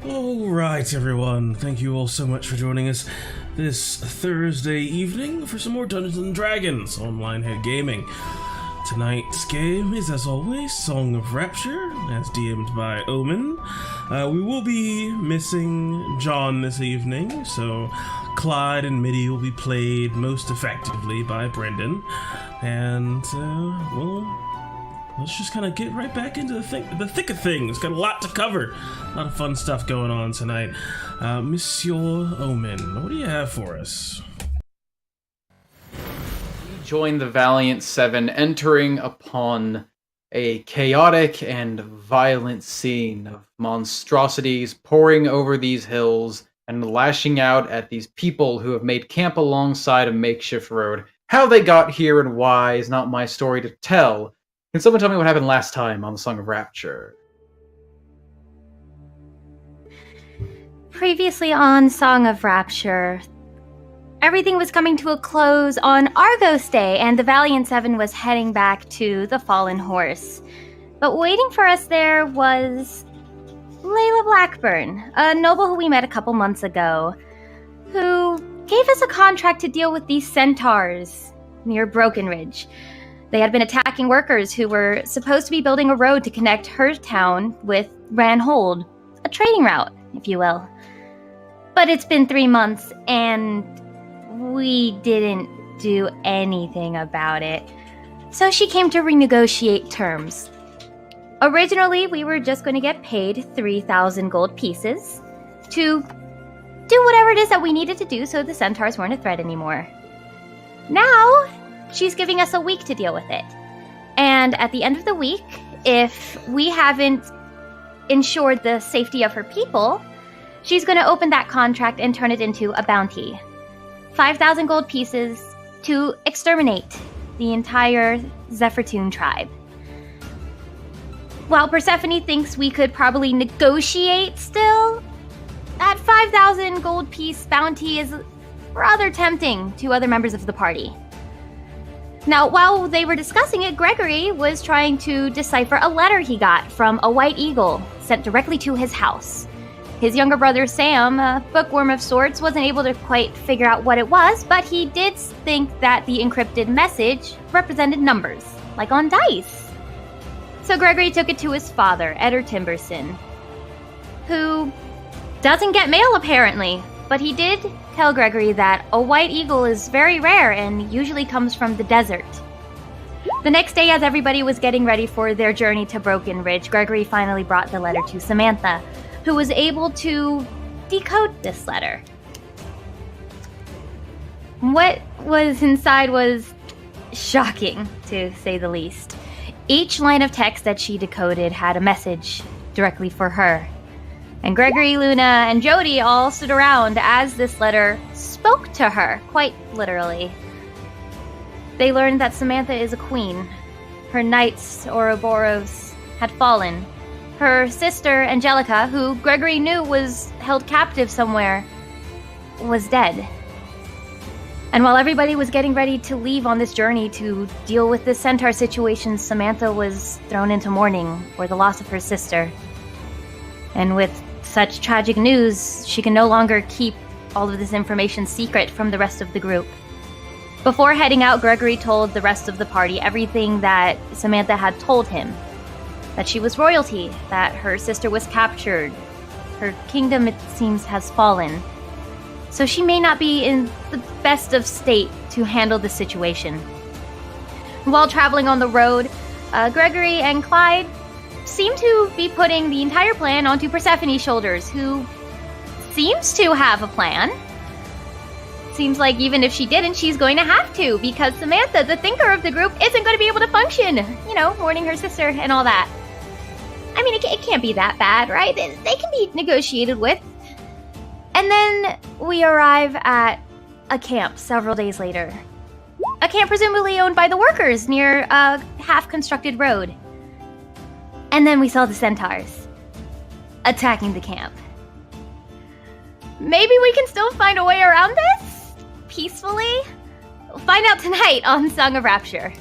Alright, everyone. Thank you all so much for joining us this Thursday evening for some more Dungeons & Dragons on Lionhead Gaming. Tonight's game is, as always, Song of Rapture, as DM'd by Omen. We will be missing John this evening, so Clyde and Mitty will be played most effectively by Brendan. And, let's just kind of get right back into the thick of things. Got a lot to cover. A lot of fun stuff going on tonight. Monsieur Omen, what do you have for us? Join the Valiant Seven, entering upon a chaotic and violent scene of monstrosities pouring over these hills and lashing out at these people who have made camp alongside a makeshift road. How they got here and why is not my story to tell. Can someone tell me what happened last time on the Song of Rapture? Previously on Song of Rapture, everything was coming to a close on Argos Day, and the Valiant Seven was heading back to the Fallen Horse. But waiting for us there was Layla Blackburn, a noble who we met a couple months ago, who gave us a contract to deal with these centaurs near Broken Ridge. They had been attacking workers who were supposed to be building a road to connect her town with Ranhold, a trading route, if you will. But it's been 3 months, and we didn't do anything about it. So she came to renegotiate terms. Originally, we were just going to get paid 3,000 gold pieces to do whatever it is that we needed to do so the centaurs weren't a threat anymore. Now, she's giving us a week to deal with it. And at the end of the week, if we haven't ensured the safety of her people, she's going to open that contract and turn it into a bounty. 5,000 gold pieces to exterminate the entire Zephyrtune tribe. While Persephone thinks we could probably negotiate still, that 5,000 gold piece bounty is rather tempting to other members of the party. Now, while they were discussing it, Gregory was trying to decipher a letter he got from a white eagle sent directly to his house. His younger brother, Sam, a bookworm of sorts, wasn't able to quite figure out what it was, but he did think that the encrypted message represented numbers, like on dice. So Gregory took it to his father, Edder Timberson, who doesn't get mail apparently, but he did tell Gregory that a white eagle is very rare and usually comes from the desert. The next day, as everybody was getting ready for their journey to Broken Ridge, Gregory finally brought the letter to Samantha, who was able to decode this letter. What was inside was shocking, to say the least. Each line of text that she decoded had a message directly for her. And Gregory, Luna, and Jody all stood around as this letter spoke to her, quite literally. They learned that Samantha is a queen. Her knights, Ouroboros, had fallen. Her sister, Angelica, who Gregory knew was held captive somewhere, was dead. And while everybody was getting ready to leave on this journey to deal with the centaur situation, Samantha was thrown into mourning for the loss of her sister. And with such tragic news, she can no longer keep all of this information secret from the rest of the group. Before heading out, Gregory told the rest of the party everything that Samantha had told him. That she was royalty, that her sister was captured. Her kingdom, it seems, has fallen. So she may not be in the best of state to handle the situation. While traveling on the road, Gregory and Clyde seem to be putting the entire plan onto Persephone's shoulders, who seems to have a plan. Seems like even if she didn't, she's going to have to, because Samantha, the thinker of the group, isn't going to be able to function. You know, mourning her sister and all that. I mean, it can't be that bad, right? They can be negotiated with. And then we arrive at a camp several days later. A camp presumably owned by the workers near a half-constructed road. And then we saw the centaurs attacking the camp. Maybe we can still find a way around this? Peacefully? We'll find out tonight on Song of Rapture.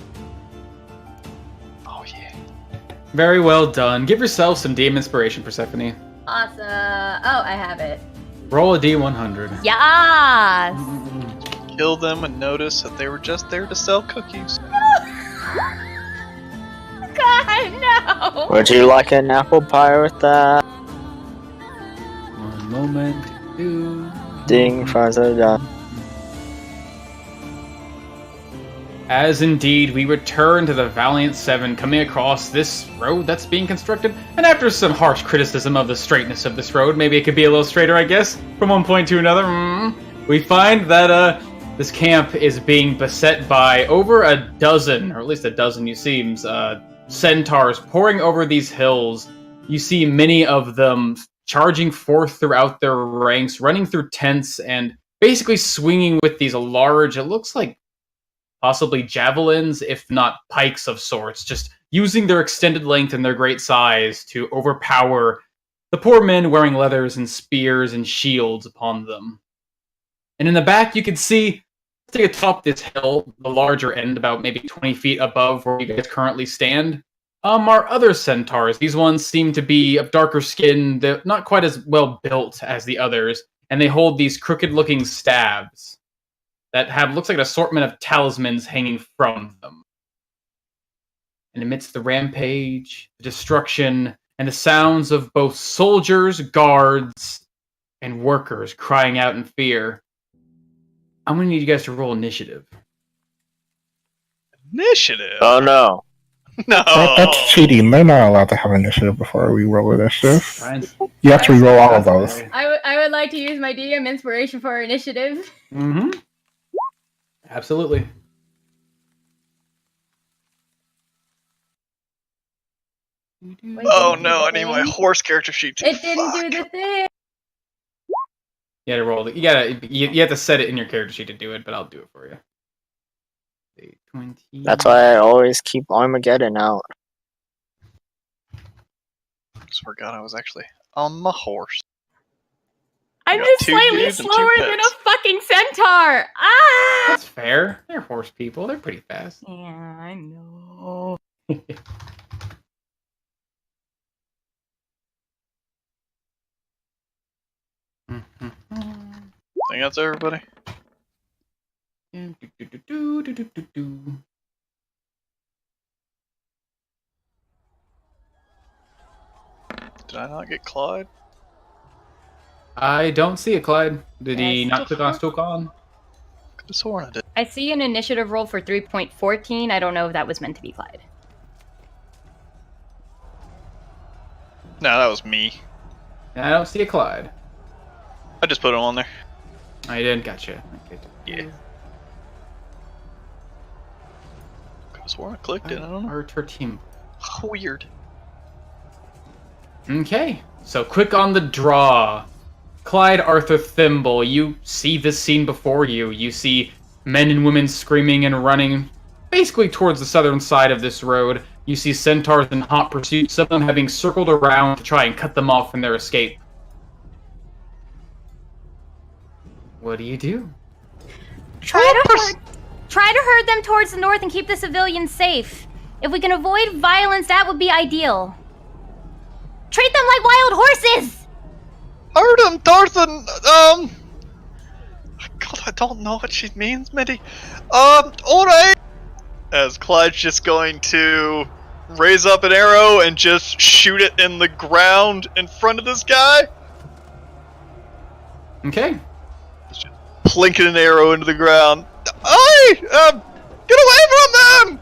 Oh yeah. Very well done. Give yourself some DM inspiration, Persephone. Awesome. Oh, I have it. Roll a d100. Yes! Kill them and notice that they were just there to sell cookies. God, no! Would you like an apple pie with that? One moment. Two. Ding, farther down. As indeed, we return to the Valiant 7 coming across this road that's being constructed, and after some harsh criticism of the straightness of this road, maybe it could be a little straighter, I guess, from one point to another, we find that this camp is being beset by over a dozen, or at least a dozen, you seems, centaurs pouring over these hills. You see many of them charging forth throughout their ranks, running through tents, and basically swinging with these large, it looks like possibly javelins, if not pikes of sorts, just using their extended length and their great size to overpower the poor men wearing leathers and spears and shields upon them. And in the back, you can see, sitting atop this hill, the larger end, about maybe 20 feet above where you guys currently stand, are other centaurs. These ones seem to be of darker skin, they're not quite as well built as the others, and they hold these crooked-looking staves that have, looks like an assortment of talismans hanging from them. And amidst the rampage, the destruction, and the sounds of both soldiers, guards, and workers crying out in fear, I'm going to need you guys to roll initiative. Initiative? Oh no. No! That's cheating. They're not allowed to have initiative before we roll initiative. Ryan? You have to re-roll all of those. I would like to use my DM inspiration for initiative. Mm-hmm. Absolutely. Oh no, I need my horse character sheet too. It didn't do the thing. You gotta roll it. You have to set it in your character sheet to do it, but I'll do it for you. 20. That's why I always keep Armageddon out. Just forgot I was actually on my horse. I'm got just two slightly dudes and two slower than a pets. fucking centaur. Ah! That's fair. They're horse people. They're pretty fast. Yeah, I know. Think that's everybody? Did I not get Clyde? I don't see it, Clyde. Did he Yes. not click on Stokon? Could have sworn I did. I see an initiative roll for 3.14. I don't know if that was meant to be Clyde. No, that was me. I don't see a Clyde. I just put him on there. I didn't. Gotcha. Okay. Yeah. Could have sworn I clicked it. I don't know. Or her team. Weird. Okay, so quick on the draw. Clyde Arthur Thimble, you see this scene before you. You see men and women screaming and running basically towards the southern side of this road. You see centaurs in hot pursuit, some of them having circled around to try and cut them off in their escape. What do you do? Try to herd them towards the north and keep the civilians safe. If we can avoid violence, that would be ideal. Treat them like wild horses! Heard him, Tarzan! God, I don't know what she means, Mindy. Alright! As Clyde's just going to raise up an arrow and just shoot it in the ground in front of this guy. Okay. Plinking an arrow into the ground. Hey! Get away from them!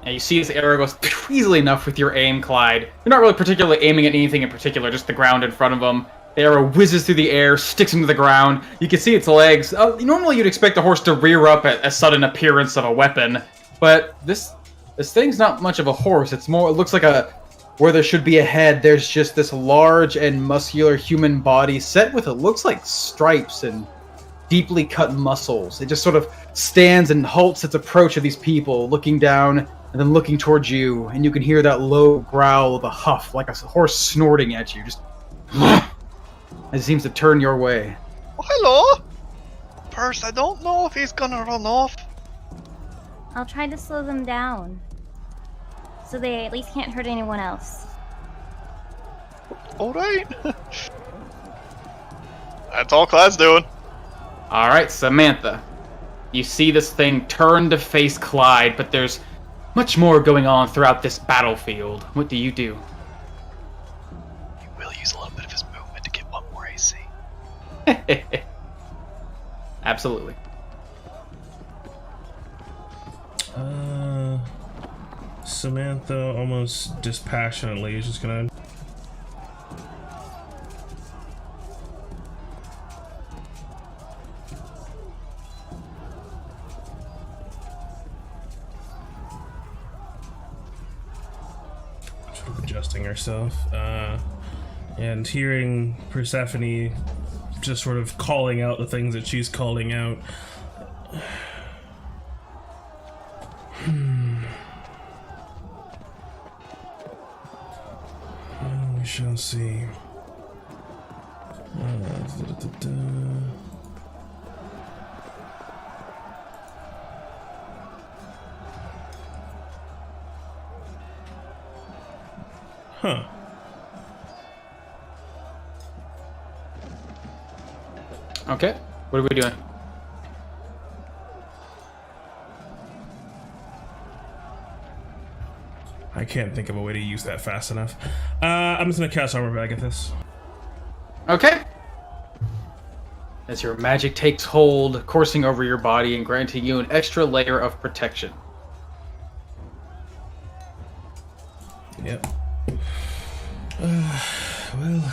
Yeah, you see this arrow goes easily enough with your aim, Clyde. You're not really particularly aiming at anything in particular, just the ground in front of him. The arrow whizzes through the air, sticks him to the ground. You can see its legs. Normally you'd expect a horse to rear up at a sudden appearance of a weapon, but this thing's not much of a horse. It's more, it looks like where there should be a head, there's just this large and muscular human body set with, it looks like stripes and deeply cut muscles. It just sort of stands and halts its approach of these people, looking down and then looking towards you, and you can hear that low growl of a huff, like a horse snorting at you, just as it seems to turn your way. Oh, hello? First, I don't know if he's gonna run off. I'll try to slow them down. So they at least can't hurt anyone else. Alright. That's all Clyde's doing. All right, Samantha. You see this thing turn to face Clyde, but there's much more going on throughout this battlefield. What do you do? He will use a little bit of his movement to get one more AC. Absolutely. Samantha almost dispassionately is just gonna... sort of adjusting herself, and hearing Persephone just sort of calling out the things that she's calling out. We shall see. Huh. Okay. What are we doing? I can't think of a way to use that fast enough. I'm just gonna cast Armor Bag at this. Okay. As your magic takes hold, coursing over your body and granting you an extra layer of protection. Yep. Well,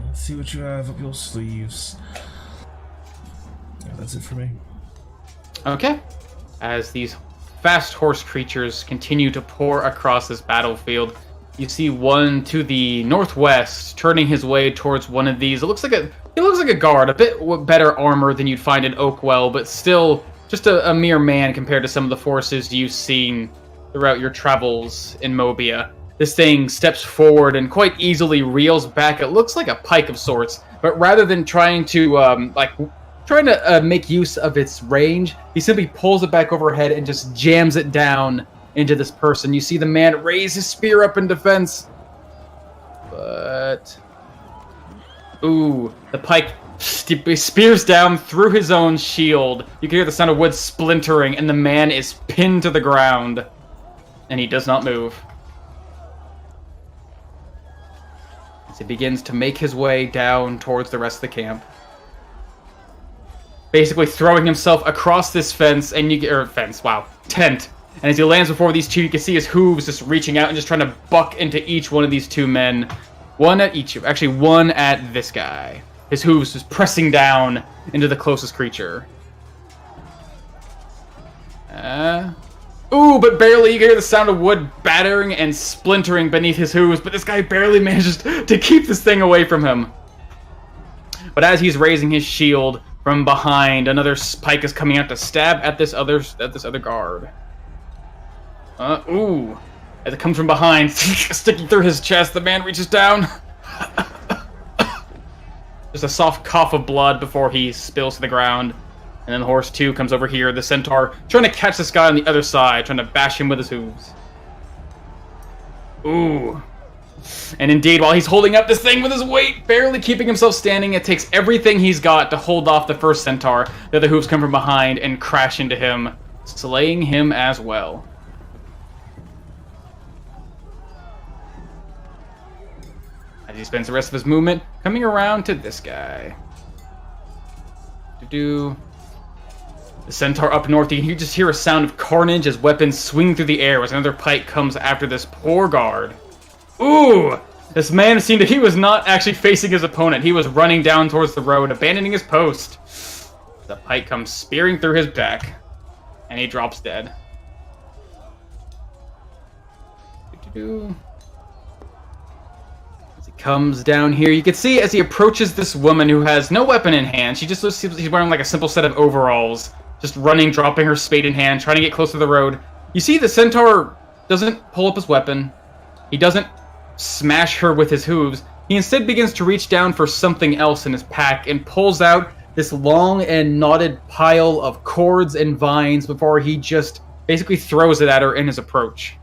let's see what you have up your sleeves. Yeah, that's it for me. Okay. As these fast horse creatures continue to pour across this battlefield, you see one to the northwest turning his way towards one of these. It looks like a guard, a bit better armor than you'd find in Oakwell, but still just a mere man compared to some of the forces you've seen throughout your travels in Mobia. This thing steps forward and quite easily reels back. It looks like a pike of sorts, but rather than trying to make use of its range, he simply pulls it back overhead and just jams it down into this person. You see the man raise his spear up in defense, but the pike spears down through his own shield. You can hear the sound of wood splintering, and the man is pinned to the ground, and he does not move. As he begins to make his way down towards the rest of the camp, basically throwing himself across this tent. And as he lands before these two, you can see his hooves just reaching out and just trying to buck into each one of these two men. One at this guy. His hooves just pressing down into the closest creature. But barely. You can hear the sound of wood battering and splintering beneath his hooves, but this guy barely manages to keep this thing away from him. But as he's raising his shield from behind, another pike is coming out to stab at this other guard. As it comes from behind, sticking through his chest, the man reaches down. Just a soft cough of blood before he spills to the ground. And then the horse 2 comes over here, the centaur, trying to catch this guy on the other side, trying to bash him with his hooves. And indeed, while he's holding up this thing with his weight, barely keeping himself standing, it takes everything he's got to hold off the first centaur. The other hooves come from behind and crash into him, slaying him as well. As he spends the rest of his movement coming around to this guy. The centaur up north, you just hear a sound of carnage as weapons swing through the air as another pike comes after this poor guard. This man seemed he was not actually facing his opponent. He was running down towards the road, abandoning his post. The pike comes spearing through his back, and he drops dead. As he comes down here, you can see as he approaches this woman who has no weapon in hand. She just looks, she's wearing like a simple set of overalls, just running, dropping her spade in hand, trying to get close to the road. You see the centaur doesn't pull up his weapon. He doesn't smash her with his hooves. He instead begins to reach down for something else in his pack and pulls out this long and knotted pile of cords and vines before he just basically throws it at her in his approach.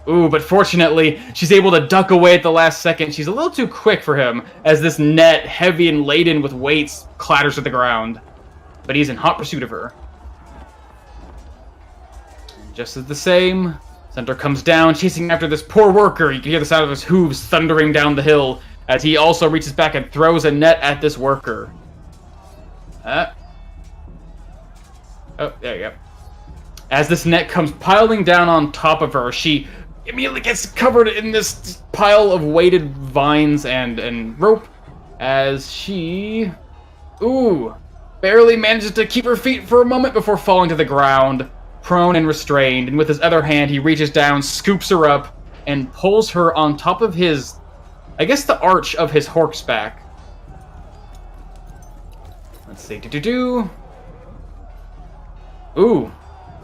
Ooh, but fortunately, she's able to duck away at the last second. She's a little too quick for him, as this net, heavy and laden with weights, clatters to the ground. But he's in hot pursuit of her. Just as the same, Centaur comes down, chasing after this poor worker. You can hear the sound of his hooves thundering down the hill, as he also reaches back and throws a net at this worker. Oh, there you go. As this net comes piling down on top of her, she immediately gets covered in this pile of weighted vines and rope, as she, barely manages to keep her feet for a moment before falling to the ground, prone and restrained, and with his other hand he reaches down, scoops her up, and pulls her on top of his, I guess the arch of his horseback. Let's see, Ooh.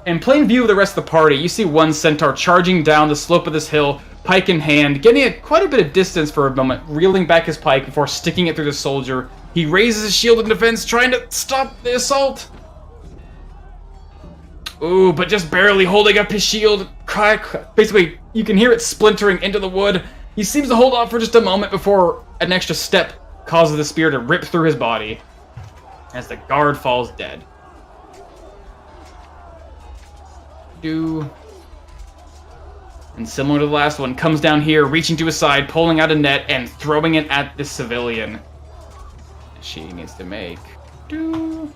In plain view of the rest of the party, you see one centaur charging down the slope of this hill, pike in hand, getting quite a bit of distance for a moment, reeling back his pike before sticking it through the soldier. He raises his shield in defense, trying to stop the assault. Ooh, but just barely holding up his shield. Basically, you can hear it splintering into the wood. He seems to hold off for just a moment before an extra step causes the spear to rip through his body, as the guard falls dead. And similar to the last one, comes down here, reaching to his side, pulling out a net, and throwing it at this civilian. She needs to make... Ooh.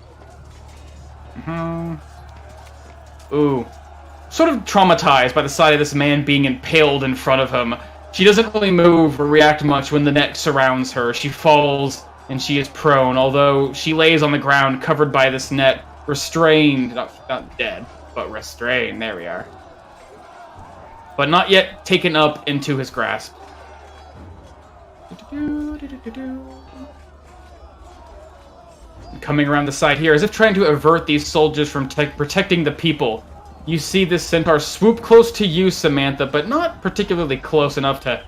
Sort of traumatized by the sight of this man being impaled in front of him. She doesn't really move or react much when the net surrounds her. She falls, and she is prone, although she lays on the ground, covered by this net, restrained, not dead, but restrained, there we are. But not yet taken up into his grasp. Coming around the side here, as if trying to avert these soldiers from protecting the people, you see this centaur swoop close to you, Samantha, but not particularly close enough to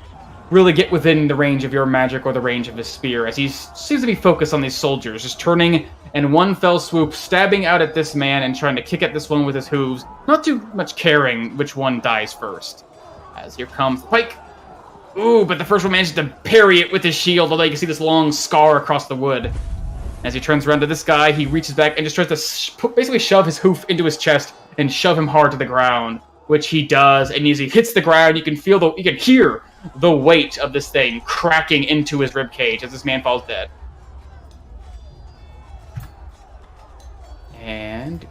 really get within the range of your magic or the range of his spear, as he seems to be focused on these soldiers, just turning in one fell swoop, stabbing out at this man and trying to kick at this one with his hooves, not too much caring which one dies first. As here comes Pike. Ooh, but the first one manages to parry it with his shield, although you can see this long scar across the wood. As he turns around to this guy, he reaches back and just tries to basically shove his hoof into his chest and shove him hard to the ground, which he does. And as he hits the ground, you can hear the weight of this thing cracking into his ribcage as this man falls dead. And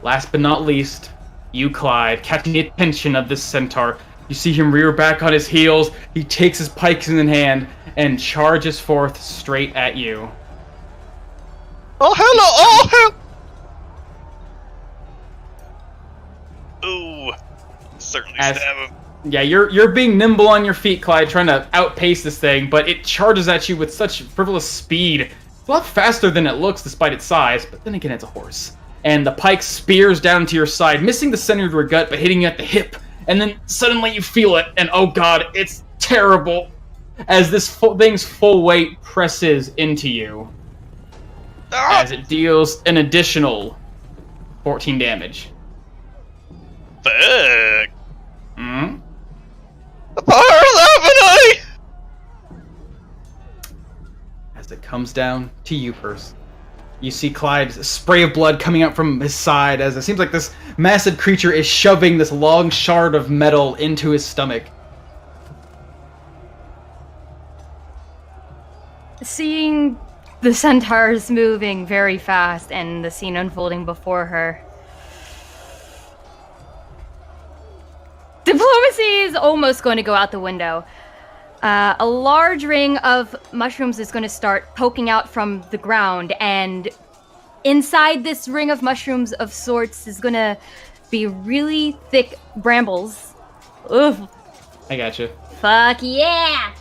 last but not least, you, Clyde, catching the attention of this centaur. You see him rear back on his heels. He takes his pike in hand and charges forth straight at you. Oh, hello! Oh, hell! Ooh. Certainly stab him. Yeah, you're being nimble on your feet, Clyde, trying to outpace this thing, but it charges at you with such frivolous speed. A lot faster than it looks despite its size, but then again, it's a horse. And the pike spears down to your side, missing the center of your gut, but hitting you at the hip. And then suddenly you feel it, and oh god, it's terrible, as this thing's full weight presses into you. As it deals an additional 14 damage. Fuck. Hmm? The power of Lebanon! As it comes down to you, Purse. You see Clyde's spray of blood coming out from his side as it seems like this massive creature is shoving this long shard of metal into his stomach. Seeing the centaurs moving very fast and the scene unfolding before her, diplomacy is almost going to go out the window. A large ring of mushrooms is going to start poking out from the ground, and inside this ring of mushrooms of sorts is going to be really thick brambles. Ugh. I gotcha. Fuck yeah!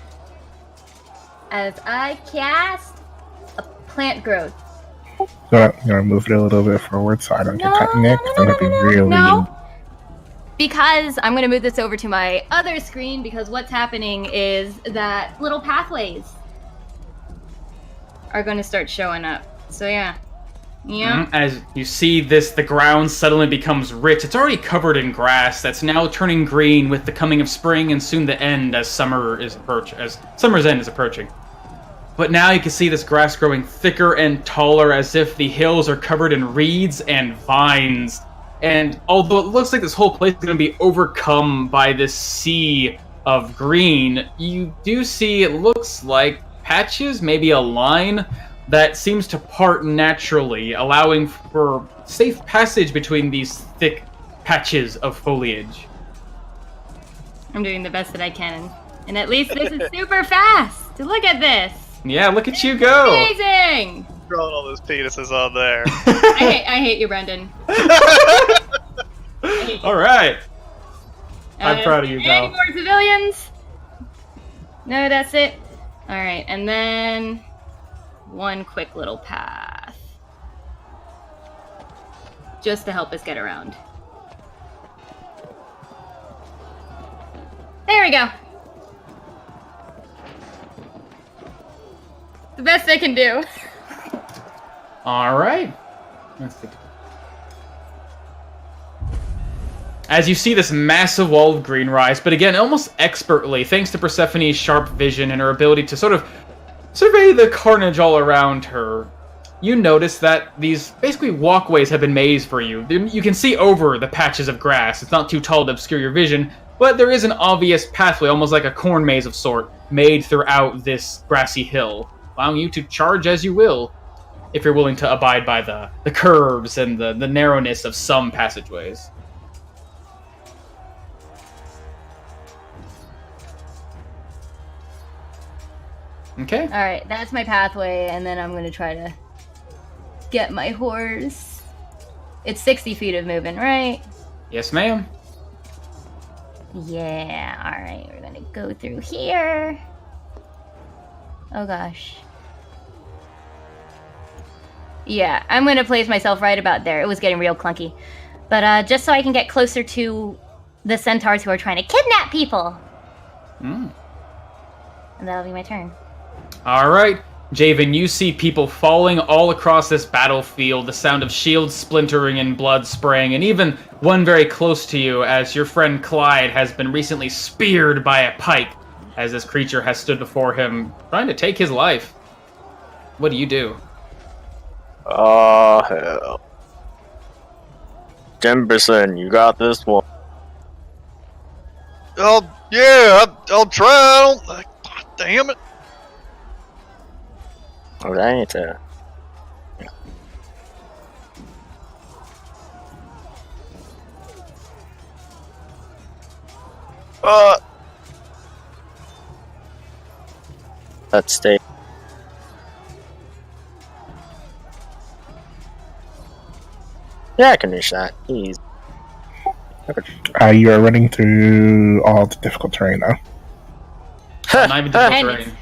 As I cast a plant growth. So I'm gonna move it a little bit forward so I don't get cut neck. It's gonna be really. No. Because I'm going to move this over to my other screen, because what's happening is that little pathways are going to start showing up. So yeah. Yeah. As you see this, the ground suddenly becomes rich. It's already covered in grass that's now turning green with the coming of spring and soon the end as summer's end is approaching. But now you can see this grass growing thicker and taller as if the hills are covered in reeds and vines. And although it looks like this whole place is going to be overcome by this sea of green, you do see it looks like patches, maybe a line, that seems to part naturally, allowing for safe passage between these thick patches of foliage. I'm doing the best that I can. And at least this is super fast. Look at this. Yeah, look at you go! Amazing! Throwing all those penises on there. I hate you, Brendan. I hate you. Alright. I'm proud of you, Any Val. more civilians? No, that's it. Alright, and then one quick little path. Just to help us get around. There we go. The best I can do. Alright. Let's see. As you see this massive wall of green rise, but again, almost expertly, thanks to Persephone's sharp vision and her ability to sort of survey the carnage all around her, you notice that these basically walkways have been mazed for you. You can see over the patches of grass. It's not too tall to obscure your vision, but there is an obvious pathway, almost like a corn maze of sort, made throughout this grassy hill, allowing you to charge as you will, if you're willing to abide by the curves and the narrowness of some passageways. Okay. Alright, that's my pathway, and then I'm gonna try to get my horse. It's 60 feet of movement, right? Yes, ma'am. Yeah, alright, we're gonna go through here. Oh gosh. Yeah, I'm gonna place myself right about there. It was getting real clunky. But just so I can get closer to the centaurs who are trying to kidnap people. Mm. And that'll be my turn. Alright, Javen, you see people falling all across this battlefield, the sound of shields splintering and blood spraying, and even one very close to you as your friend Clyde has been recently speared by a pike as this creature has stood before him, trying to take his life. What do you do? Oh, hell. Jimberson, you got this one. Oh, yeah, I'll try. God damn it. Oh, I need to. Let's stay. Yeah, I can reach that. Easy. You are running through all the difficult terrain now. Not even difficult And terrain.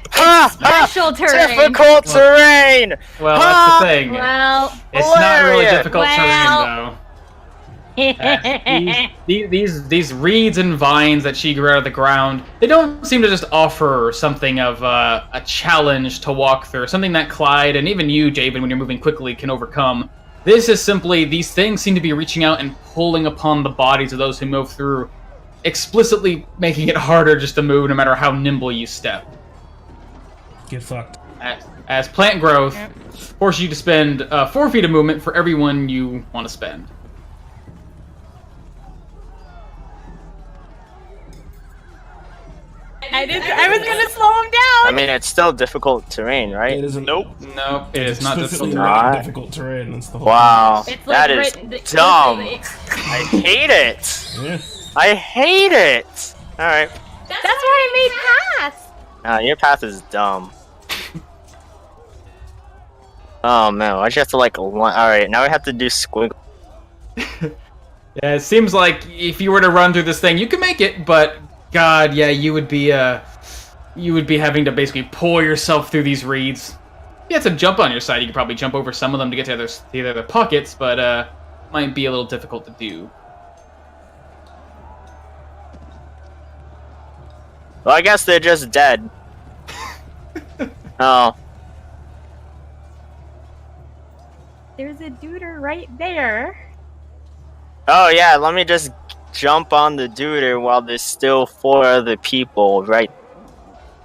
Special terrain. Difficult terrain! Well, that's the thing. Well, It's not really hilarious. difficult terrain, though. These reeds and vines that she grew out of the ground, they don't seem to just offer something of a challenge to walk through, something that Clyde and even you, Javen, when you're moving quickly, can overcome. This is simply, these things seem to be reaching out and pulling upon the bodies of those who move through, explicitly making it harder just to move no matter how nimble you step. Get fucked. As plant growth forces you to spend 4 feet of movement for every one you want to spend. I was gonna slow him down. I mean, it's still difficult terrain, right? It isn't. Nope. No, it is not explicitly difficult. written Not. difficult terrain. That's the whole Wow, It's that like is written- dumb. literally. I hate it. thing. Yeah. I hate it. All right. That's why I made paths. Your path is dumb. Oh man, why'd you have to like one? All right, now we have to do squiggle. Yeah, it seems like if you were to run through this thing, you can make it, but God, yeah, you would be having to basically pull yourself through these reeds. If you had some jump on your side, you could probably jump over some of them to get to the other pockets, but might be a little difficult to do. Well, I guess they're just dead. Oh. There's a duder right there. Oh yeah, let me just jump on the dude while there's still 4 other people, right?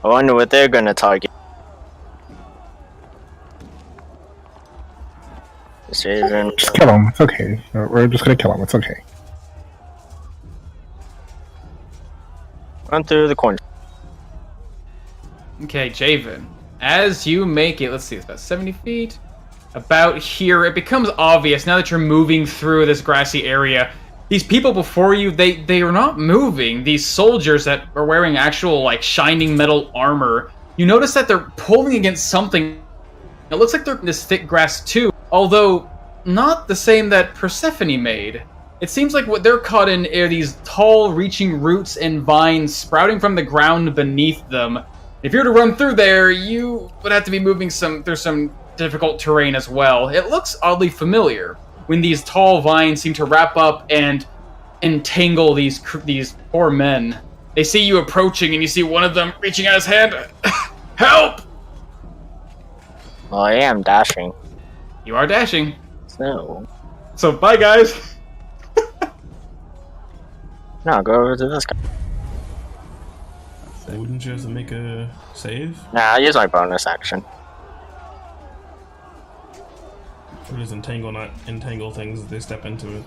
I wonder what they're gonna target. Just kill him. It's okay. We're just gonna kill him. It's okay. Run through the corner. Okay, Javen. As you make it, let's see, it's about 70 feet. About here, it becomes obvious now that you're moving through this grassy area. These people before you, they are not moving. These soldiers that are wearing actual, like, shining metal armor, you notice that they're pulling against something. It looks like they're in this thick grass too, although not the same that Persephone made. It seems like what they're caught in are these tall, reaching roots and vines sprouting from the ground beneath them. If you were to run through there, you would have to be moving through some difficult terrain as well. It looks oddly familiar when these tall vines seem to wrap up and entangle these poor men. They see you approaching, and you see one of them reaching out his hand. Help! Well, I am dashing. You are dashing. So bye, guys. No, go over to this guy. Wouldn't you have to make a save? Nah, I use my bonus action. Or does entangle not entangle things as they step into it?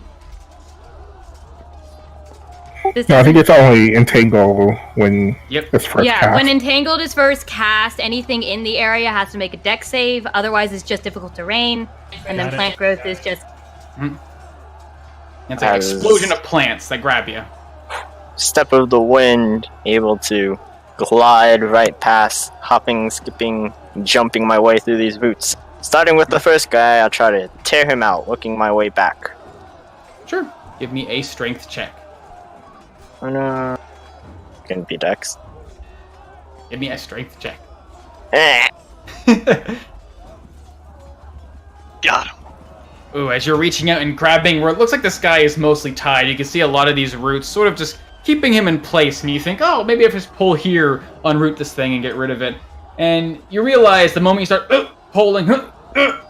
No, I think it's only entangle when it's first cast. When entangled is first cast, anything in the area has to make a dex save. Otherwise, it's just difficult terrain. And then plant growth is just. It's like an explosion of plants that grab you. Step of the wind, able to glide right past, hopping, skipping, jumping my way through these roots. Starting with the first guy, I'll try to tear him out, working my way back. Sure. Give me a strength check. Oh no. Gonna be dex. Give me a strength check. Got him. Ooh, as you're reaching out and grabbing, where it looks like this guy is mostly tied, you can see a lot of these roots sort of just keeping him in place, and you think, oh, maybe if I just pull here, unroot this thing and get rid of it. And you realize the moment you start pulling,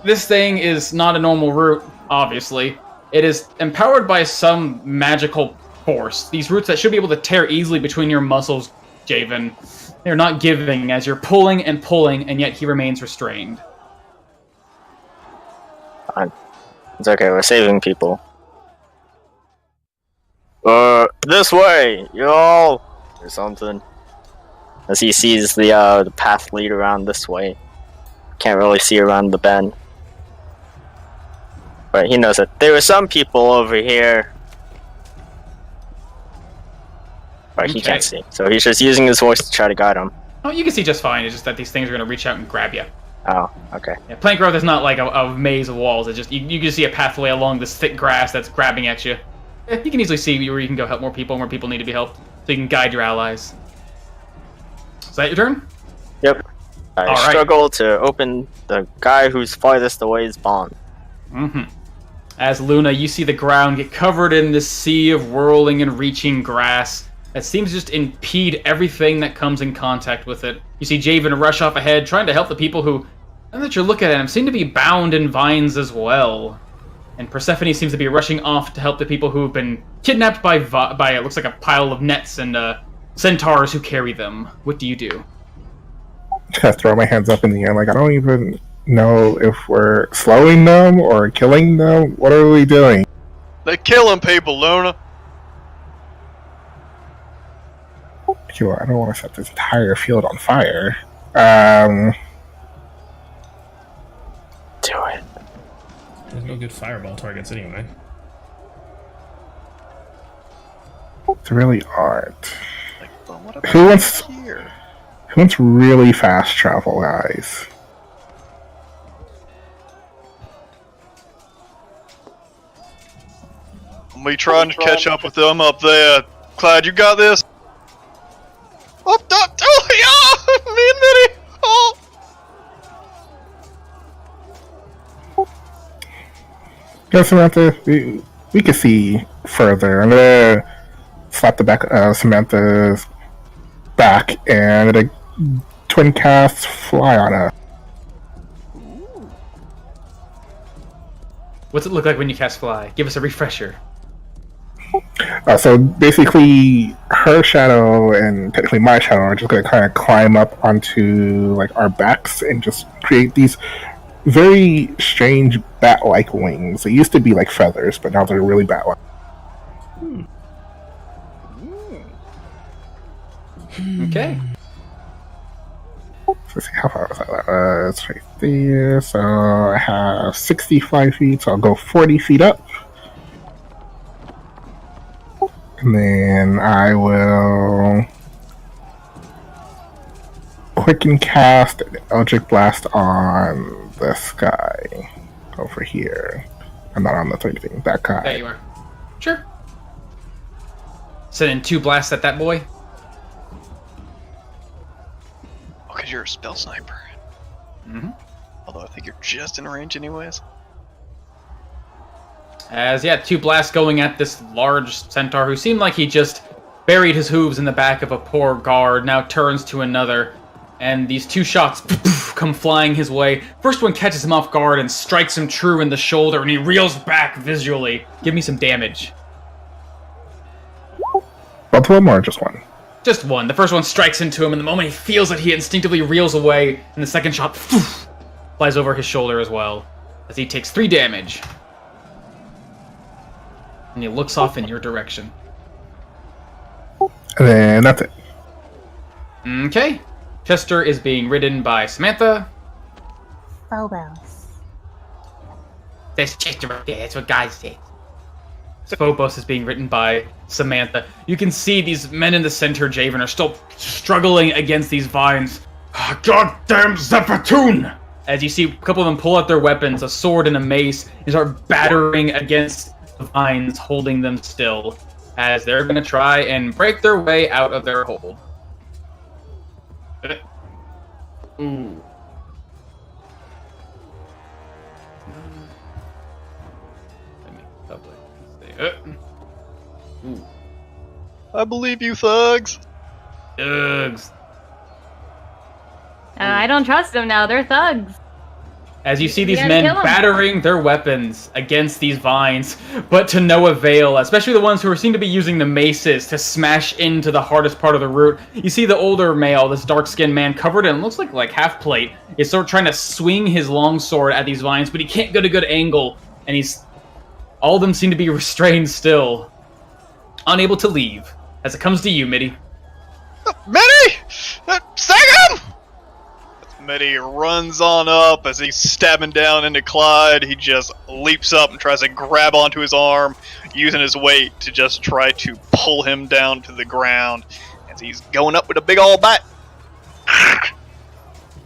this thing is not a normal root, obviously. It is empowered by some magical force. These roots that should be able to tear easily between your muscles, Javen. They're not giving as you're pulling, and yet he remains restrained. Fine. It's okay, we're saving people. This way, y'all! Or something. As he sees the path lead around this way. Can't really see around the bend. But he knows that there are some people over here. But he can't see. So he's just using his voice to try to guide him. Oh, you can see just fine. It's just that these things are going to reach out and grab you. Oh, okay. Yeah, plant growth is not like a maze of walls. It's just you can see a pathway along this thick grass that's grabbing at you. You can easily see where you can go help more people need to be helped. So you can guide your allies. Is that your turn? Yep. I struggle to open the guy who's farthest away's bond. As Luna, you see the ground get covered in this sea of whirling and reaching grass that seems to just impede everything that comes in contact with it. You see Javen rush off ahead, trying to help the people who, now that you're looking at him, seem to be bound in vines as well. And Persephone seems to be rushing off to help the people who have been kidnapped by it looks like a pile of nets and centaurs who carry them. What do you do? Just throw my hands up in the air, like I don't even know if we're slowing them or killing them. What are we doing? They're killing people, Luna. Sure, I don't want to set this entire field on fire. Do it. There's no good fireball targets anyway. There really aren't. Like, well, what about Who wants here? really fast travel, guys? I'm be trying to catch up with them up there. Clyde, you got this? Oh, yeah! Me and Minnie! Oh! Yeah, Samantha, we can see further. I'm gonna slap the back Samantha's back and a twin cast fly on her. What's it look like when you cast Fly? Give us a refresher. So basically, her shadow and technically my shadow are just going to kind of climb up onto like our backs and just create these very strange bat-like wings. They used to be like feathers, but now they're really bat-like. Okay. So let's see how far was that? It's right there. So I have 65 feet, so I'll go 40 feet up. And then I will quicken cast an Eldritch Blast on this guy over here. I'm not on the third thing, that guy. There you are. Sure. Send in 2 blasts at that boy. Oh, because you're a spell sniper. Mm-hmm. Although I think you're just in range anyways. As, 2 blasts going at this large centaur who seemed like he just buried his hooves in the back of a poor guard, now turns to another. And these 2 shots come flying his way. First one catches him off guard and strikes him true in the shoulder, and he reels back visually. Give me some damage. Both of them or just one? Just one. The first one strikes into him, and the moment he feels it, he instinctively reels away, and the second shot flies over his shoulder as well, as he takes 3 damage. And he looks off in your direction. And then that's it. Okay. Chester is being ridden by Samantha. Phobos. There's Chester right there. That's what guys say. Phobos is being written by Samantha. You can see these men in the center, Javen, are still struggling against these vines. Goddamn Zephatoon! As you see a couple of them pull out their weapons, a sword and a mace, and start battering against the vines, holding them still, as they're going to try and break their way out of their hold. Ooh. Let me double it. Ooh. I believe you, thugs. Thugs. I don't trust them now. They're thugs. As you see You these gotta men kill 'em. battering their weapons against these vines, but to no avail, especially the ones who seem to be using the maces to smash into the hardest part of the root. You see the older male, this dark-skinned man, covered in, looks like half plate, is sort of trying to swing his longsword at these vines, but he can't get a good angle, and all of them seem to be restrained still, unable to leave, as it comes to you, Mitty. Mitty! Sing him! Mitty runs on up as he's stabbing down into Clyde. He just leaps up and tries to grab onto his arm, using his weight to just try to pull him down to the ground as he's going up with a big old bat.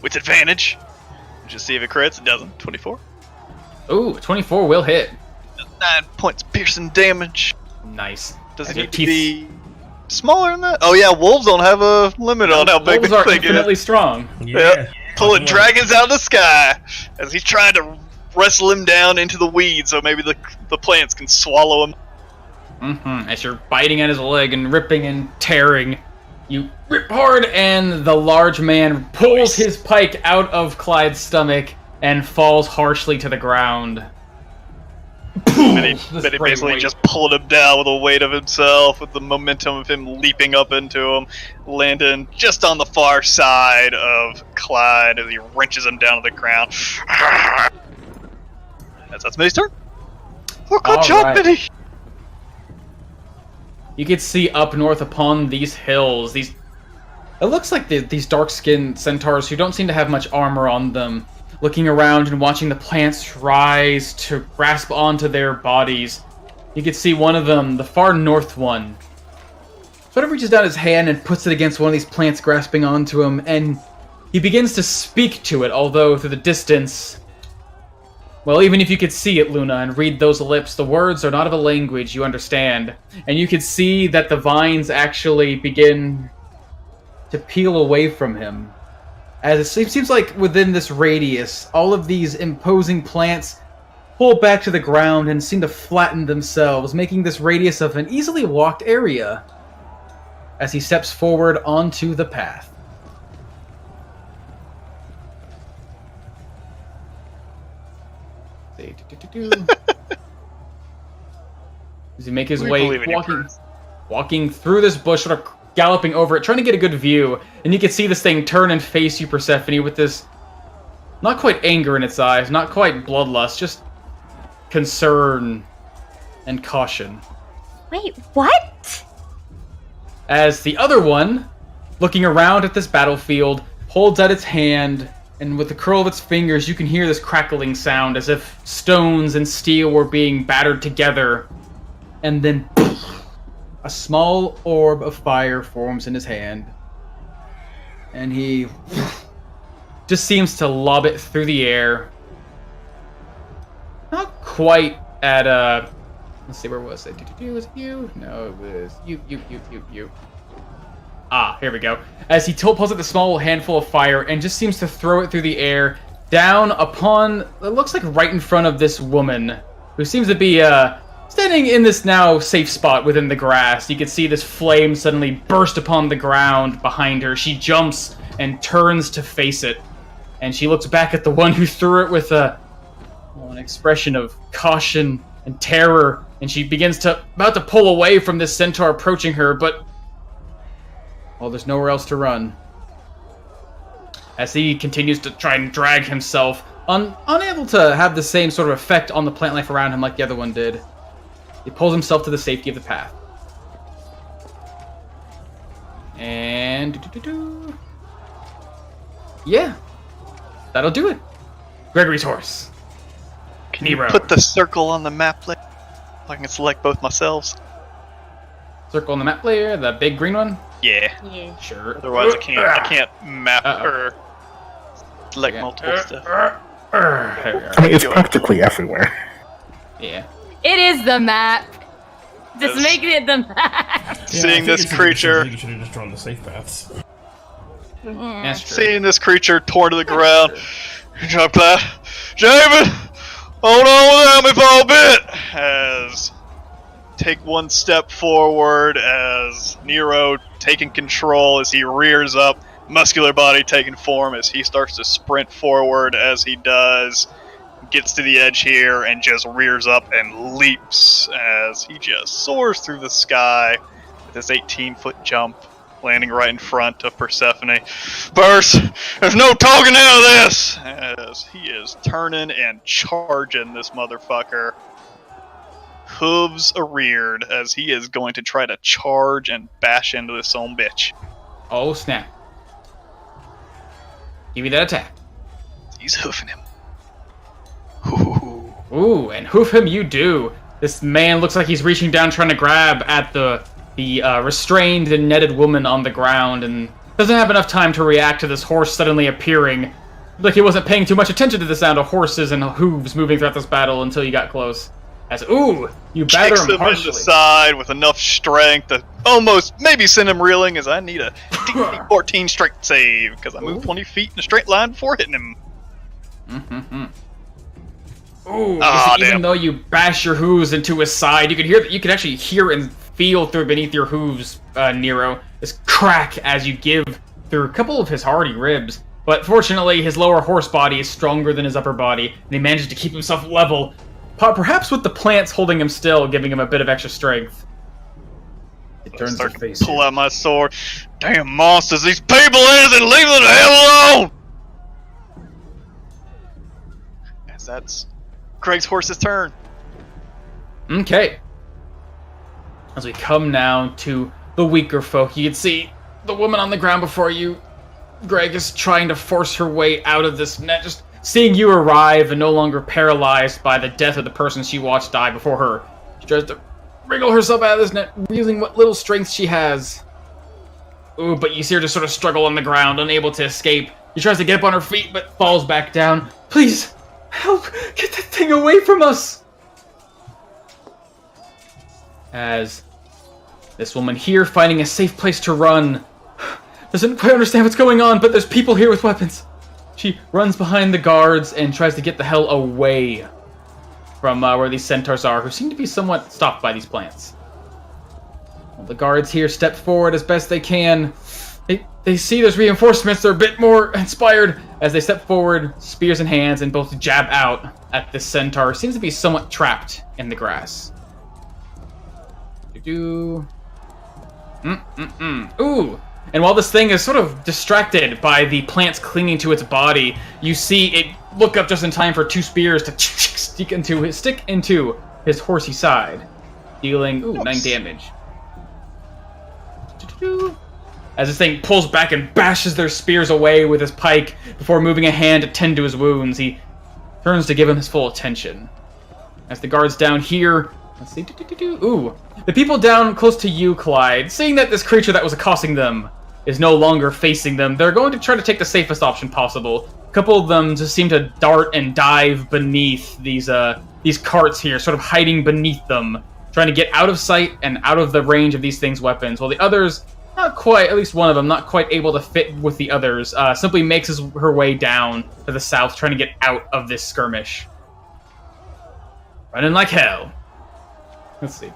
With advantage. Just see if it crits. It doesn't. 24. Ooh, 24 will hit. 9 points piercing damage. Nice. Does As it your need to teeth- be smaller than that? Oh yeah, wolves don't have a limit on how big Wolves they are can get. infinitely strong. Yeah. Pulling dragons out of the sky as he's trying to wrestle him down into the weeds so maybe the plants can swallow him. As you're biting at his leg and ripping and tearing, you rip hard, and the large man pulls his pike out of Clyde's stomach and falls harshly to the ground. And he This great basically weight. just pulled him down with the weight of himself, with the momentum of him leaping up into him, landing just on the far side of Clyde as he wrenches him down to the ground. That's Mitty's turn. Oh, good All job, right. Mitty! You can see up north upon these hills, it looks like these dark-skinned centaurs who don't seem to have much armor on them, looking around and watching the plants rise to grasp onto their bodies. You can see one of them, the far north one, sort of reaches down his hand and puts it against one of these plants grasping onto him, and he begins to speak to it, although through the distance... Well, even if you could see it, Luna, and read those lips, the words are not of a language you understand. And you could see that the vines actually begin to peel away from him. As it seems like within this radius, all of these imposing plants pull back to the ground and seem to flatten themselves, making this radius of an easily walked area as he steps forward onto the path. As he make his We way, believe in you, walking through this bush, sort of galloping over it, trying to get a good view. And you can see this thing turn and face you, Persephone, with this not quite anger in its eyes, not quite bloodlust, just concern and caution. Wait, what? As the other one, looking around at this battlefield, holds out its hand, and with the curl of its fingers, you can hear this crackling sound as if stones and steel were being battered together. And then a small orb of fire forms in his hand, and he just seems to lob it through the air. Not quite at let's see, where was it? Was it you? No, it was you. Ah, here we go. As he pulls out the small handful of fire and just seems to throw it through the air down upon, it looks like right in front of this woman, who seems to be standing in this now safe spot within the grass. You can see this flame suddenly burst upon the ground behind her. She jumps and turns to face it, and she looks back at the one who threw it with an expression of caution and terror, and she begins about to pull away from this centaur approaching her, but there's nowhere else to run. As he continues to try and drag himself, unable to have the same sort of effect on the plant life around him like the other one did, he pulls himself to the safety of the path. And yeah, that'll do it. Gregory's horse. Can you put the circle on the map later? I can select both myself. Circle on the map layer, the big green one? Yeah. Sure. Otherwise, I can't map or select multiple stuff. There we are. I mean, it's practically everywhere. Yeah. It is the map. Just Yes. make it the map. Yeah, I Seeing think this it's a good creature, thing. You should have just drawn the safe paths. That's true. seeing this creature torn to the ground. Drop that, David. Hold on without me for a bit. As take one step forward, as Nero taking control, as he rears up, muscular body taking form, as he starts to sprint forward. As he does, gets to the edge here and just rears up and leaps as he just soars through the sky with his 18-foot jump, landing right in front of Persephone. Burst! There's no talking out of this! As he is turning and charging this motherfucker. Hooves a-reared, as he is going to try to charge and bash into this own bitch. Oh, snap. Give me that attack. He's hoofing him. Ooh, and hoof him you do. This man looks like he's reaching down trying to grab at the restrained and netted woman on the ground, and doesn't have enough time to react to this horse suddenly appearing. Like he wasn't paying too much attention to the sound of horses and hooves moving throughout this battle until you got close. As, ooh, you batter Kicks him him in harshly. the side with enough strength to almost maybe send him reeling, as I need a DC 14 strength save, because I moved 20 feet in a straight line before hitting him. Mm-hmm. Ooh, Aw, even damn. though you bash your hooves into his side, you can actually hear and feel through beneath your hooves, Nero, this crack as you give through a couple of his hardy ribs. But fortunately, his lower horse body is stronger than his upper body, and he manages to keep himself level, perhaps with the plants holding him still, giving him a bit of extra strength. It turns to Start to face pull you. out my sword. Damn monsters, these people innocent, leave them the hell alone! As that's Greg's horse's turn. Okay. As we come now to the weaker folk, you can see the woman on the ground before you. Greg is trying to force her way out of this net, just seeing you arrive and no longer paralyzed by the death of the person she watched die before her. She tries to wriggle herself out of this net, using what little strength she has. Ooh, but you see her just sort of struggle on the ground, unable to escape. She tries to get up on her feet, but falls back down. Please, help! Get that thing away from us! As this woman here, finding a safe place to run, doesn't quite understand what's going on, but there's people here with weapons. She runs behind the guards and tries to get the hell away from where these centaurs are, who seem to be somewhat stopped by these plants. Well, the guards here step forward as best they can. They see there's reinforcements, they're a bit more inspired as they step forward, spears in hands, and both jab out at this centaur, who seems to be somewhat trapped in the grass. Ooh. And while this thing is sort of distracted by the plants clinging to its body, you see it look up just in time for 2 spears to stick into his horsey side, dealing 9 damage. As this thing pulls back and bashes their spears away with his pike before moving a hand to tend to his wounds, he turns to give him his full attention. As the guards down here, let's see, the people down close to you, Clyde, seeing that this creature that was accosting them is no longer facing them, they're going to try to take the safest option possible. A couple of them just seem to dart and dive beneath these carts here, sort of hiding beneath them, trying to get out of sight and out of the range of these things' weapons, while the others, not quite, at least one of them, not quite able to fit with the others, simply makes her way down to the south, trying to get out of this skirmish. Running like hell. Let's see.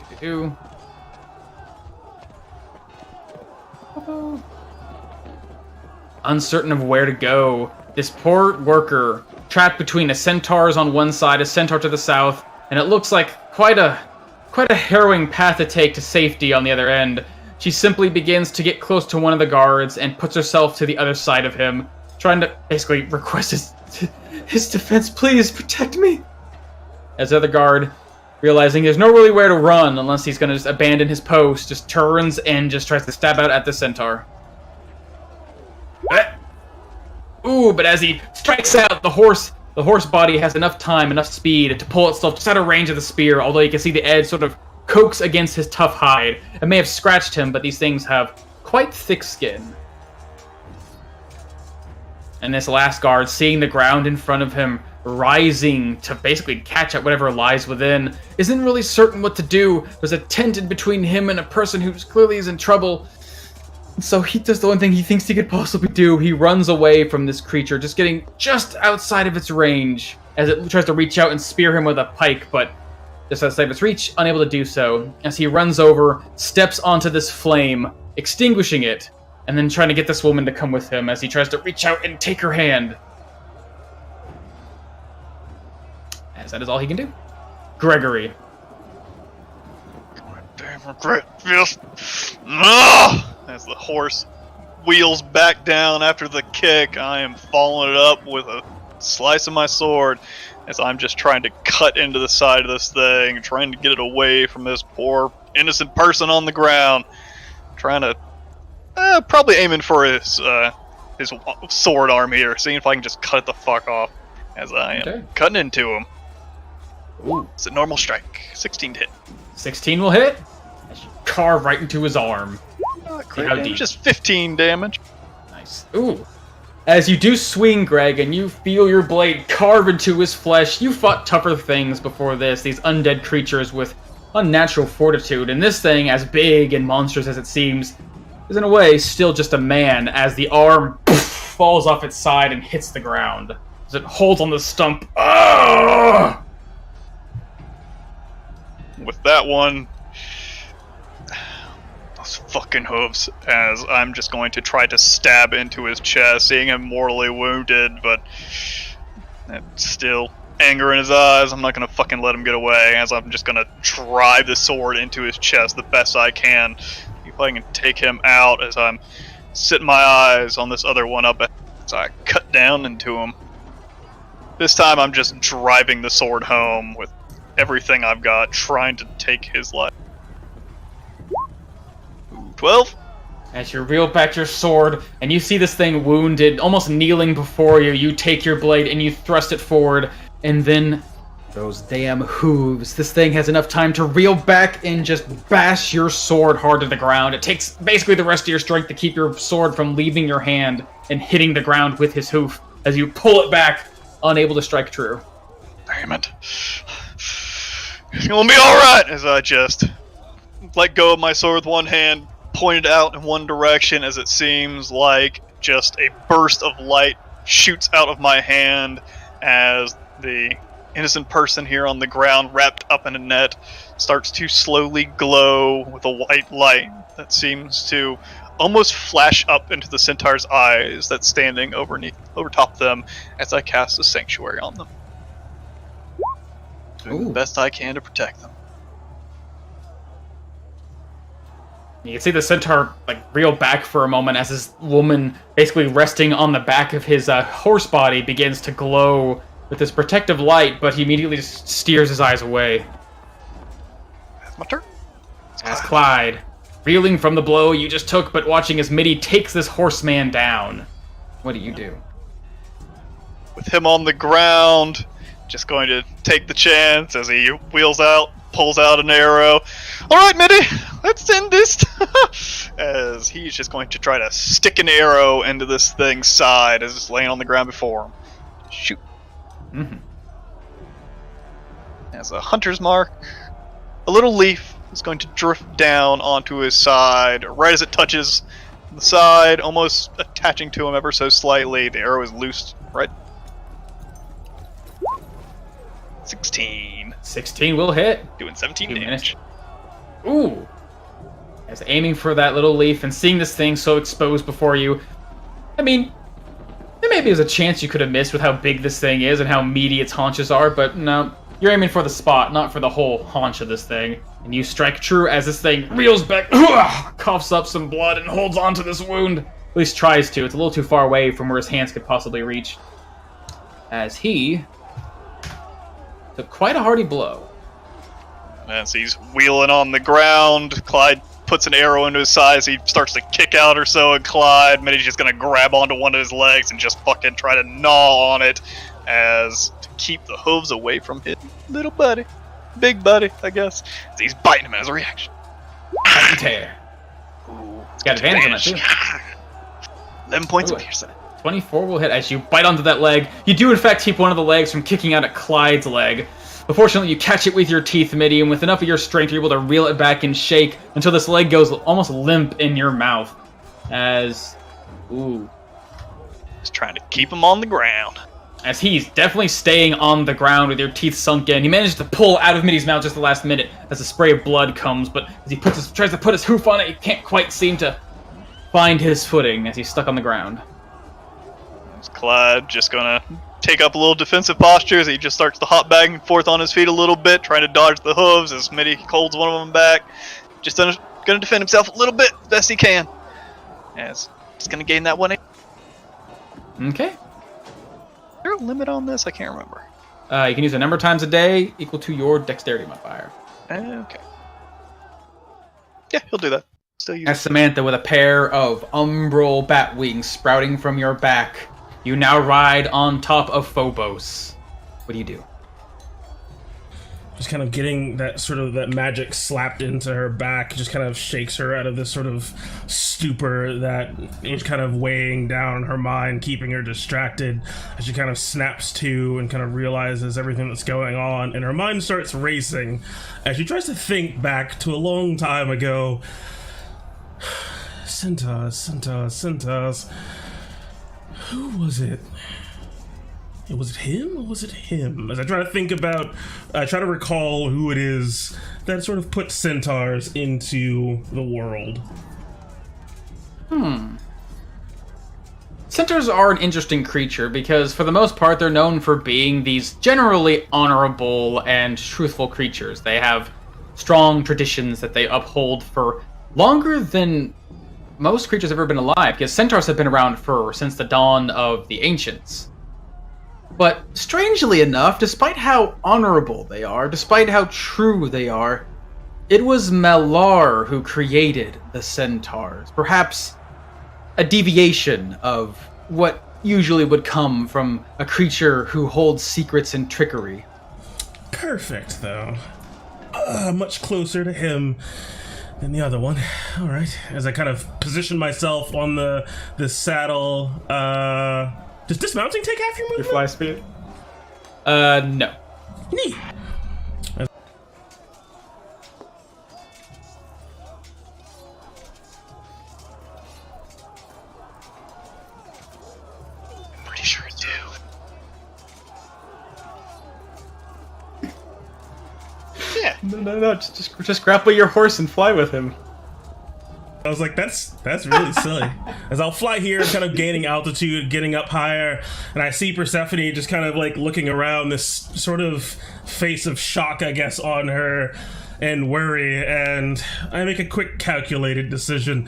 Uncertain of where to go, this poor worker, trapped between a centaurs on one side, a centaur to the south, and it looks like quite a harrowing path to take to safety on the other end. She simply begins to get close to one of the guards and puts herself to the other side of him, trying to basically request his defense. Please protect me. As the other guard, realizing there's no really where to run unless he's going to just abandon his post, just turns and just tries to stab out at the centaur. But as he strikes out, the horse body has enough time, enough speed to pull itself just out of range of the spear, although you can see the edge sort of coax against his tough hide. It may have scratched him, but these things have quite thick skin. And this last guard, seeing the ground in front of him, rising to basically catch at whatever lies within, isn't really certain what to do. There's a tent in between him and a person who clearly is in trouble. So he does the one thing he thinks he could possibly do. He runs away from this creature, just getting just outside of its range as it tries to reach out and spear him with a pike, but just outside of its reach, unable to do so. As he runs over, steps onto this flame, extinguishing it, and then trying to get this woman to come with him as he tries to reach out and take her hand. As that is all he can do. Gregory. Damn regret feels. As the horse wheels back down after the kick, I am following it up with a slice of my sword as I'm just trying to cut into the side of this thing, trying to get it away from this poor innocent person on the ground. Trying to probably aiming for his sword arm here, seeing if I can just cut it the fuck off as I am cutting into him. Ooh. It's a normal strike. 16 to hit. 16 will hit. As you carve right into his arm. How deep? Just 15 damage. Nice. Ooh. As you do swing, Greg, and you feel your blade carve into his flesh, you fought tougher things before this, these undead creatures with unnatural fortitude, and this thing, as big and monstrous as it seems, is in a way still just a man, as the arm falls off its side and hits the ground. As it holds on the stump. Ugh! With that one, those fucking hooves, as I'm just going to try to stab into his chest, seeing him mortally wounded, but still anger in his eyes. I'm not going to fucking let him get away, as I'm just going to drive the sword into his chest the best I can. If I can take him out as I'm sitting my eyes on this other one up as I cut down into him. This time I'm just driving the sword home with everything I've got, trying to take his life. 12? As you reel back your sword, and you see this thing wounded, almost kneeling before you, you take your blade and you thrust it forward, and then those damn hooves. This thing has enough time to reel back and just bash your sword hard to the ground. It takes basically the rest of your strength to keep your sword from leaving your hand and hitting the ground with his hoof as you pull it back, unable to strike true. Damn it. It's gonna be alright, as I just let go of my sword with one hand, pointed out in one direction as it seems like just a burst of light shoots out of my hand as the innocent person here on the ground, wrapped up in a net, starts to slowly glow with a white light that seems to almost flash up into the centaur's eyes that's standing over top them as I cast a sanctuary on them. Doing the best I can to protect them. You can see the centaur like reel back for a moment as this woman, basically resting on the back of his horse body, begins to glow with this protective light, but he immediately just steers his eyes away. That's my turn. As Clyde, reeling from the blow you just took, but watching as Mitty takes this horseman down. What do you do? With him on the ground, just going to take the chance as he wheels out, pulls out an arrow. Alright, Mitty, let's end this! As he's just going to try to stick an arrow into this thing's side as it's laying on the ground before him. Shoot. Mm-hmm. As a hunter's mark, a little leaf is going to drift down onto his side. Right as it touches the side, almost attaching to him ever so slightly, the arrow is loosed. Right? 16. 16 will hit. Doing 17 2 damage. minutes. Ooh. As aiming for that little leaf and seeing this thing so exposed before you, I mean, there maybe is a chance you could have missed with how big this thing is and how meaty its haunches are, but no. You're aiming for the spot, not for the whole haunch of this thing. And you strike true as this thing reels back, coughs up some blood, and holds on to this wound. At least tries to. It's a little too far away from where his hands could possibly reach. As he took quite a hearty blow. As he's wheeling on the ground, Clyde puts an arrow into his side as he starts to kick out or so, and Clyde, Mitty's just gonna grab onto one of his legs and just fucking try to gnaw on it as to keep the hooves away from his little buddy. Big buddy, I guess. As he's biting him as a reaction. Bite and tear. Ooh, It's got advantage on it, too. 11 points Ooh. of piercing. 24 will hit as you bite onto that leg. You do, in fact, keep one of the legs from kicking out at Clyde's leg. But fortunately, you catch it with your teeth, Mitty, and with enough of your strength, you're able to reel it back and shake until this leg goes almost limp in your mouth. As... Ooh. Just trying to keep him on the ground. As he's definitely staying on the ground with your teeth sunk in. He manages to pull out of Mitty's mouth just the last minute as a spray of blood comes, but as he tries to put his hoof on it, he can't quite seem to find his footing as he's stuck on the ground. There's Clyde just gonna take up a little defensive posture as he just starts to hop back and forth on his feet a little bit, trying to dodge the hooves as Mitty holds one of them back. Just gonna defend himself a little bit, best he can. As he's gonna gain that 1 Okay. Is there a limit on this? I can't remember. You can use a number of times a day equal to your dexterity modifier. Okay. Yeah, he'll do that. Still use As Samantha, with a pair of umbral bat wings sprouting from your back, you now ride on top of Phobos. What do you do? Just kind of getting that magic slapped into her back, just kind of shakes her out of this sort of stupor that is kind of weighing down her mind, keeping her distracted as she kind of snaps to and kind of realizes everything that's going on, and her mind starts racing as she tries to think back to a long time ago. Centaurs. Who was it? Was it him or was it him? As I try to recall who it is that sort of put centaurs into the world. Centaurs are an interesting creature because, for the most part, they're known for being these generally honorable and truthful creatures. They have strong traditions that they uphold for longer than most creatures have ever been alive, because centaurs have been around since the dawn of the ancients. But strangely enough, despite how honorable they are, despite how true they are, it was Malar who created the centaurs. Perhaps a deviation of what usually would come from a creature who holds secrets and trickery. Perfect, though. Much closer to him than the other one. All right. As I kind of position myself on the saddle, does dismounting take half your movement? Your fly speed? No. Neat. Pretty sure it do. Yeah. No. Just grapple your horse and fly with him. I was like, that's really silly. As I'll fly here, kind of gaining altitude, getting up higher, and I see Persephone just kind of like looking around, this sort of face of shock, I guess, on her, and worry, and I make a quick calculated decision.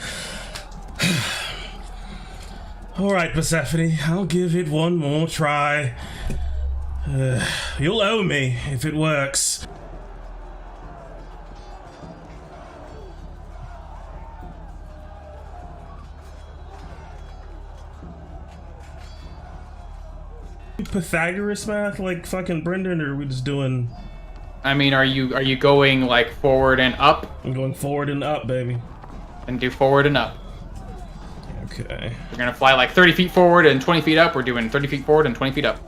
Alright, Persephone, I'll give it one more try. You'll owe me if it works. Pythagoras math like fucking Brendan, or are we just doing... I mean, are you going like forward and up? I'm going forward and up, baby. And do forward and up. Okay. We're gonna fly like 30 feet forward and 20 feet up. We're doing 30 feet forward and 20 feet up.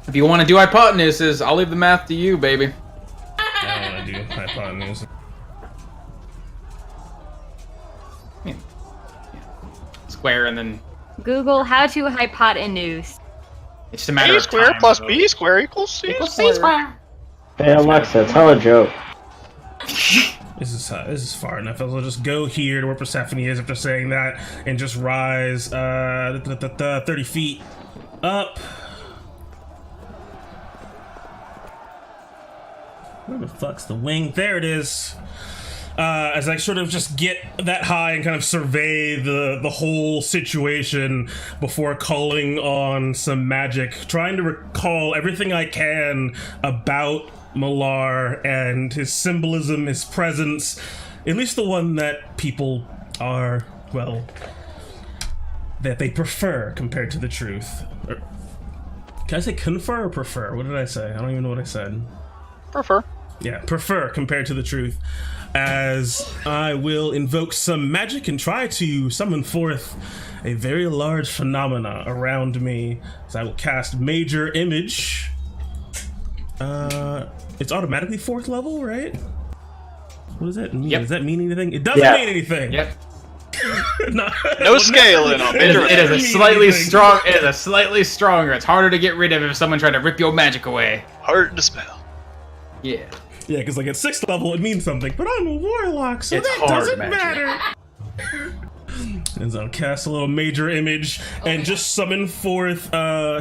If you want to do hypotenuses, I'll leave the math to you, baby. I want to do hypotenuse. Yeah. Square and then Google how to hypotenuse. it's just a matter A of squared time, plus really. B squared equals C squared. Hey Alexa, tell a joke. This is far enough. I'll just go here to where Persephone is after saying that, and just rise 30 feet up. Where the fuck's the wing? There it is. As I sort of just get that high and kind of survey the whole situation before calling on some magic, trying to recall everything I can about Malar and his symbolism, his presence, at least the one that people are, well, that they prefer compared to the truth. Or, can I say confer or prefer? What did I say? I don't even know what I said. Prefer. Yeah, prefer compared to the truth. As I will invoke some magic and try to summon forth a very large phenomena around me. So I will cast Major Image. It's automatically 4th level, right? What does that mean? Yep. Does that mean anything? It doesn't Yeah. mean anything. Yep. No scaling on It Major is a mean slightly anything. strong. It is a slightly stronger. It's harder to get rid of if someone tried to rip your magic away. Hard to spell. Yeah. Yeah, because like at 6th level it means something, but I'm a warlock, so It's that hard doesn't magic. matter. And so I'll cast a little Major Image and just summon forth,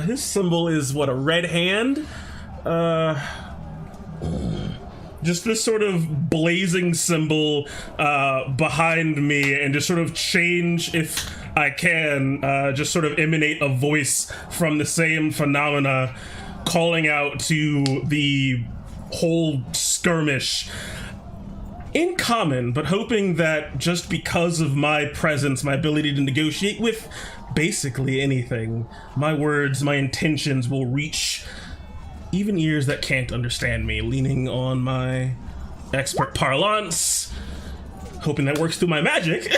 his symbol is what, a red hand? Just this sort of blazing symbol behind me, and just sort of change, if I can, just sort of emanate a voice from the same phenomena, calling out to the whole skirmish in common, but hoping that just because of my presence, my ability to negotiate with basically anything, my words, my intentions will reach even ears that can't understand me, leaning on my expert parlance, hoping that works through my magic.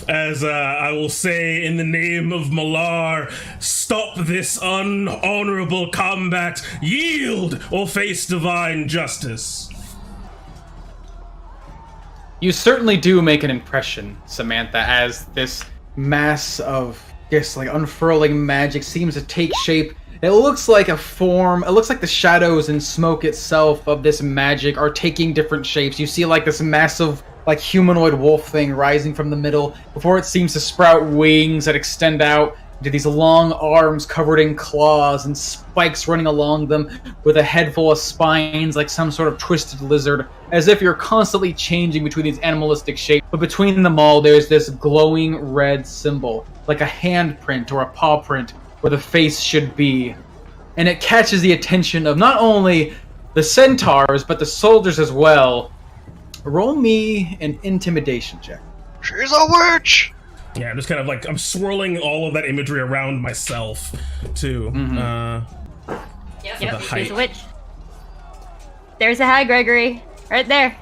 As I will say, in the name of Malar, stop this unhonorable combat, yield or face divine justice. You certainly do make an impression, Samantha, as this mass of, like unfurling magic seems to take shape. It looks like a form, it looks like the shadows and smoke itself of this magic are taking different shapes. You see like this massive, like humanoid wolf thing rising from the middle before it seems to sprout wings that extend out to these long arms covered in claws and spikes running along them with a head full of spines like some sort of twisted lizard, as if you're constantly changing between these animalistic shapes. But between them all, there's this glowing red symbol, like a handprint or a paw print where the face should be. And it catches the attention of not only the centaurs, but the soldiers as well. Roll me an intimidation check. She's a witch! Yeah, I'm just kind of like, I'm swirling all of that imagery around myself, too. Yep, the height. she's a witch. There's a hi, Gregory. Right there.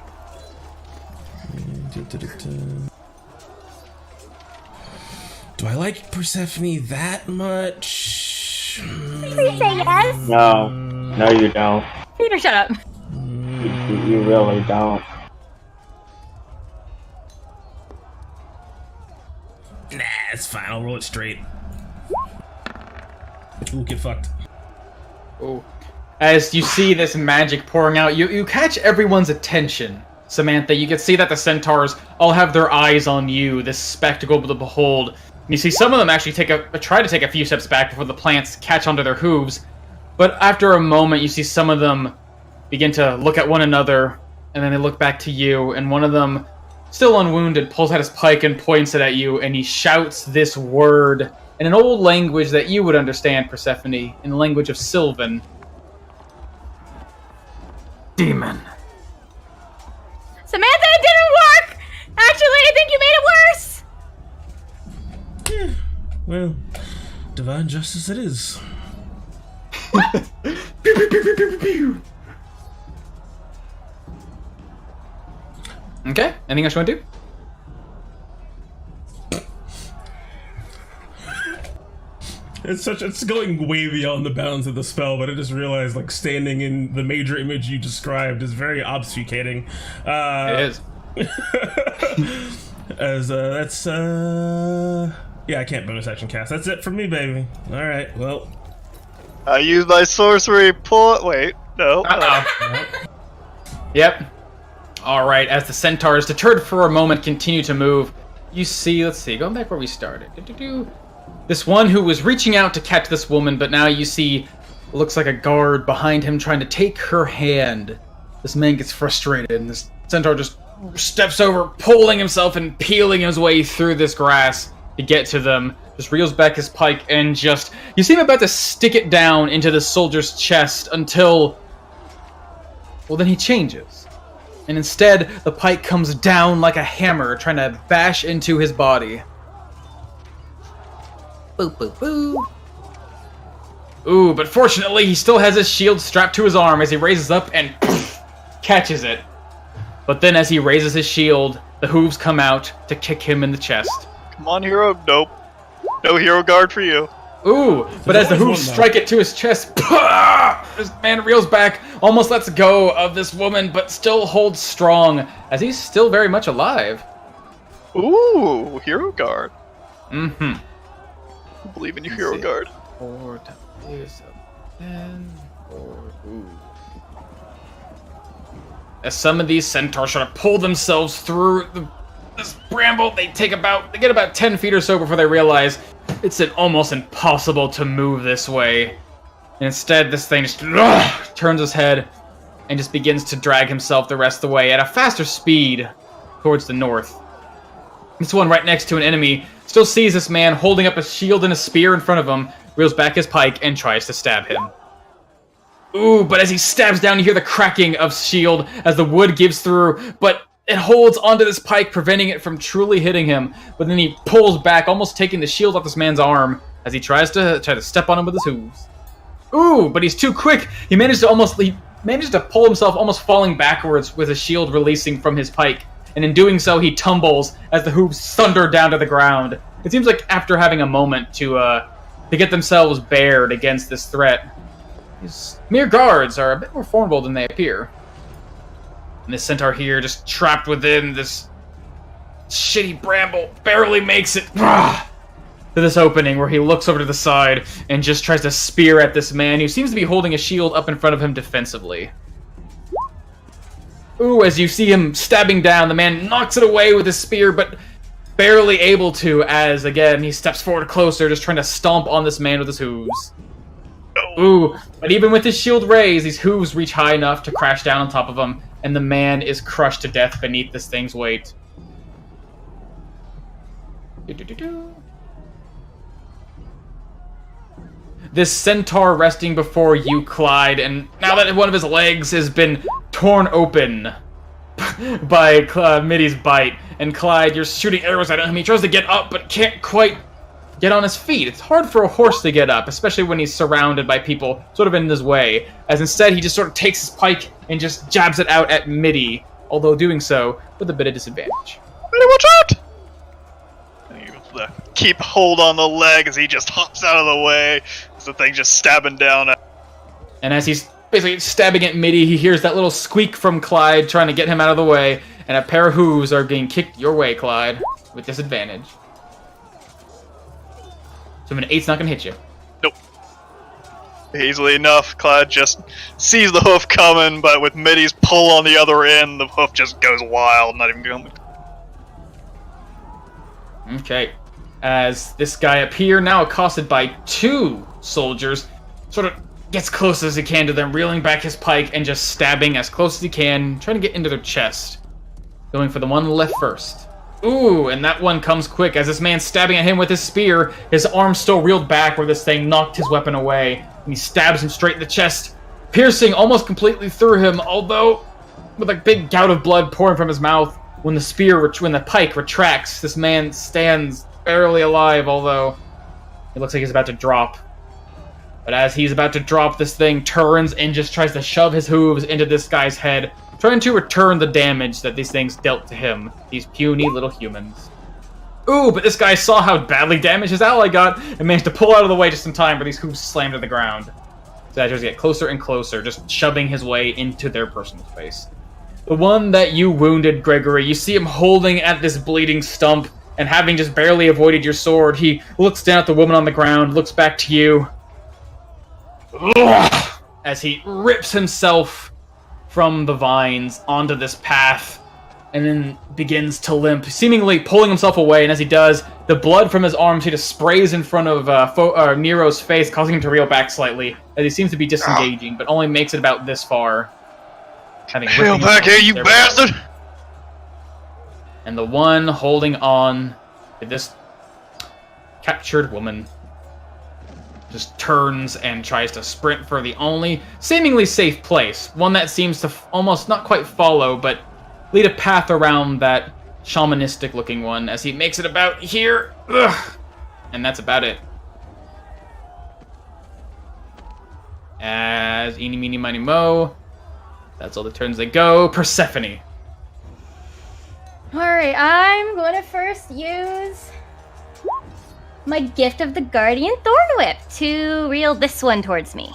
Do I like Persephone that much? Please say yes. No, you don't. Peter, shut up. You really don't. Nah, it's fine. I'll roll it straight. Ooh, get fucked. Oh. As you see this magic pouring out, you catch everyone's attention, Samantha. You can see that the centaurs all have their eyes on you, this spectacle to behold. And you see some of them actually try to take a few steps back before the plants catch onto their hooves. But after a moment, you see some of them begin to look at one another, and then they look back to you, and one of them, still unwounded, pulls out his pike and points it at you, and he shouts this word in an old language that you would understand, Persephone, in the language of Sylvan. Demon. Samantha, it didn't work! Actually, I think you made it worse! Well, divine justice it is. Okay, anything else you want to do? It's going way beyond the bounds of the spell, but I just realized, like, standing in the major image you described is very obfuscating. It is. That's yeah, I can't bonus action cast. That's it for me, baby. All right, well, I use my sorcery pull. Wait, no. Yep. Alright, as the centaurs, deterred for a moment, continue to move, you see, let's see, going back where we started. This one who was reaching out to catch this woman, but now you see, looks like a guard behind him trying to take her hand. This man gets frustrated, and this centaur just steps over, pulling himself and peeling his way through this grass to get to them. Just reels back his pike and just... You see him about to stick it down into the soldier's chest until... Well, then he changes. And instead, the pike comes down like a hammer, trying to bash into his body. Boo, boo, boo. Ooh, but fortunately, he still has his shield strapped to his arm as he raises up and catches it. But then as he raises his shield, the hooves come out to kick him in the chest. Come on, hero. Nope. No hero guard for you. Ooh, but as the hooves strike it to his chest, this man reels back, almost lets go of this woman, but still holds strong, as he's still very much alive. Ooh, hero guard. Mm-hmm. I believe in you, hero guard. 4 times 10, 4, ooh. As some of these centaurs try to pull themselves through this bramble, they get about 10 feet or so before they realize it's almost impossible to move this way. And instead, this thing just turns his head and just begins to drag himself the rest of the way at a faster speed towards the north. This one right next to an enemy still sees this man holding up a shield and a spear in front of him, reels back his pike, and tries to stab him. Ooh, but as he stabs down, you hear the cracking of shield as the wood gives through, but it holds onto this pike, preventing it from truly hitting him. But then he pulls back, almost taking the shield off this man's arm as he tries to step on him with his hooves. Ooh, but he's too quick. He managed to pull himself, almost falling backwards with his shield releasing from his pike. And in doing so, he tumbles as the hooves thunder down to the ground. It seems like after having a moment to get themselves bared against this threat, these mere guards are a bit more formidable than they appear. And this centaur here, just trapped within this shitty bramble, barely makes it to this opening where he looks over to the side and just tries to spear at this man who seems to be holding a shield up in front of him defensively. Ooh, as you see him stabbing down, the man knocks it away with his spear, but barely able to, as, again, he steps forward closer, just trying to stomp on this man with his hooves. Ooh, but even with his shield raised, these hooves reach high enough to crash down on top of him, and the man is crushed to death beneath this thing's weight. This centaur resting before you, Clyde, and now that one of his legs has been torn open by Middy's bite, and Clyde, you're shooting arrows at him. He tries to get up, but can't quite get on his feet. It's hard for a horse to get up, especially when he's surrounded by people sort of in his way, as instead he just sort of takes his pike and just jabs it out at Middy, although doing so with a bit of disadvantage. Middy, watch out! Keep hold on the leg as he just hops out of the way, as the thing's just stabbing down at. And as he's basically stabbing at Middy, he hears that little squeak from Clyde trying to get him out of the way, and a pair of hooves are being kicked your way, Clyde, with disadvantage. So an 8's not going to hit you. Nope. Easily enough, Clyde just sees the hoof coming, but with Middy's pull on the other end, the hoof just goes wild, not even going. Okay. As this guy up here, now accosted by 2 soldiers, sort of gets close as he can to them, reeling back his pike and just stabbing as close as he can, trying to get into their chest. Going for the one left first. Ooh, and that one comes quick as this man's stabbing at him with his spear. His arm still reeled back where this thing knocked his weapon away. And he stabs him straight in the chest, piercing almost completely through him, although with a big gout of blood pouring from his mouth. When the pike retracts, this man stands barely alive, although it looks like he's about to drop. But as he's about to drop, this thing turns and just tries to shove his hooves into this guy's head, trying to return the damage that these things dealt to him, these puny little humans. Ooh, but this guy saw how badly damaged his ally got and managed to pull out of the way just in time where these hooves slammed to the ground. So as he get closer and closer, just shoving his way into their personal space. The one that you wounded, Gregory, you see him holding at this bleeding stump and having just barely avoided your sword. He looks down at the woman on the ground, looks back to you, as he rips himself from the vines onto this path and then begins to limp, seemingly pulling himself away. And as he does, the blood from his arms he just sprays in front of Nero's face, causing him to reel back slightly as he seems to be disengaging, but only makes it about this far. Hell back here, you bastard! And the one holding on to this captured woman just turns and tries to sprint for the only seemingly safe place. One that seems to almost not quite follow, but lead a path around that shamanistic looking one as he makes it about here. Ugh. And that's about it. As eeny, meeny, miny, mo. That's all the turns they go. Persephone. Alright, I'm going to first use my gift of the Guardian Thorn Whip to reel this one towards me.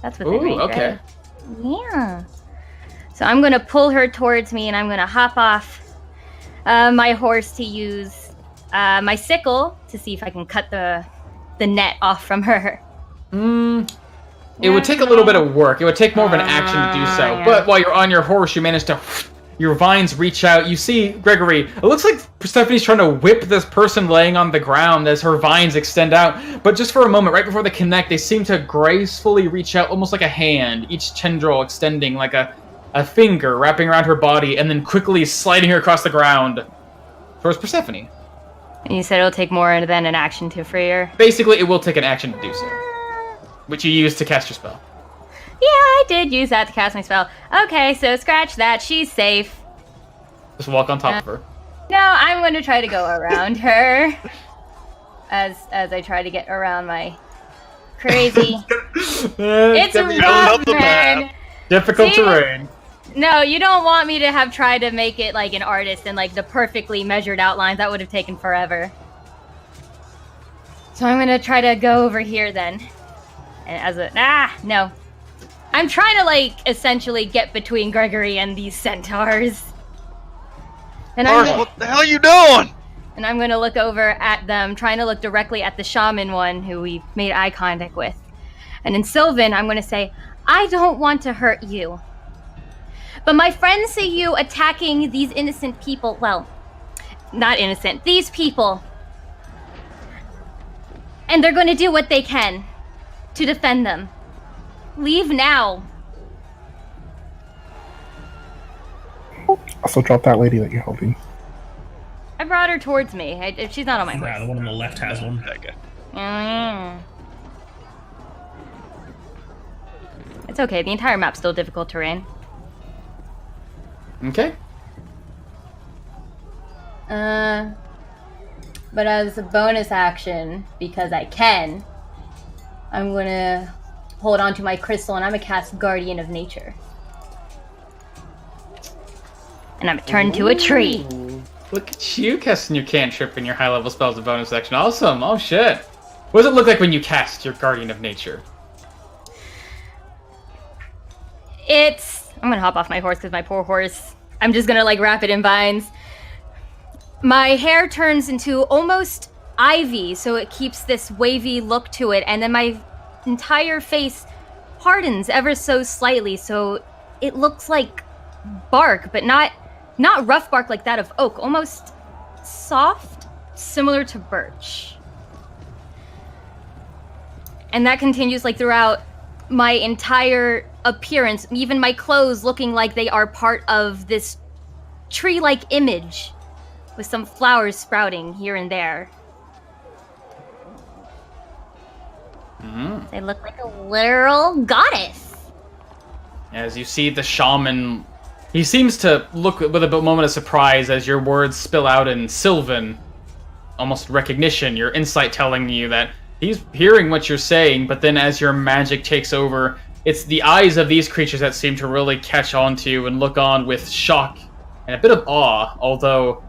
That's within range, okay. Right? Yeah. So I'm going to pull her towards me, and I'm going to hop off my horse to use my sickle to see if I can cut the net off from her. It would take a little bit of work. It would take more of an action to do so. Yeah. But while you're on your horse, you manage to... Your vines reach out. You see, Gregory, it looks like Persephone's trying to whip this person laying on the ground as her vines extend out. But just for a moment, right before they connect, they seem to gracefully reach out almost like a hand, each tendril extending like a finger wrapping around her body and then quickly sliding her across the ground towards Persephone. And you said it'll take more than an action to free her? Basically, it will take an action to do so, which you use to cast your spell. Yeah, I did use that to cast my spell. Okay, so scratch that. She's safe. Just walk on top of her. No, I'm going to try to go around her. As I try to get around my crazy... It's rough, man. Difficult terrain. No, you don't want me to have tried to make it like an artist and like the perfectly measured outlines. That would have taken forever. So I'm going to try to go over here then. And no. I'm trying to, like, essentially get between Gregory and these centaurs. And What the hell are you doing? And I'm going to look over at them, trying to look directly at the shaman one who we made eye contact with. And in Sylvan, I'm going to say, I don't want to hurt you. But my friends see you attacking these innocent people. Well, not innocent. These people. And they're going to do what they can to defend them. Leave now. Also, drop that lady that you're holding. I brought her towards me. She's not on my Yeah, horse. the one on the left has one. Okay. It's okay. The entire map's still difficult terrain. Okay. But as a bonus action, because I can, I'm gonna hold on to my crystal and I'm gonna cast Guardian of Nature. And I'm gonna turn to a tree. Look at you casting your cantrip and your high level spells as a bonus action. Awesome. Oh shit. What does it look like when you cast your Guardian of Nature? I'm gonna hop off my horse because my poor horse. I'm just gonna like wrap it in vines. My hair turns into almost ivy, so it keeps this wavy look to it, and then my entire face hardens ever so slightly, so it looks like bark, but not rough bark like that of oak, almost soft, similar to birch. And that continues like throughout my entire appearance, even my clothes, looking like they are part of this tree-like image with some flowers sprouting here and there. They look like a literal goddess. As you see the shaman, he seems to look with a moment of surprise as your words spill out in Sylvan. Almost recognition, your insight telling you that he's hearing what you're saying, but then as your magic takes over, it's the eyes of these creatures that seem to really catch on to you and look on with shock and a bit of awe, although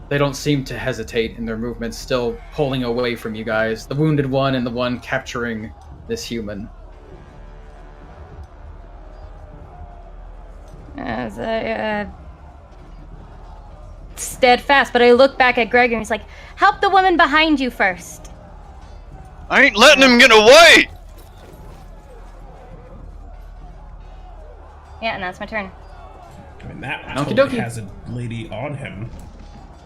they don't seem to hesitate in their movements, still pulling away from you guys. The wounded one and the one capturing this human. As I steadfast, but I look back at Greg and he's like, help the woman behind you first. I ain't letting him get away! Yeah, and that's my turn. I mean, that Okie totally dokie. has a lady on him.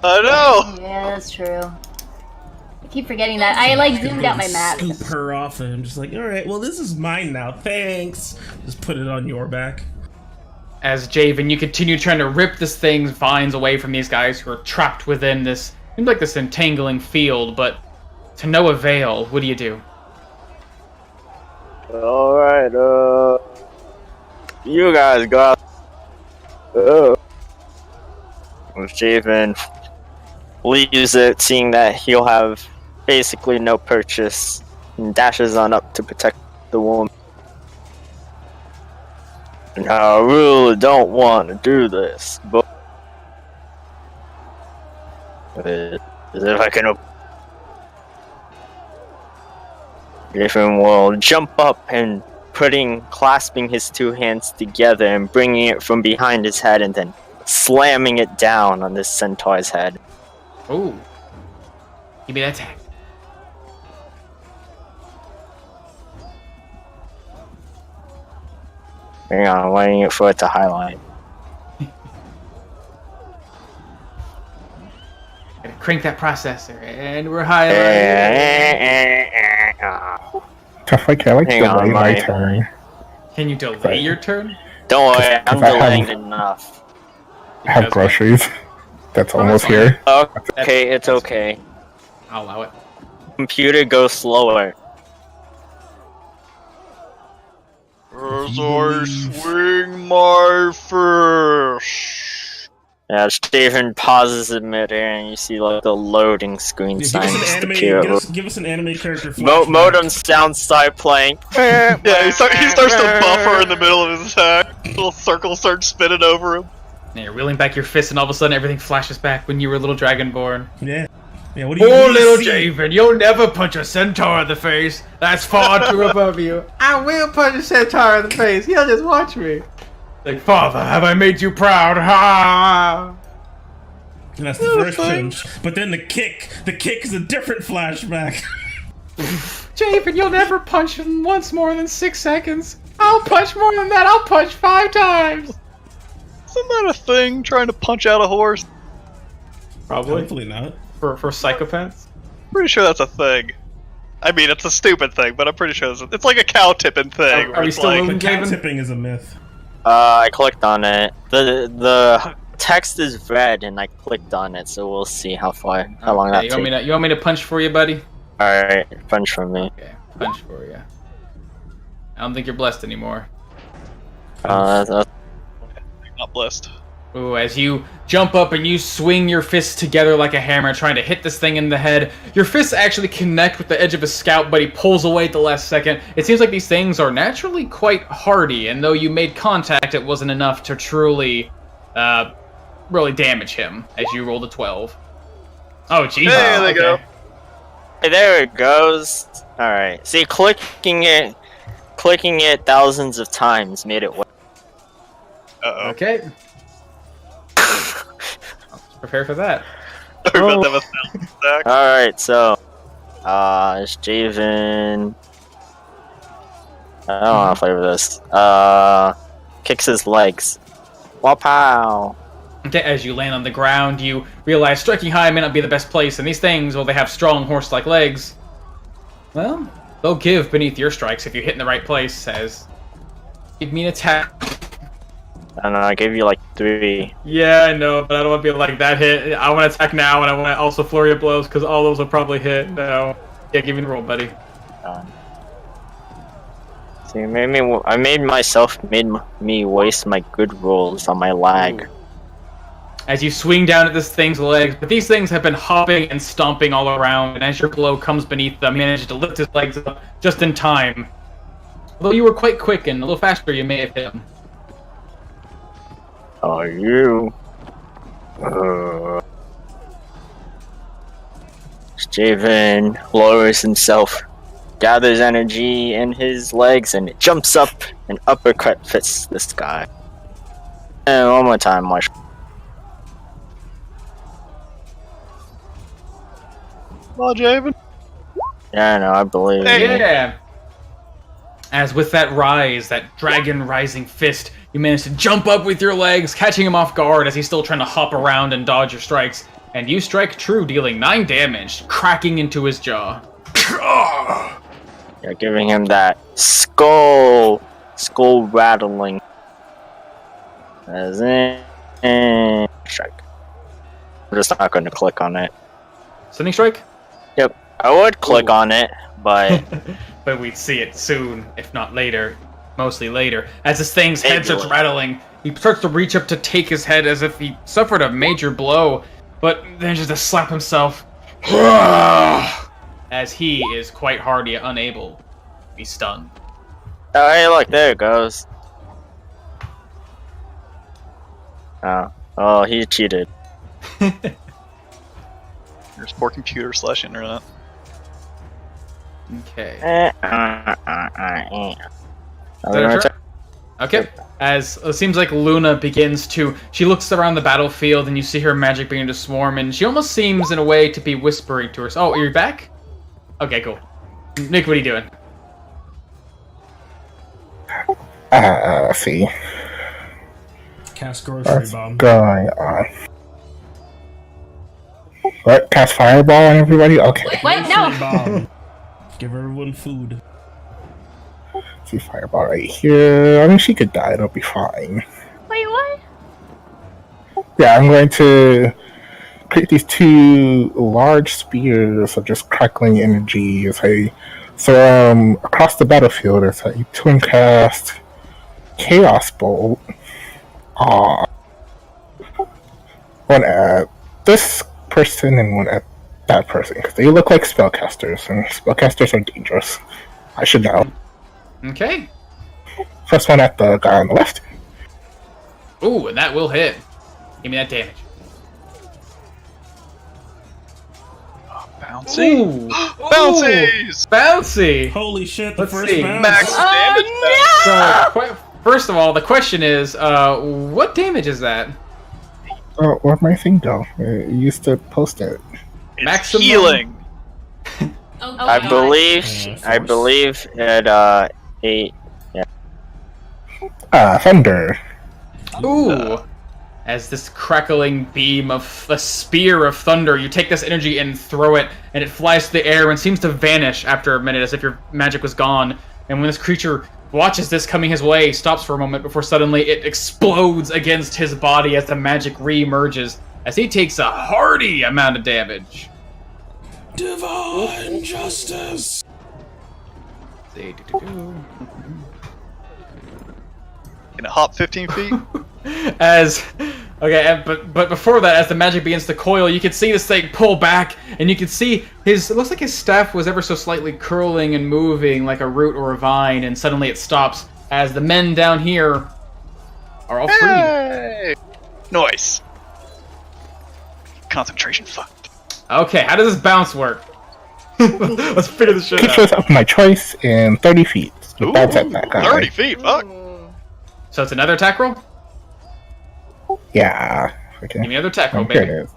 I know! Yeah, that's true. I keep forgetting that. I like zoomed out my map. Scoop her off, and I'm just like, all right, well, this is mine now. Thanks. Just put it on your back. As Javen, you continue trying to rip this thing's vines away from these guys who are trapped within this, seems like this entangling field, but to no avail. What do you do? Alright, you guys got. With Javen leaves it, seeing that he'll have basically no purchase, and dashes on up to protect the woman. And I really don't want to do this, but as if I can. Javen will jump up and clasping his two hands together and bringing it from behind his head and then slamming it down on this centaur's head. Oh. Give me that attack. Hang on, I'm waiting for it to highlight. Gotta crank that processor, and we're highlighting. Tough like I like Hang on, delay my my- turn. Can you delay your turn? Don't worry, I'm 'Cause I delaying have- enough. I have Because- groceries. That's almost fine. here. Okay, it's okay. I'll allow it. Computer goes slower. As I swing my fist. Yeah, Steven pauses in midair and you see like the loading screen Give sign us, just an anime, appear. give us an anime character. Modem sounds start playing. Yeah, he starts to buffer in the middle of his attack. Little circle starts spinning over him. And you're wheeling back your fist, and all of a sudden everything flashes back when you were a little dragonborn. Yeah. Yeah, what do you Poor what do you little see? Javen, you'll never punch a centaur in the face. That's far too above you. I will punch a centaur in the face. He'll just watch me. Like, Father, have I made you proud? Ha! And that's the first punch. But then the kick is a different flashback. Javen, you'll never punch him once more than 6 seconds. I'll punch more than that. I'll punch 5 times. Isn't that a thing, trying to punch out a horse? Probably. Hopefully not. For psychopaths? Pretty sure that's a thing. I mean, it's a stupid thing, but I'm pretty sure it's like a cow tipping thing. Are where we it's still like, moving? But cow Javen? tipping is a myth. I clicked on it. The text is red and I clicked on it, so we'll see how long that you takes. want me to punch for you, buddy? Alright, punch from me. Okay, punch for you. I don't think you're blessed anymore. That's not blessed. Ooh, as you jump up and you swing your fists together like a hammer, trying to hit this thing in the head. Your fists actually connect with the edge of his scalp, but he pulls away at the last second. It seems like these things are naturally quite hardy, and though you made contact, it wasn't enough to truly, really damage him, as you rolled a 12. Oh, jeez. Hey, there you go. Hey, there it goes. Alright, see, clicking it thousands of times made it work. Uh-oh. Okay. Let's prepare for that. We're about to have a sound stack. Alright, so, it's Javen. I don't want to play with this. Kicks his legs. Wapow! Okay, as you land on the ground, you realize striking high may not be the best place, and these things, well, they have strong horse-like legs. Well, they'll give beneath your strikes if you hit in the right place. Says, give me an attack. I don't know, I gave you like 3. Yeah, I know, but I don't want to be like that hit. I want to attack now, and I want to also flurry of blows because all those will probably hit. No, yeah, give me the roll, buddy. See, I made me waste my good rolls on my lag. Ooh. As you swing down at this thing's legs, but these things have been hopping and stomping all around, and as your blow comes beneath them, you manage to lift his legs up just in time. Although you were quite quick and a little faster, you may have hit him. Oh, you. Steven lowers himself, gathers energy in his legs, and jumps up and uppercut fits this guy. And one more time, watch. Come on, Javen. Yeah, no, I believe. Hey. Yeah! As with that rise, that dragon rising fist, you manage to jump up with your legs, catching him off guard as he's still trying to hop around and dodge your strikes. And you strike true, dealing 9 damage, cracking into his jaw. You're giving him that skull rattling. As in, strike. I'm just not going to click on it. Sending strike? Yep, I would click on it, but But we'd see it soon, if not later. Mostly later. As this thing's head starts rattling, he starts to reach up to take his head as if he suffered a major blow, but then just to slap himself. As he is quite hard yet unable to be stunned. oh, hey, look, there it goes. Oh, he cheated. Here's poor computer / internet. Okay. Okay. As it seems like Luna begins to... She looks around the battlefield and you see her magic begin to swarm, and she almost seems in a way to be whispering to us. Oh, you're back? Okay, cool. Nick, what are you doing? Let's see. Cast grocery What's bomb. going on? What? Cast fireball on everybody? Okay. What? Grocery No! bomb. Give everyone food. See fireball right here. I mean, she could die. It'll be fine. Wait, what? Yeah, I'm going to create these 2 large spears of just crackling energy as I throw them across the battlefield as I twin cast Chaos Bolt. One at this person and one at that person, because they look like spellcasters, and spellcasters are dangerous. I should know. Okay. First one at the guy on the left. Ooh, and that will hit. Give me that damage. Bouncy. Ooh. Bouncies! Bouncy! Holy shit, the Let's first see. bounce. Max damage. So, first of all, the question is, what damage is that? Oh, where'd my thing go? I used to post it. It's Maximum- healing. I believe it 8. Thunder. Ooh! As this crackling beam of a spear of thunder, you take this energy and throw it, and it flies through the air and seems to vanish after a minute as if your magic was gone. And when this creature watches this coming his way, stops for a moment before suddenly it explodes against his body as the magic re-emerges, as he takes a hearty amount of damage. Divine justice. Can it hop 15 feet? But before that, as the magic begins to coil, you can see this thing pull back, and you can see it looks like his staff was ever so slightly curling and moving like a root or a vine, and suddenly it stops as the men down here are all freed. Hey! Nice. Concentration fucked. Okay, how does this bounce work? Let's figure this shit Creatures out. of my choice in 30 feet. Ooh, Bounce at that guy. 30 feet, fuck. So it's another attack roll? Yeah. Okay. Give me another attack roll, Here it baby. is.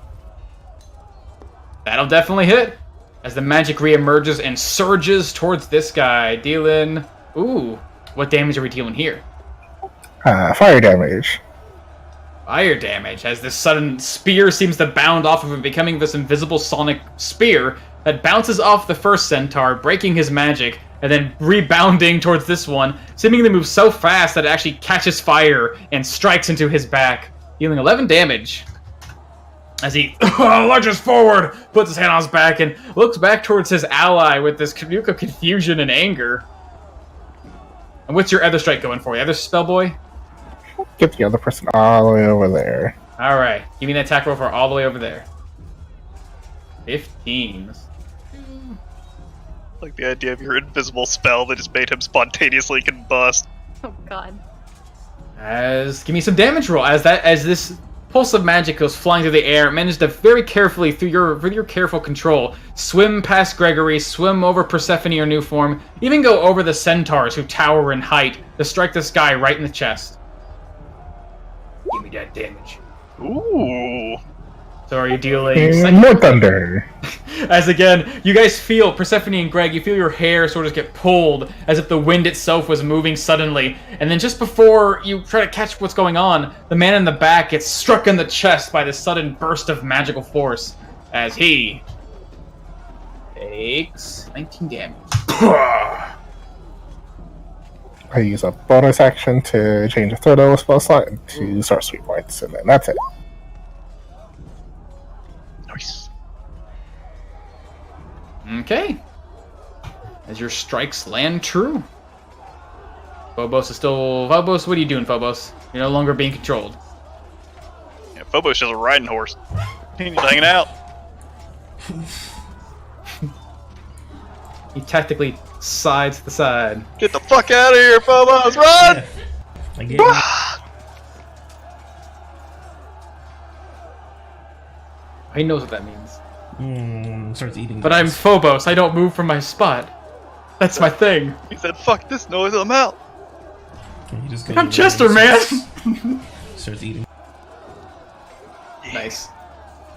That'll definitely hit. As the magic re-emerges and surges towards this guy, dealing... Ooh, what damage are we dealing here? Fire damage. Fire damage, as this sudden spear seems to bound off of him, becoming this invisible sonic spear that bounces off the first centaur, breaking his magic, and then rebounding towards this one, seemingly moves so fast that it actually catches fire and strikes into his back, dealing 11 damage. As he lunges forward, puts his hand on his back, and looks back towards his ally with this look of confusion and anger. And what's your other strike going for you? Other spell boy? Get the other person all the way over there. Alright, give me that attack roll for all the way over there. 15. Like the idea of your invisible spell that just made him spontaneously combust. Oh god. Give me some damage roll as this pulse of magic goes flying through the air. It manages to very carefully, with your careful control, swim past Gregory, swim over Persephone, her new form, even go over the centaurs who tower in height to strike this guy right in the chest. Give me that damage. Ooh. So are you dealing... More thunder. As again, you guys feel, Persephone and Greg, you feel your hair sort of get pulled as if the wind itself was moving suddenly. And then just before you try to catch what's going on, the man in the back gets struck in the chest by this sudden burst of magical force as he takes 19 damage. I use a bonus action to change a third level spell slot to start Sweet Points, and then that's it. Nice. Okay. As your strikes land true. Phobos is still... Phobos, what are you doing, Phobos? You're no longer being controlled. Yeah, Phobos is just a riding horse. He's hanging out. He tactically sides to the side. Get the fuck out of here, Phobos! Run! He knows what that means. Starts eating. But I'm Phobos. I don't move from my spot. That's my thing. He said, fuck this noise, I'm out. He just goes I'm away Chester, and man. starts eating. Nice.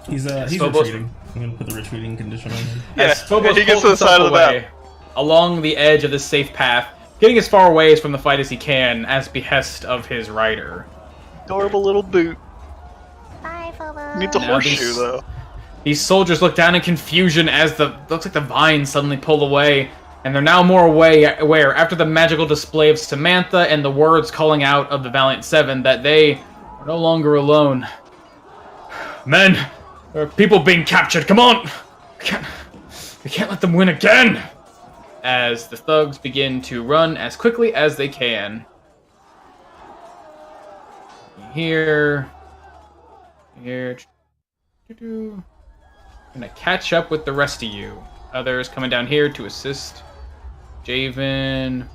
He's Phobos- retreating. I'm gonna put the retreating condition on him. Yeah, As Phobos he gets pulls to the side himself of the away map. along the edge of this safe path, getting as far away from the fight as he can, as behest of his rider. Adorable little boot. Bye, Phobos. Needs a Now horseshoe, these- though. These soldiers look down in confusion as looks like the vines suddenly pull away, and they're now more aware after the magical display of Samantha and the words calling out of the Valiant Seven that they are no longer alone. Men, there are people being captured. Come on, we can't let them win again. As the thugs begin to run as quickly as they can. Here. Gonna catch up with the rest of you. Others coming down here to assist. Javen.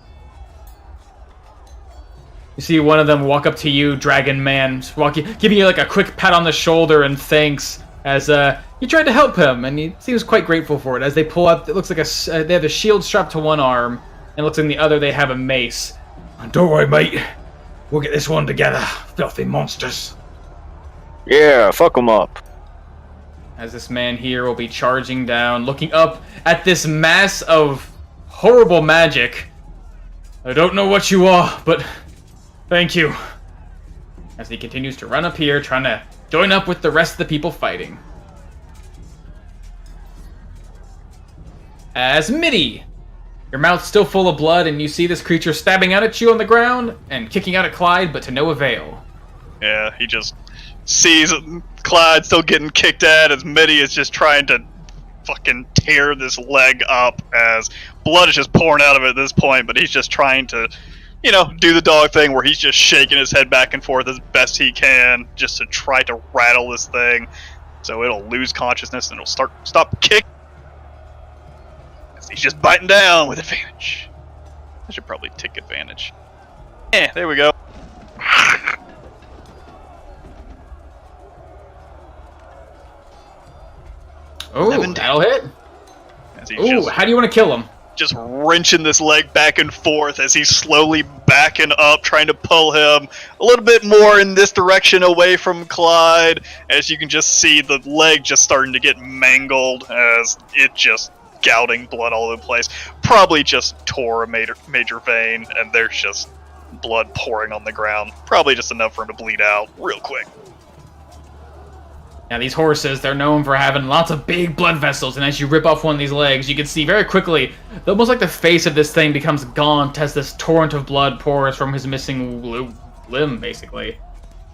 You see one of them walk up to you, Dragon Man, giving you like a quick pat on the shoulder and thanks as you tried to help him, and he seems quite grateful for it. As they pull up, it looks like they have a shield strapped to one arm, and it looks like in the other they have a mace. Don't worry, mate. We'll get this one together, filthy monsters. Yeah, fuck them up. As this man here will be charging down, looking up at this mass of horrible magic. I don't know what you are, but thank you. As he continues to run up here, trying to join up with the rest of the people fighting. As Mitty, your mouth's still full of blood, and you see this creature stabbing out at you on the ground and kicking out at Clyde, but to no avail. Yeah, he just sees Clyde still getting kicked at as Mitty is just trying to fucking tear this leg up as blood is just pouring out of it at this point, but he's just trying to, you know, do the dog thing where he's just shaking his head back and forth as best he can just to try to rattle this thing so it'll lose consciousness and it'll stop kicking. He's just biting down with advantage. I should probably take advantage. There we go. Oh, 11 that'll hit. As he's Ooh, just, how do you want to kill him? just wrenching this leg back and forth as he's slowly backing up, trying to pull him a little bit more in this direction away from Clyde. As you can just see the leg just starting to get mangled as it just gouting blood all over the place. Probably just tore a major vein, and there's just blood pouring on the ground. Probably just enough for him to bleed out real quick. Now, these horses, they're known for having lots of big blood vessels, and as you rip off one of these legs, you can see very quickly, almost like the face of this thing becomes gaunt as this torrent of blood pours from his missing limb, basically.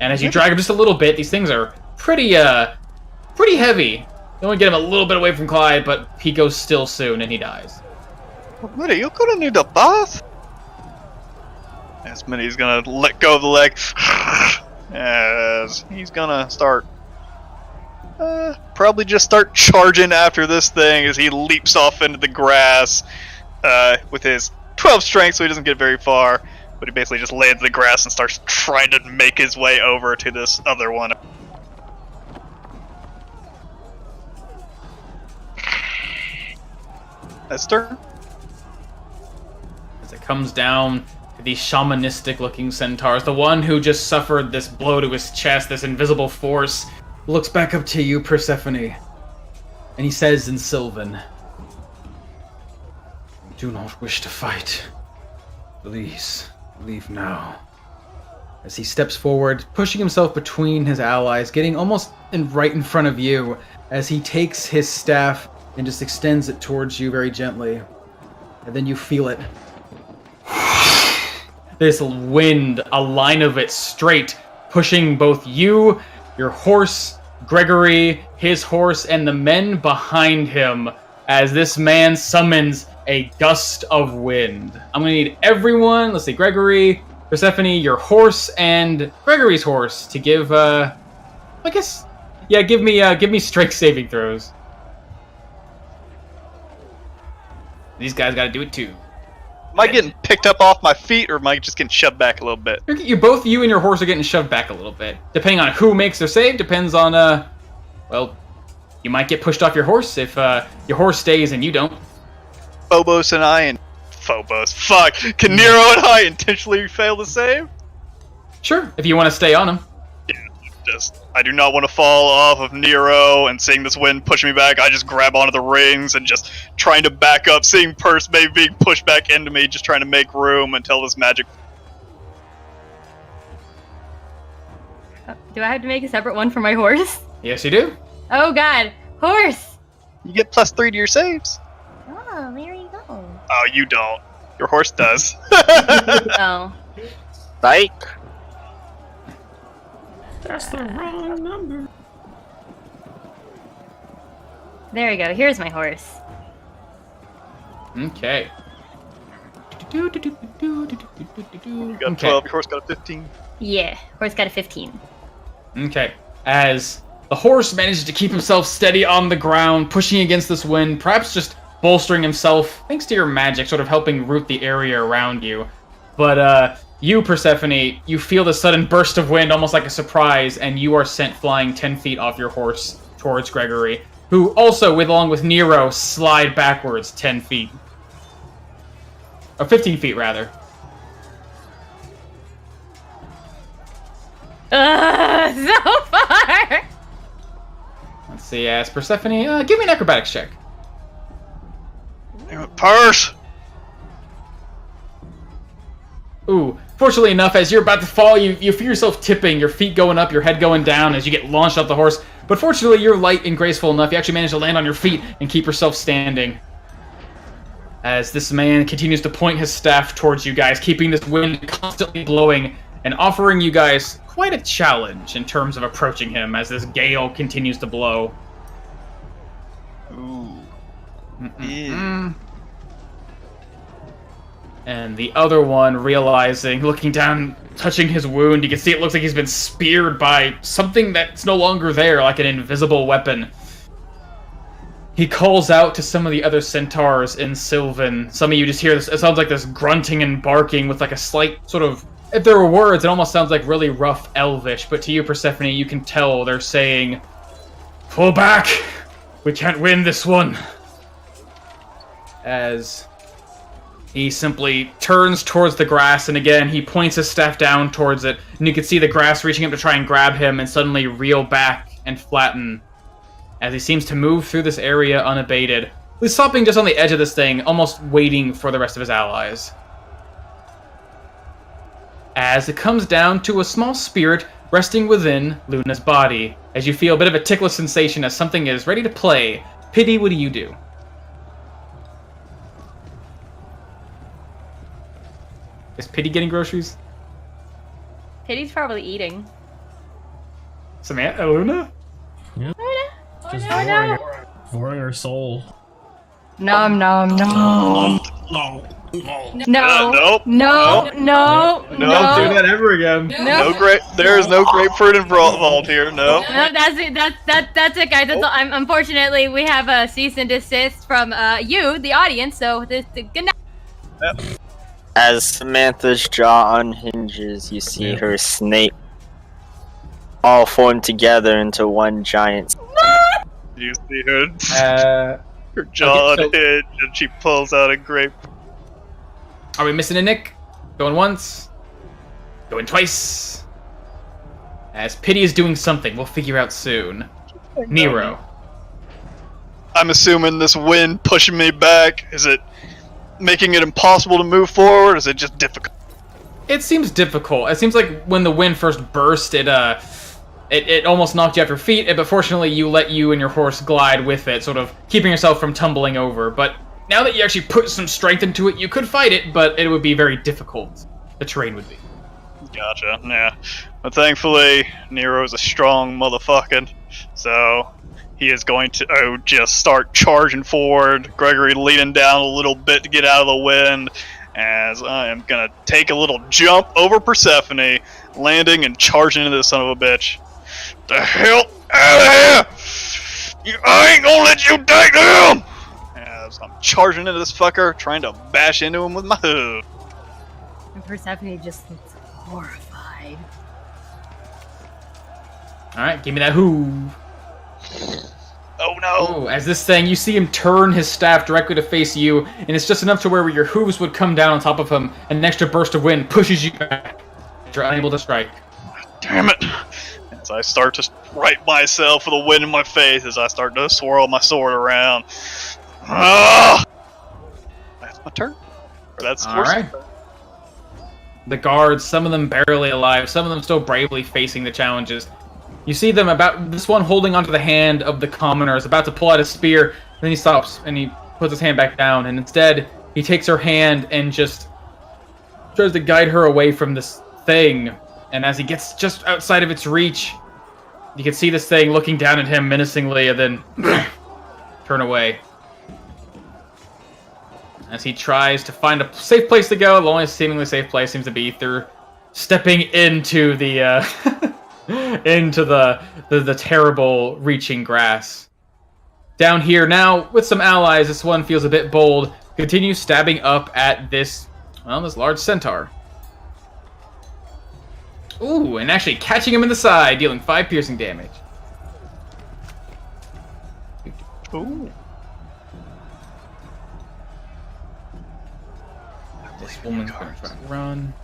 And as you drag him just a little bit, these things are pretty heavy. You only get him a little bit away from Clyde, but he goes still soon, and he dies. Smitty, you're gonna need a bath. And Smitty's gonna let go of the leg. As he's gonna start... probably just start charging after this thing as he leaps off into the grass with his 12 strength, so he doesn't get very far. But he basically just lays in the grass and starts trying to make his way over to this other one. Esther? As it comes down to these shamanistic-looking centaurs, the one who just suffered this blow to his chest, this invisible force, looks back up to you, Persephone, and he says in Sylvan, "I do not wish to fight. Please, leave now." As he steps forward, pushing himself between his allies, getting almost right in front of you, as he takes his staff and just extends it towards you very gently. And then you feel it. This wind, a line of it straight, pushing both you, your horse, Gregory, his horse, and the men behind him as this man summons a gust of wind. I'm gonna need everyone, let's see, Gregory, Persephone, your horse, and Gregory's horse to give, give me strength saving throws. These guys gotta do it too. Am I getting picked up off my feet, or am I just getting shoved back a little bit? Both you and your horse are getting shoved back a little bit. Depending on who makes their save, depends on, you might get pushed off your horse if your horse stays and you don't. Phobos and I, fuck! Can Nero and I intentionally fail to save? Sure, if you want to stay on him. Yeah, I do not want to fall off of Nero, and seeing this wind pushing me back, I just grab onto the rings and just trying to back up, seeing Purse maybe being pushed back into me, just trying to make room until this magic... Do I have to make a separate one for my horse? Yes, you do. Oh god, horse! You get +3 to your saves. Oh, there you go. Oh, you don't. Your horse does. Oh. Psych. That's the wrong number. There we go, here's my horse. Okay. You got 12, your horse got a 15. Yeah, horse got a 15. Okay. As the horse manages to keep himself steady on the ground, pushing against this wind, perhaps just bolstering himself, thanks to your magic, sort of helping root the area around you. But, you, Persephone, you feel the sudden burst of wind, almost like a surprise, and you are sent flying 10 feet off your horse towards Gregory, who also, along with Nero, slide backwards 10 feet. Or 15 feet, rather. So far! Let's see, as Persephone, give me an acrobatics check. Purse! Ooh, fortunately enough, as you're about to fall, you feel yourself tipping, your feet going up, your head going down as you get launched off the horse. But fortunately, you're light and graceful enough, you actually manage to land on your feet and keep yourself standing. As this man continues to point his staff towards you guys, keeping this wind constantly blowing and offering you guys quite a challenge in terms of approaching him as this gale continues to blow. Ooh. Mm-mm-mm. And the other one, realizing, looking down, touching his wound, you can see it looks like he's been speared by something that's no longer there, like an invisible weapon. He calls out to some of the other centaurs in Sylvan. Some of you just hear this, it sounds like this grunting and barking with like a slight sort of, if there were words, it almost sounds like really rough Elvish, but to you, Persephone, you can tell they're saying, "Pull back! We can't win this one!" As he simply turns towards the grass, and again, he points his staff down towards it, and you can see the grass reaching up to try and grab him, and suddenly reel back and flatten, as he seems to move through this area unabated, he's stopping just on the edge of this thing, almost waiting for the rest of his allies. As it comes down to a small spirit resting within Luna's body, as you feel a bit of a ticklish sensation as something is ready to play. Pity, what do you do? Is Pity getting groceries? Pity's probably eating. Samantha, Luna? Yep. Just Oh, no. boring her soul. Nom nom nom. No. No. Nope. No. No. Don't do that ever again. No grape. There is no grapefruit involved here. No. No, that's it. That's it, guys. That's all. Unfortunately, we have a cease and desist from you, the audience. So this good night. As Samantha's jaw unhinges, you see her snake all form together into one giant. You see her, her jaw okay, so- unhinged, and she pulls out a grape. Are we missing a Nick? Going once. Going twice. As Pity is doing something, we'll figure out soon. Nero. I'm assuming this wind pushing me back. Is it making it impossible to move forward? Or is it just difficult? It seems difficult. It seems like when the wind first burst, it almost knocked you off your feet, but fortunately you let you and your horse glide with it, sort of keeping yourself from tumbling over. But now that you actually put some strength into it, you could fight it, but it would be very difficult. The terrain would be. Gotcha. Yeah, but thankfully Nero's a strong motherfucker, so he is going to just start charging forward. Gregory leaning down a little bit to get out of the wind, as I am gonna take a little jump over Persephone, landing and charging into this son of a bitch. The hell out of here! I ain't gonna let you take him! As I'm charging into this fucker, trying to bash into him with my hoof. And Persephone just looks horrified. Alright, give me that hoof. Oh no! Oh, as this thing, you see him turn his staff directly to face you, and it's just enough to where your hooves would come down on top of him, and an extra burst of wind pushes you back. You're unable to strike. Damn it! As I start to right myself with the wind in my face, as I start to swirl my sword around. Ah! That's my turn. Or that's the Alright. The guards, some of them barely alive, some of them still bravely facing the challenges. You see them this one holding onto the hand of the commoner is about to pull out his spear, then he stops and he puts his hand back down, and instead he takes her hand and just tries to guide her away from this thing. And as he gets just outside of its reach, you can see this thing looking down at him menacingly and then turn away. As he tries to find a safe place to go, the only seemingly safe place seems to be through stepping into the into the terrible reaching grass. Down here now, with some allies, this one feels a bit bold. Continues stabbing up at this large centaur. Ooh, and actually catching him in the side, dealing 5 piercing damage. Ooh. This woman's gonna try to run.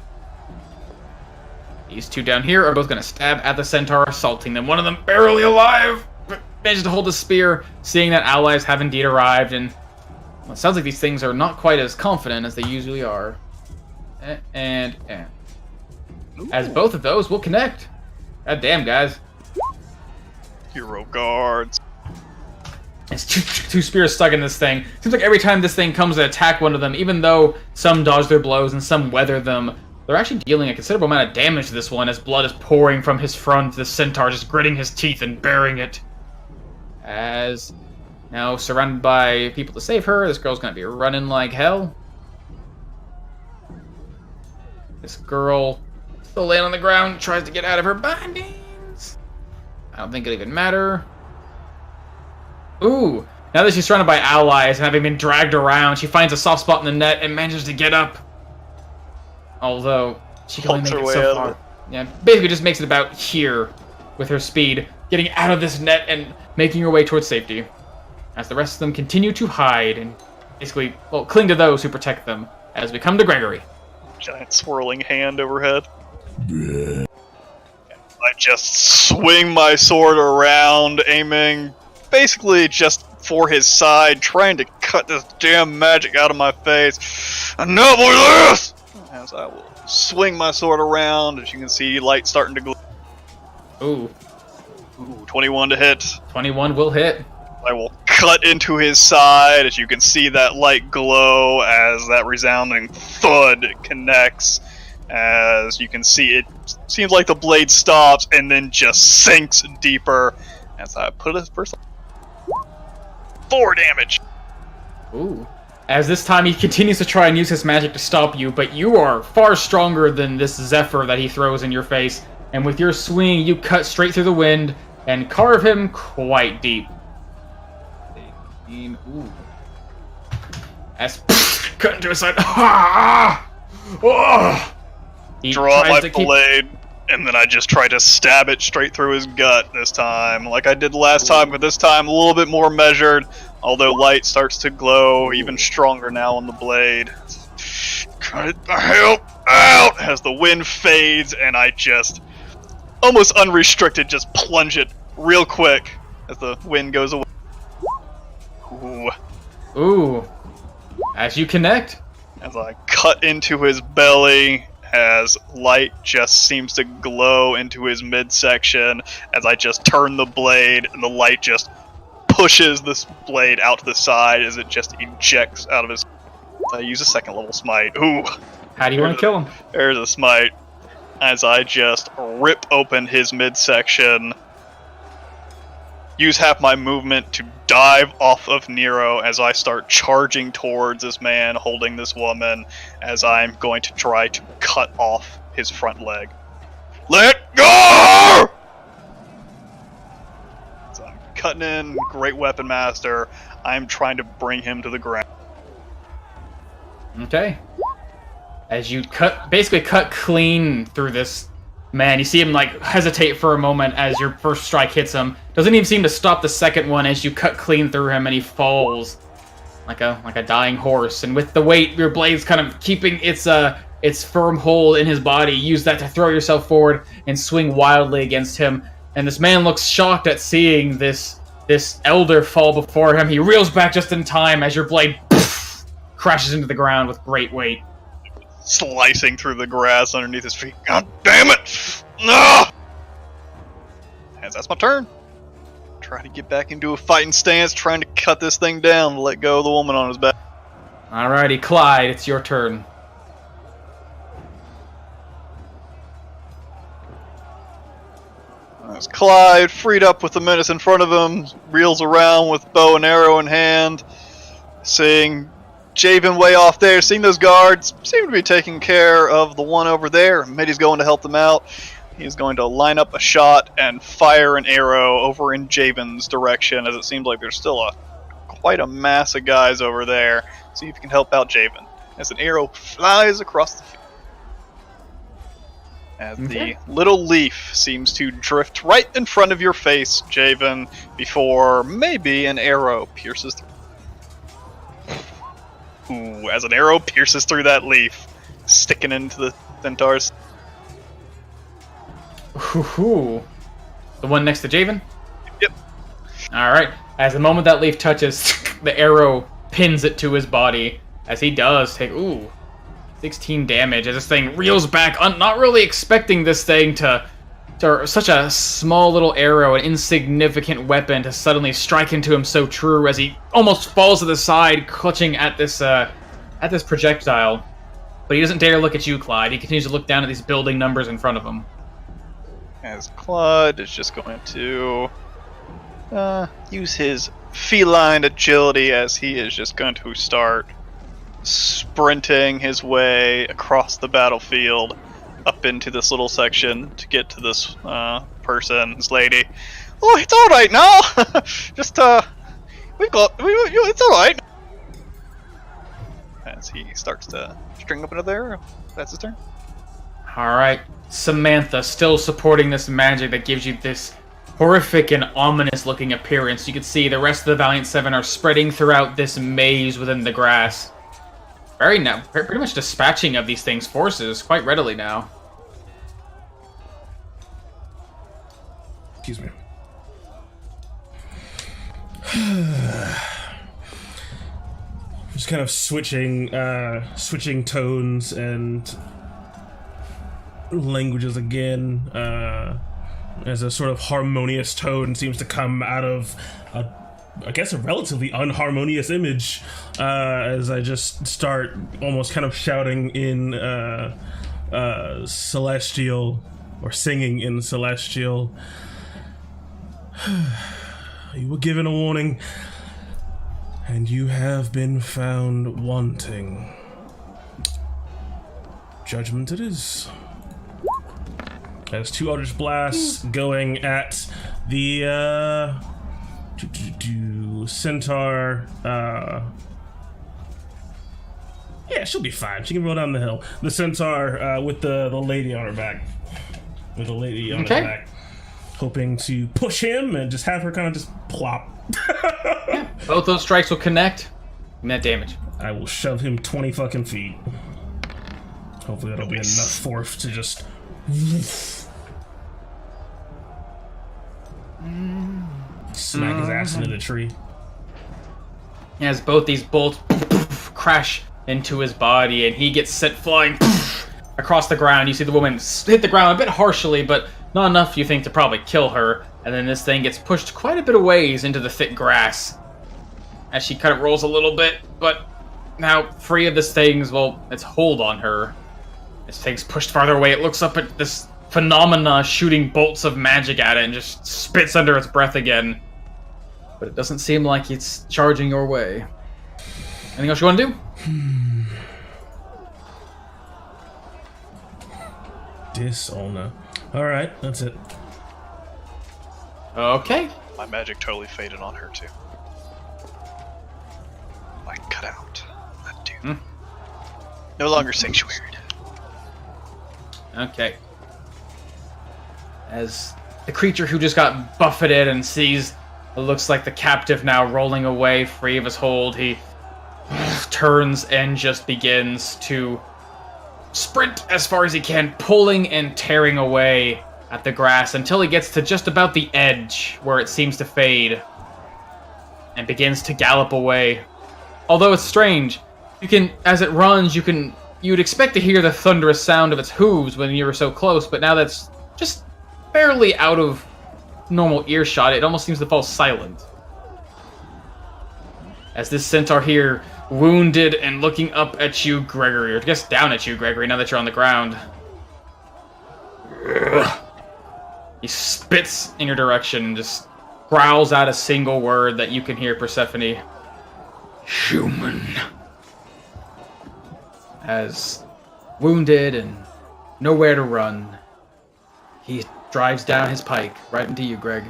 These two down here are both gonna stab at the centaur, assaulting them. One of them barely alive, but manages to hold his spear, seeing that allies have indeed arrived, and well, it sounds like these things are not quite as confident as they usually are. And as both of those will connect. God damn, guys. Hero guards. It's two spears stuck in this thing. Seems like every time this thing comes to attack one of them, even though some dodge their blows and some weather them, they're actually dealing a considerable amount of damage to this one as blood is pouring from his front, the centaur just gritting his teeth and bearing it. As now surrounded by people to save her, this girl's gonna be running like hell. This girl still laying on the ground, tries to get out of her bindings. I don't think it'll even matter. Ooh, now that she's surrounded by allies and having been dragged around, she finds a soft spot in the net and manages to get up. Although, she can only make it so far. Yeah, basically just makes it about here with her speed, getting out of this net and making her way towards safety. As the rest of them continue to hide and basically, well, cling to those who protect them, as we come to Gregory. Giant swirling hand overhead. I just swing my sword around, aiming basically just for his side, trying to cut this damn magic out of my face. Enough with this! As I will swing my sword around, as you can see, light starting to glow. Ooh, Ooh, 21 to hit. 21 will hit. I will cut into his side. As you can see that light glow as that resounding thud connects. As you can see, it seems like the blade stops and then just sinks deeper. As I put it first. 4 damage. Ooh. As this time he continues to try and use his magic to stop you, but you are far stronger than this Zephyr that he throws in your face. And with your swing, you cut straight through the wind and carve him quite deep. 18, ooh. As cut into his side. He Draw tries my to keep- blade, and then I just try to stab it straight through his gut this time, like I did last time, but this time a little bit more measured, although light starts to glow even stronger now on the blade. Cut the hell out as the wind fades, and I just, almost unrestricted, just plunge it real quick as the wind goes away. Ooh. Ooh. As you connect. As I cut into his belly, as light just seems to glow into his midsection, as I just turn the blade, and the light just pushes this blade out to the side as it just ejects out of his... I use a 2nd level smite. Ooh. How do you want to kill him? There's a smite. As I just rip open his midsection, use half my movement to dive off of Nero as I start charging towards this man holding this woman, as I'm going to try to cut off his front leg. Let go! So I'm cutting in, great weapon master. I'm trying to bring him to the ground. Okay. As you basically cut clean through this man, you see him like hesitate for a moment as your first strike hits him. Doesn't even seem to stop the second one as you cut clean through him, and he falls like a dying horse. And with the weight, your blade's kind of keeping its firm hold in his body. Use that to throw yourself forward and swing wildly against him. And this man looks shocked at seeing this elder fall before him. He reels back just in time as your blade crashes into the ground with great weight. Slicing through the grass underneath his feet. God damn it! No! And that's my turn. Try to get back into a fighting stance, trying to cut this thing down, to let go of the woman on his back. Alrighty, Clyde, it's your turn. As Clyde, freed up with the menace in front of him, reels around with bow and arrow in hand, seeing Javen way off there, seeing those guards seem to be taking care of the one over there. Mitty's going to help them out. He's going to line up a shot and fire an arrow over in Javen's direction, as it seems like there's still quite a mass of guys over there. See if you can help out Javen. As an arrow flies across the field. As the little leaf seems to drift right in front of your face, Javen, before maybe an arrow pierces through. Ooh, as an arrow pierces through that leaf, sticking into the centaurs. Ooh. The one next to Javen? Yep. Alright. As the moment that leaf touches, the arrow pins it to his body. As he does take, 16 damage. As this thing reels back, not really expecting this thing to such a small little arrow, an insignificant weapon, to suddenly strike into him so true, as he almost falls to the side, clutching at this projectile. But he doesn't dare look at you, Clyde. He continues to look down at these building numbers in front of him. As Clyde is just going to use his feline agility, as he is just going to start sprinting his way across the battlefield up into this little section to get to this person, this lady. Oh, it's all right now. Just it's all right. As he starts to string up another arrow. That's his turn. All right, Samantha, still supporting this magic that gives you this horrific and ominous-looking appearance. You can see the rest of the Valiant Seven are spreading throughout this maze within the grass. Pretty much dispatching of these things' forces quite readily now. Excuse me. Just kind of switching tones and languages again, as a sort of harmonious tone seems to come out of I guess a relatively unharmonious image, as I just start almost kind of shouting in Celestial, or singing in Celestial. You were given a warning, and you have been found wanting. Judgment it is. Has 2 Eldritch Blasts going at the Centaur. Yeah, she'll be fine. She can roll down the hill. The Centaur with the lady on her back. With the lady on her back. Hoping to push him and just have her kind of just plop. Both those strikes will connect. Net damage. I will shove him 20 fucking feet. Hopefully that'll be enough force to just... smack his ass into the tree. As both these bolts crash into his body, and he gets sent flying across the ground. You see the woman hit the ground a bit harshly, but not enough, you think, to probably kill her. And then this thing gets pushed quite a bit of ways into the thick grass as she kind of rolls a little bit, but now free of this thing's, well, its hold on her. This thing's pushed farther away. It looks up at this phenomena shooting bolts of magic at it and just spits under its breath again. But it doesn't seem like it's charging your way. Anything else you want to do? Dishonor. Alright, that's it. Okay. My magic totally faded on her, too. Like, cut out. That dude. No longer sanctuary. Okay. As the creature who just got buffeted and sees it looks like the captive now rolling away free of his hold, he turns and just begins to sprint as far as he can, pulling and tearing away at the grass until he gets to just about the edge where it seems to fade and begins to gallop away. Although it's strange, you can, as it runs, you'd expect to hear the thunderous sound of its hooves when you were so close, but now that's just barely out of normal earshot. It almost seems to fall silent. As this centaur here, wounded and looking up at you, Gregory, or I guess down at you, Gregory, now that you're on the ground. He spits in your direction and just growls out a single word that you can hear, Persephone. Human. As wounded and nowhere to run, he drives down his pike right into you, Greg.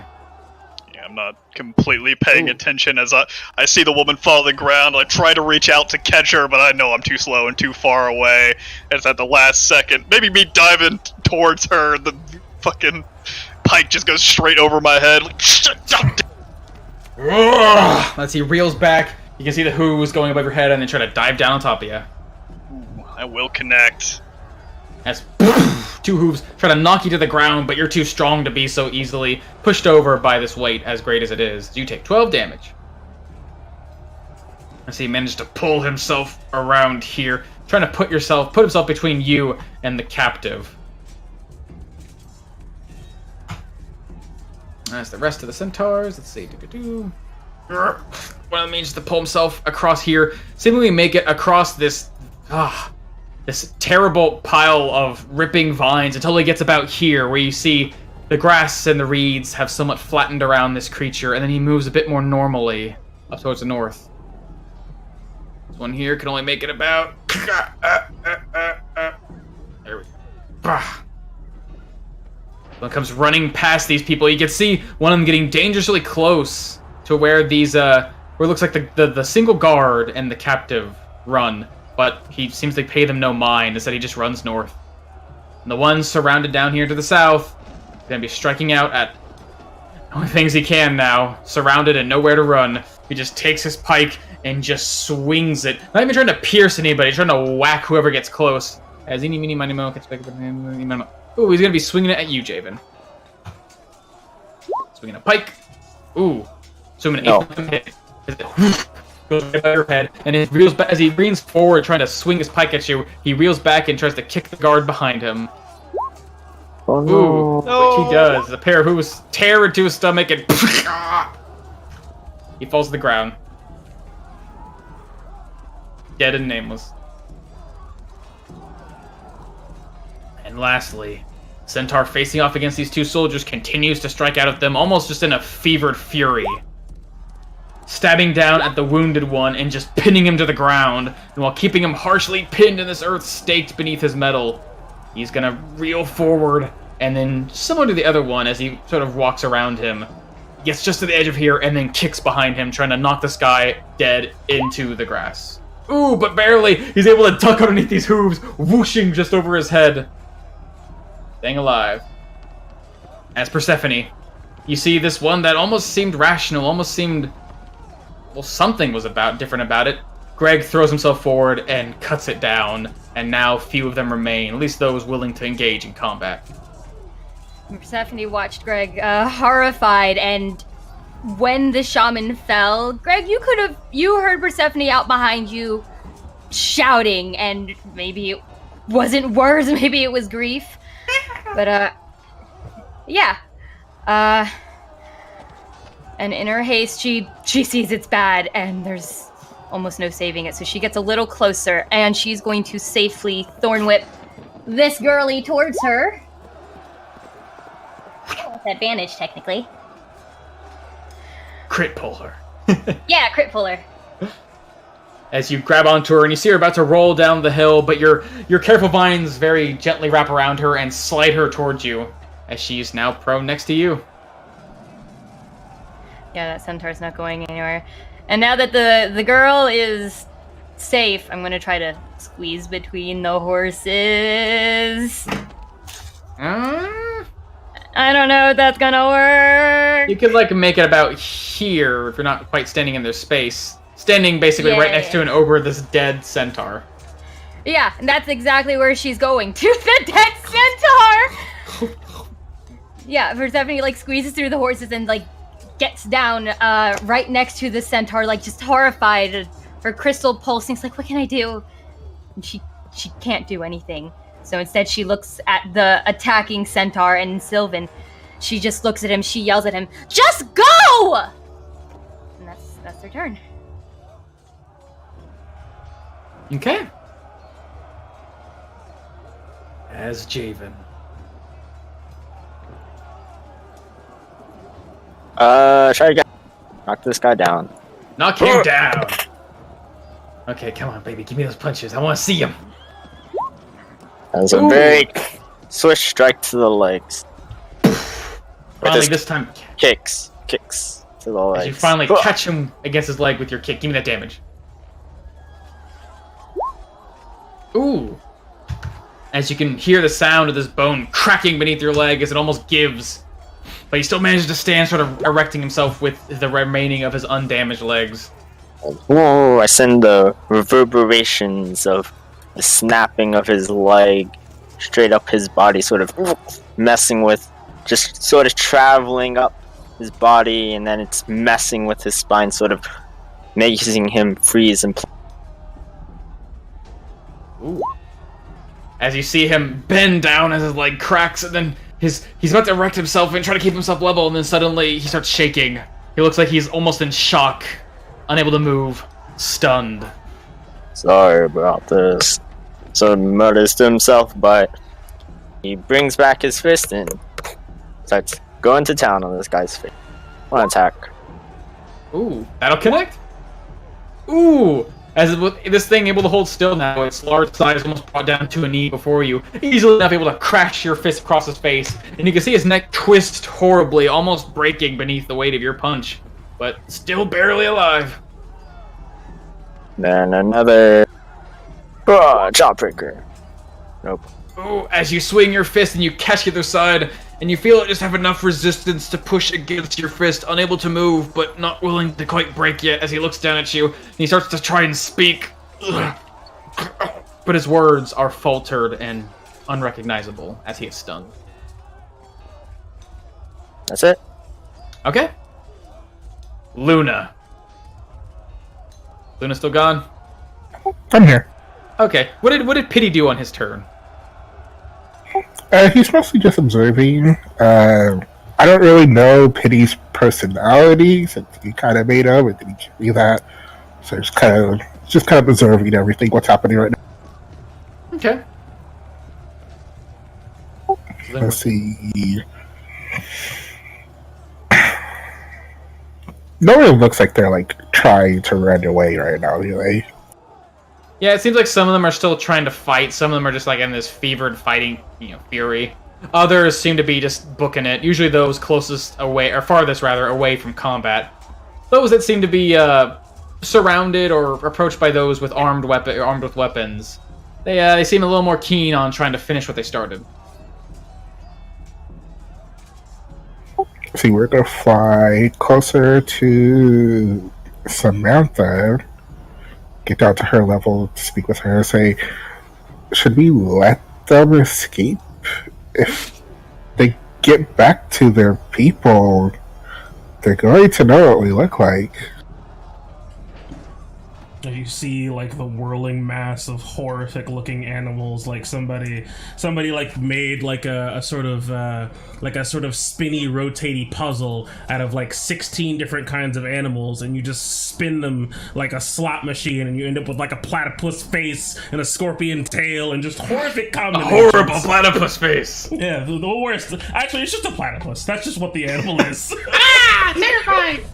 Yeah, I'm not completely paying attention as I see the woman fall to the ground. I try to reach out to catch her, but I know I'm too slow and too far away. It's at the last second. Maybe me diving towards her, the fucking pike just goes straight over my head. Like, as he reels back, you can see the hooves going above your head and then try to dive down on top of you. I will connect. As two hooves try to knock you to the ground, but you're too strong to be so easily pushed over by this weight, as great as it is. You take 12 damage. As he managed to pull himself around here, trying to put himself between you and the captive. As the rest of the centaurs, let's see, one of them manages to pull himself across here, seemingly make it across this terrible pile of ripping vines until he gets about here, where you see the grass and the reeds have somewhat flattened around this creature, and then he moves a bit more normally up towards the north. This one here can only make it about... There we go. One comes running past these people. You can see one of them getting dangerously close to where these, where it looks like the single guard and the captive run. But he seems to pay them no mind. Instead, he just runs north. And the ones surrounded down here to the south are going to be striking out at the only things he can now. Surrounded and nowhere to run. He just takes his pike and just swings it. Not even trying to pierce anybody. Trying to whack whoever gets close. As eeny, meeny, miny, moe, ooh, he's going to be swinging it at you, Javen. Swinging a pike. Ooh. Swinging an 8 hit. Goes right by your head, and as he leans forward trying to swing his pike at you, he reels back and tries to kick the guard behind him. Oh Ooh, no. which he does. A pair of hooves tear into his stomach and he falls to the ground. Dead and nameless. And lastly, Centaur facing off against these two soldiers continues to strike out at them almost just in a fevered fury. Stabbing down at the wounded one and just pinning him to the ground. And while keeping him harshly pinned in this earth staked beneath his metal, he's gonna reel forward and then, similar to the other one, as he sort of walks around him, gets just to the edge of here and then kicks behind him, trying to knock this guy dead into the grass. Ooh, but barely! He's able to duck underneath these hooves, whooshing just over his head. Staying alive. As Persephone, you see this one that almost seemed rational, almost seemed... well, something was different about it. Greg throws himself forward and cuts it down, and now few of them remain, at least those willing to engage in combat. Persephone watched Greg horrified, and when the shaman fell, Greg, you heard Persephone out behind you shouting, and maybe it wasn't words, maybe it was grief. But, yeah. And in her haste, she sees it's bad, and there's almost no saving it. So she gets a little closer, and she's going to safely thorn whip this girly towards her. With advantage, technically. Crit pull her. Yeah, crit pull her. As you grab onto her and you see her about to roll down the hill, but your careful vines very gently wrap around her and slide her towards you, as she's now prone next to you. Yeah, that centaur's not going anywhere. And now that the girl is safe, I'm gonna try to squeeze between the horses. I don't know if that's gonna work. You could, like, make it about here if you're not quite standing in their space. Standing basically right next to and over this dead centaur. Yeah, and that's exactly where she's going. To the dead centaur! Yeah, Persephone, like, squeezes through the horses and, like, gets down right next to the centaur, like, just horrified. Her crystal pulsing. It's like, what can I do? And she can't do anything. So instead she looks at the attacking centaur, and Sylvan, she just looks at him, she yells at him, "Just go!" And that's their turn. Okay. As Javen. Try again. Knock this guy down. Knock him down! Okay, come on, baby, give me those punches. I want to see him. That's a very swish strike to the legs. Finally, this time. Kicks to the legs. As you finally catch him against his leg with your kick. Give me that damage. Ooh. As you can hear the sound of this bone cracking beneath your leg as it almost gives. But he still manages to stand, sort of erecting himself with the remaining of his undamaged legs. Whoa, I send the reverberations of the snapping of his leg straight up his body, sort of messing with, just sort of traveling up his body, and then it's messing with his spine, sort of making him freeze and Ooh. As you see him bend down as his leg cracks, and then he's about to erect himself and try to keep himself level, and then suddenly he starts shaking. He looks like he's almost in shock, unable to move, stunned. Sorry about this. So mutters to himself, but he brings back his fist and starts going to town on this guy's face. One attack. Ooh, that'll connect. Ooh, as with this thing able to hold still now, its large size almost brought down to a knee before you, easily enough able to crash your fist across his face, and you can see his neck twist horribly, almost breaking beneath the weight of your punch, but still barely alive. Then another jawbreaker. Nope. Ooh, as you swing your fist and you catch the other side, and you feel it just have enough resistance to push against your fist, unable to move, but not willing to quite break yet, as he looks down at you, and he starts to try and speak. But his words are faltered and unrecognizable as he is stunned. That's it. Okay. Luna. Luna still gone? I'm here. Okay. What did Pity do on his turn? He's mostly just observing. I don't really know Pity's personality since he kind of made him and then he gave me that. So just kind of observing everything, what's happening right now. Okay. Let's see. No one looks like they're like trying to run away right now, anyway. Yeah, it seems like some of them are still trying to fight. Some of them are just like in this fevered fighting, fury. Others seem to be just booking it. Usually those closest away, or farthest rather, away from combat. Those that seem to be surrounded or approached by those with armed with weapons, they seem a little more keen on trying to finish what they started. See, we're gonna fly closer to Samantha, get down to her level, speak with her, say, should we let them escape? If they get back to their people, they're going to know what we look like. You see like the whirling mass of horrific looking animals, like somebody like made like a sort of spinny rotating puzzle out of like 16 different kinds of animals, and you just spin them like a slot machine and you end up with like a platypus face and a scorpion tail and just horrific combinations. A horrible platypus face. Yeah, the worst. Actually, it's just a platypus. That's just what the animal is. Ah, terrifying.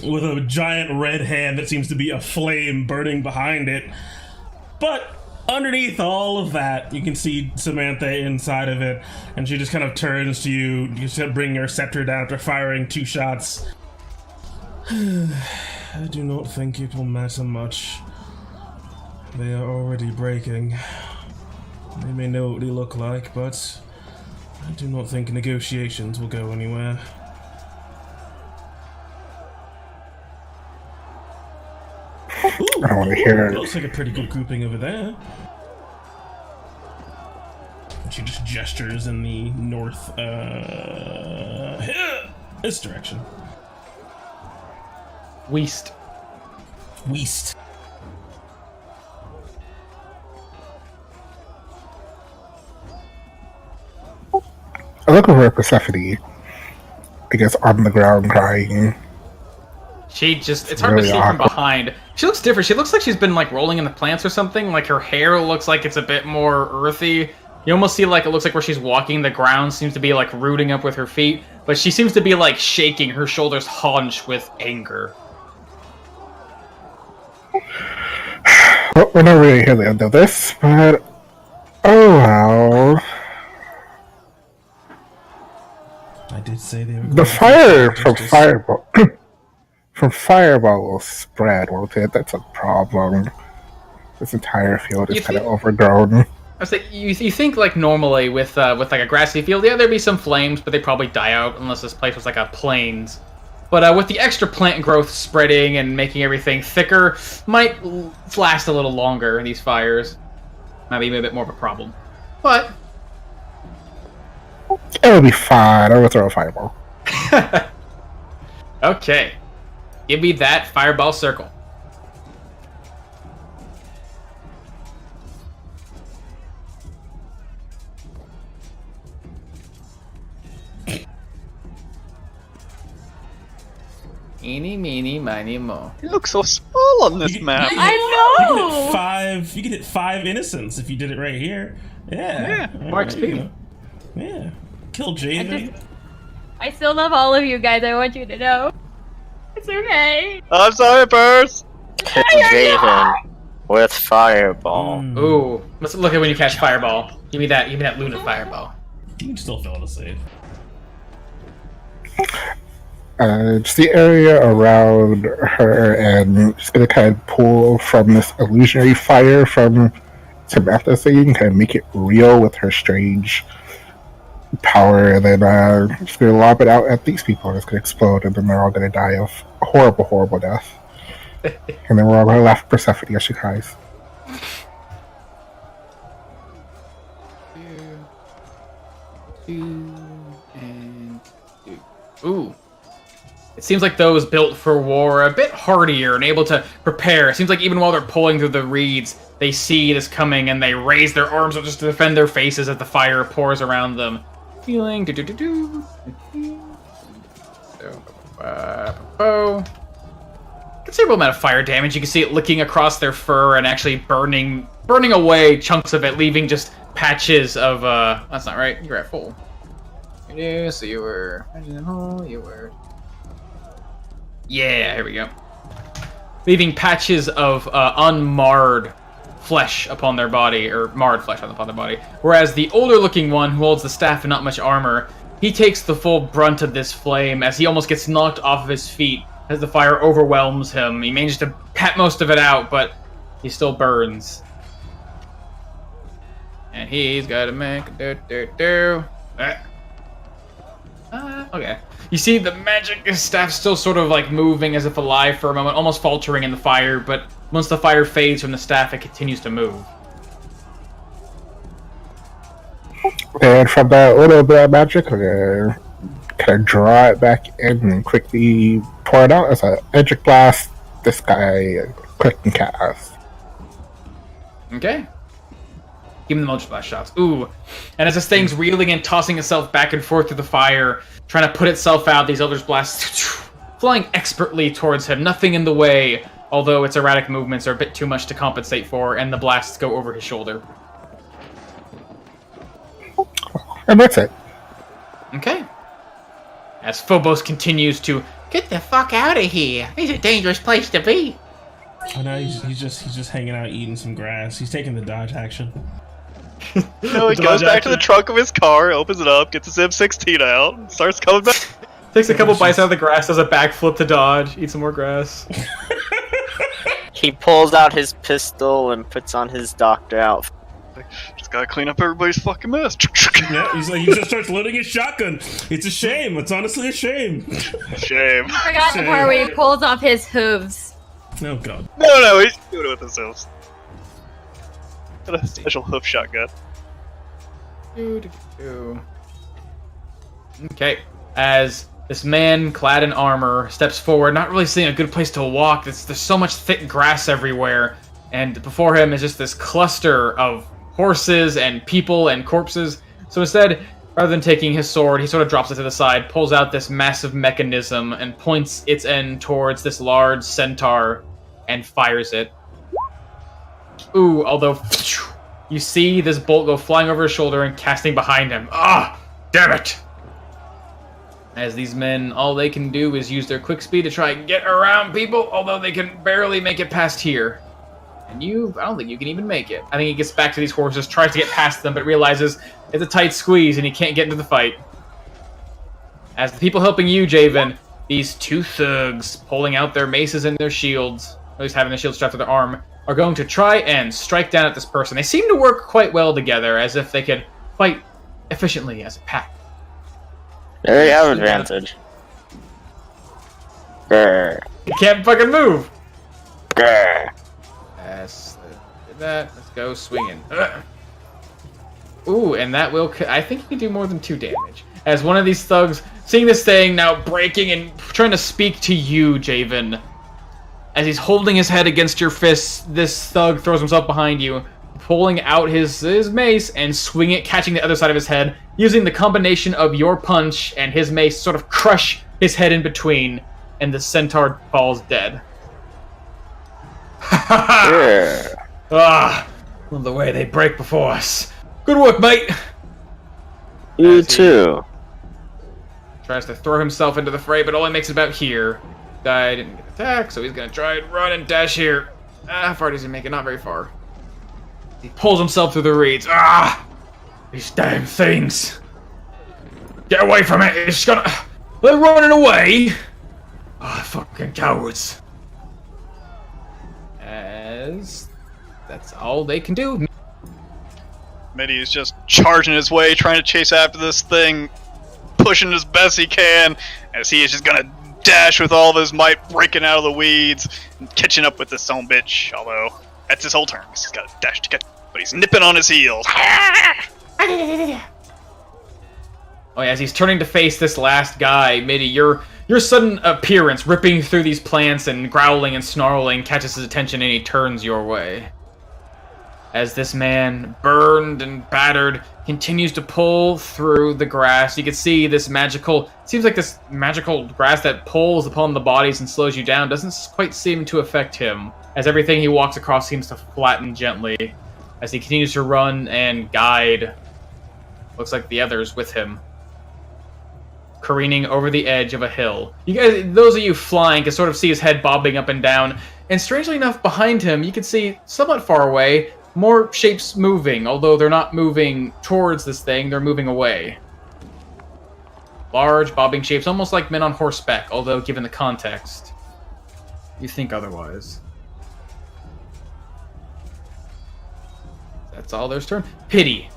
With a giant red hand that seems to be a flame burning behind it. But underneath all of that, you can see Samantha inside of it, and she just kind of turns to you. You just bring your scepter down after firing 2 shots. I do not think it will matter much. They are already breaking. They may know what they look like, but I do not think negotiations will go anywhere. Ooh, I want to hear it. Looks like a pretty good grouping over there. She just gestures in the north, this direction. West. I look over at Persephone, I guess, on the ground crying. She just, it's hard to see from behind. She looks different. She looks like she's been like rolling in the plants or something. Like her hair looks like it's a bit more earthy. You almost see like, it looks like where she's walking, the ground seems to be like rooting up with her feet. But she seems to be like shaking, her shoulders hunch with anger. Well, we're not really here to end of this, but oh well. I did say they were The fire from Fireball from Fireball will spread, won't it? That's a problem. This entire field is kind of overgrown. I was like, you think like normally with like a grassy field, yeah, there'd be some flames, but they probably die out unless this place was like a plains. But with the extra plant growth spreading and making everything thicker, might last a little longer. These fires might be a bit more of a problem, but it'll be fine. I'll throw a fireball. Okay, give me that fireball circle. Eeny, meeny, miny, mo. It looks so small on this map. I You know. could hit 5 innocents if you did it right here. Yeah. More XP. Yeah. Kill Javen. I still love all of you guys. I want you to know. It's okay. I'm sorry, Burst. Kill Javen with Fireball. Ooh, let's look at when you catch fireball. Give me that Luna fireball. You can still fail to save. Just the area around her, and just gonna kind of pull from this illusionary fire from Samantha, so you can kind of make it real with her strange power, and then just gonna lob it out at these people, and it's gonna explode, and then they're all gonna die of a horrible, horrible death. And then we're all gonna laugh at Persephone as she cries. Two and two. Ooh. It seems like those built for war are a bit hardier and able to prepare. It seems like even while they're pulling through the reeds, they see this coming and they raise their arms up just to defend their faces as the fire pours around them. Healing. Considerable amount of fire damage. You can see it licking across their fur and actually burning away chunks of it, leaving just patches of, that's not right. You're at full. Yeah, so you were... Yeah, here we go. Leaving patches of unmarred flesh upon their body, or marred flesh upon their body. Whereas the older-looking one, who holds the staff and not much armor, he takes the full brunt of this flame as he almost gets knocked off of his feet as the fire overwhelms him. He manages to pat most of it out, but he still burns. And he's got to make okay. You see the magic staff still sort of like moving as if alive for a moment, almost faltering in the fire, but once the fire fades from the staff, it continues to move. And from that little bit of magic, kind of draw it back in and quickly pour it out as a magic blast. This guy quick and cast. Okay. Give him the Eldritch Blast shots. Ooh. And as this thing's reeling and tossing itself back and forth through the fire, trying to put itself out, these Eldritch Blasts flying expertly towards him. Nothing in the way, although its erratic movements are a bit too much to compensate for, and the blasts go over his shoulder. And that's it. Okay. As Phobos continues to get the fuck out of here. It's a dangerous place to be. Oh no, he's just hanging out eating some grass. He's taking the dodge action. No, he goes back to the trunk of his car, opens it up, gets his M16 out, and starts coming back. Takes a couple bites out of the grass, does a backflip to dodge, eats some more grass. He pulls out his pistol and puts on his doctor outfit. Just gotta clean up everybody's fucking mess. Yeah, he's like, he just starts loading his shotgun. It's a shame. It's honestly a shame. Shame. I forgot the part where he pulls off his hooves. Oh god. No, he's doing it with his hooves. Got a special hoof shotgun. Okay, as this man clad in armor steps forward, not really seeing a good place to walk. There's so much thick grass everywhere, and before him is just this cluster of horses and people and corpses. So instead, rather than taking his sword, he sort of drops it to the side, pulls out this massive mechanism, and points its end towards this large centaur and fires it. Ooh, although you see this bolt go flying over his shoulder and casting behind him. Ah, damn it! As these men, all they can do is use their quick speed to try and get around people, although they can barely make it past here. And I don't think you can even make it. I think he gets back to these horses, tries to get past them, but realizes it's a tight squeeze and he can't get into the fight. As the people helping you, Javen, these two thugs, pulling out their maces and their shields, at least having the shield strapped to their arm, are going to try and strike down at this person. They seem to work quite well together, as if they could fight efficiently as a pack. They have advantage. Grr. You can't fucking move! Grr. Yes, that. Let's go swinging. Ooh, and that will... I think he can do more than 2 damage. As one of these thugs, seeing this thing now breaking and trying to speak to you, Javen. As he's holding his head against your fists, this thug throws himself behind you, pulling out his mace and swinging it, catching the other side of his head, using the combination of your punch and his mace to sort of crush his head in between, and the centaur falls dead. Yeah. Ah, love the way they break before us. Good work, mate. You too. Tries to throw himself into the fray, but only makes it about here. Guy didn't get attacked, so he's gonna try and run and dash here. How far does he make it? Not very far. He pulls himself through the reeds. Ah! These damn things! Get away from it! It's gonna... They're running away! Ah, fucking cowards. As... That's all they can do. Mitty is just charging his way, trying to chase after this thing, pushing as best he can, as he is just gonna dash with all of his might, breaking out of the weeds, and catching up with this son bitch, although that's his whole turn, he's gotta dash to catch, but he's nipping on his heels. Oh, yeah, as he's turning to face this last guy, Mitty, your sudden appearance, ripping through these plants and growling and snarling, catches his attention and he turns your way. As this man, burned and battered, continues to pull through the grass. You can see this magical... Seems like this magical grass that pulls upon the bodies and slows you down doesn't quite seem to affect him, as everything he walks across seems to flatten gently, as he continues to run and guide. Looks like the others with him, careening over the edge of a hill. You guys, those of you flying, can sort of see his head bobbing up and down, and strangely enough, behind him, you can see, somewhat far away, more shapes moving, although they're not moving towards this thing, they're moving away. Large, bobbing shapes, almost like men on horseback, although given the context, you think otherwise. That's all there's turn. Pity.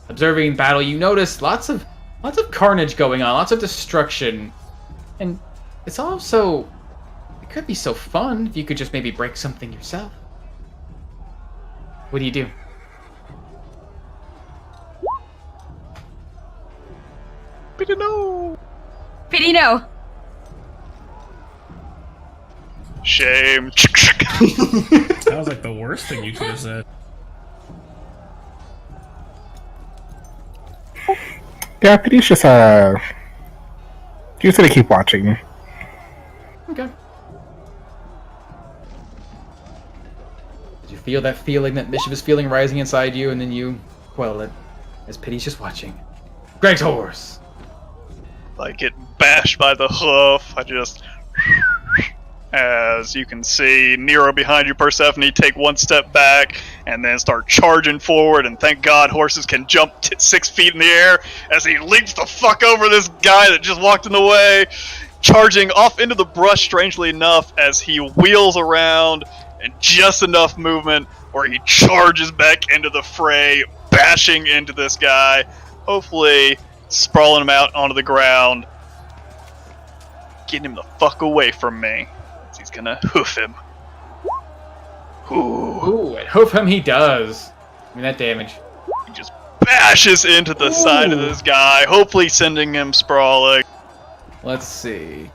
Observing battle, you notice lots of carnage going on, lots of destruction. And it's also... It could be so fun if you could just maybe break something yourself. What do you do? Pity no! Pity no. Shame. That was like the worst thing you could have said. Yeah, Pity's just just gonna keep watching. Okay. Did you feel that feeling, that mischievous feeling rising inside you, and then you quell it, as Pity's just watching? Greg's horse! I get bashed by the hoof. I just... As you can see, Nero behind you, Persephone, take one step back and then start charging forward, and thank God horses can jump 6 feet in the air as he leaps the fuck over this guy that just walked in the way, charging off into the brush, strangely enough, as he wheels around and just enough movement where he charges back into the fray, bashing into this guy, hopefully sprawling him out onto the ground, getting him the fuck away from me. He's gonna hoof him. Ooh, and hoof him he does. I mean, that damage. He just bashes into the side of this guy, hopefully sending him sprawling. Let's see.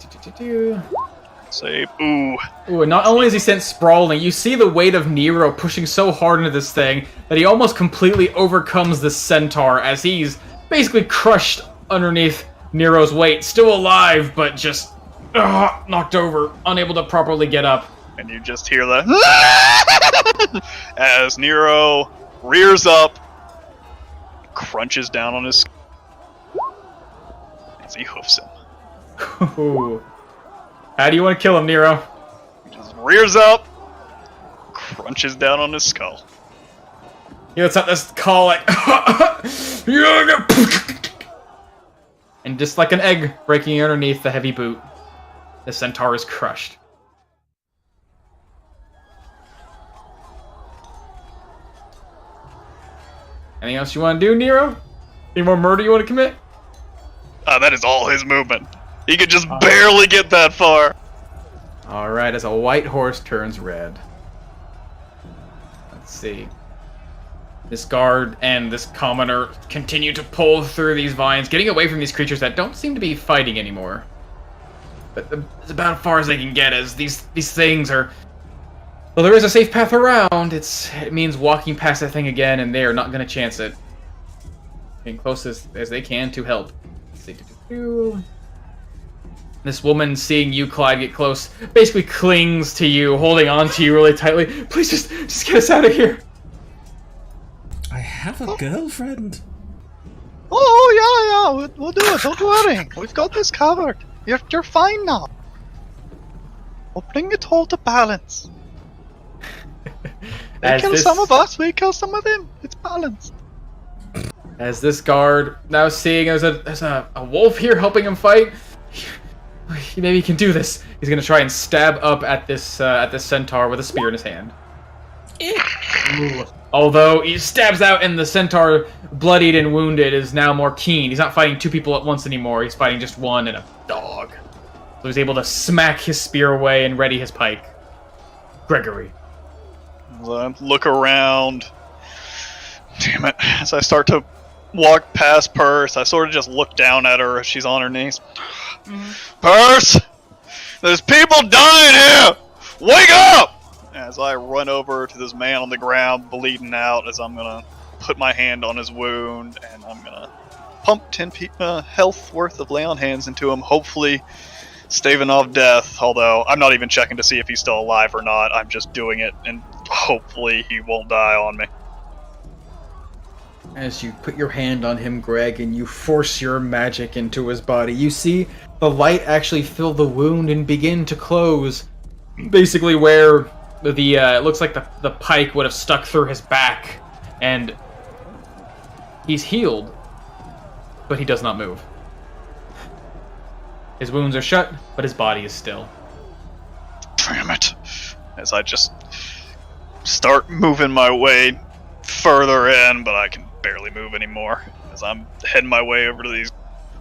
Say, ooh. Ooh, and not only is he sent sprawling, you see the weight of Nero pushing so hard into this thing that he almost completely overcomes the centaur as he's basically crushed underneath Nero's weight. Still alive, but just knocked over, unable to properly get up. And you just hear the as Nero rears up, crunches down on his as he hoofs him. Ooh. How do you want to kill him, Nero? He just rears up, crunches down on his skull. He lets out this call like and just like an egg breaking underneath the heavy boot, the centaur is crushed. Anything else you want to do, Nero? Any more murder you want to commit? That is all his movement. He could just barely get that far. Alright, as a white horse turns red. Let's see. This guard and this commoner continue to pull through these vines, getting away from these creatures that don't seem to be fighting anymore. But it's about as far as they can get, as these things are... Well, there is a safe path around. It means walking past that thing again, and they are not going to chance it. Getting close as they can to help. Let's see. This woman, seeing you, Clyde, get close, basically clings to you, holding on to you really tightly. Please just get us out of here. I have a girlfriend. Oh, yeah, we'll do it. Don't worry. We've got this covered. You're fine now. We'll bring it all to balance. They kill some of us, we kill some of them. It's balanced. As this guard, now seeing there's a wolf here helping him fight, maybe he can do this. He's gonna try and stab up at this centaur with a spear in his hand. Ooh. Although he stabs out and the centaur, bloodied and wounded, is now more keen. He's not fighting two people at once anymore. He's fighting just one and a dog. So he's able to smack his spear away and ready his pike. Gregory. Look around. Damn it. As I start to walk past Purse, I sort of just look down at her as she's on her knees. Purse! There's people dying here! Wake up! As I run over to this man on the ground, bleeding out, as I'm gonna put my hand on his wound, and I'm gonna pump 10 health worth of lay on hands into him, hopefully staving off death, although I'm not even checking to see if he's still alive or not. I'm just doing it, and hopefully he won't die on me. As you put your hand on him, Greg, and you force your magic into his body, you see the light actually fill the wound and begin to close. Basically where the it looks like the pike would have stuck through his back, and he's healed, but he does not move. His wounds are shut, but his body is still. Damn it. As I just start moving my way further in, but I can barely move anymore. As I'm heading my way over to these...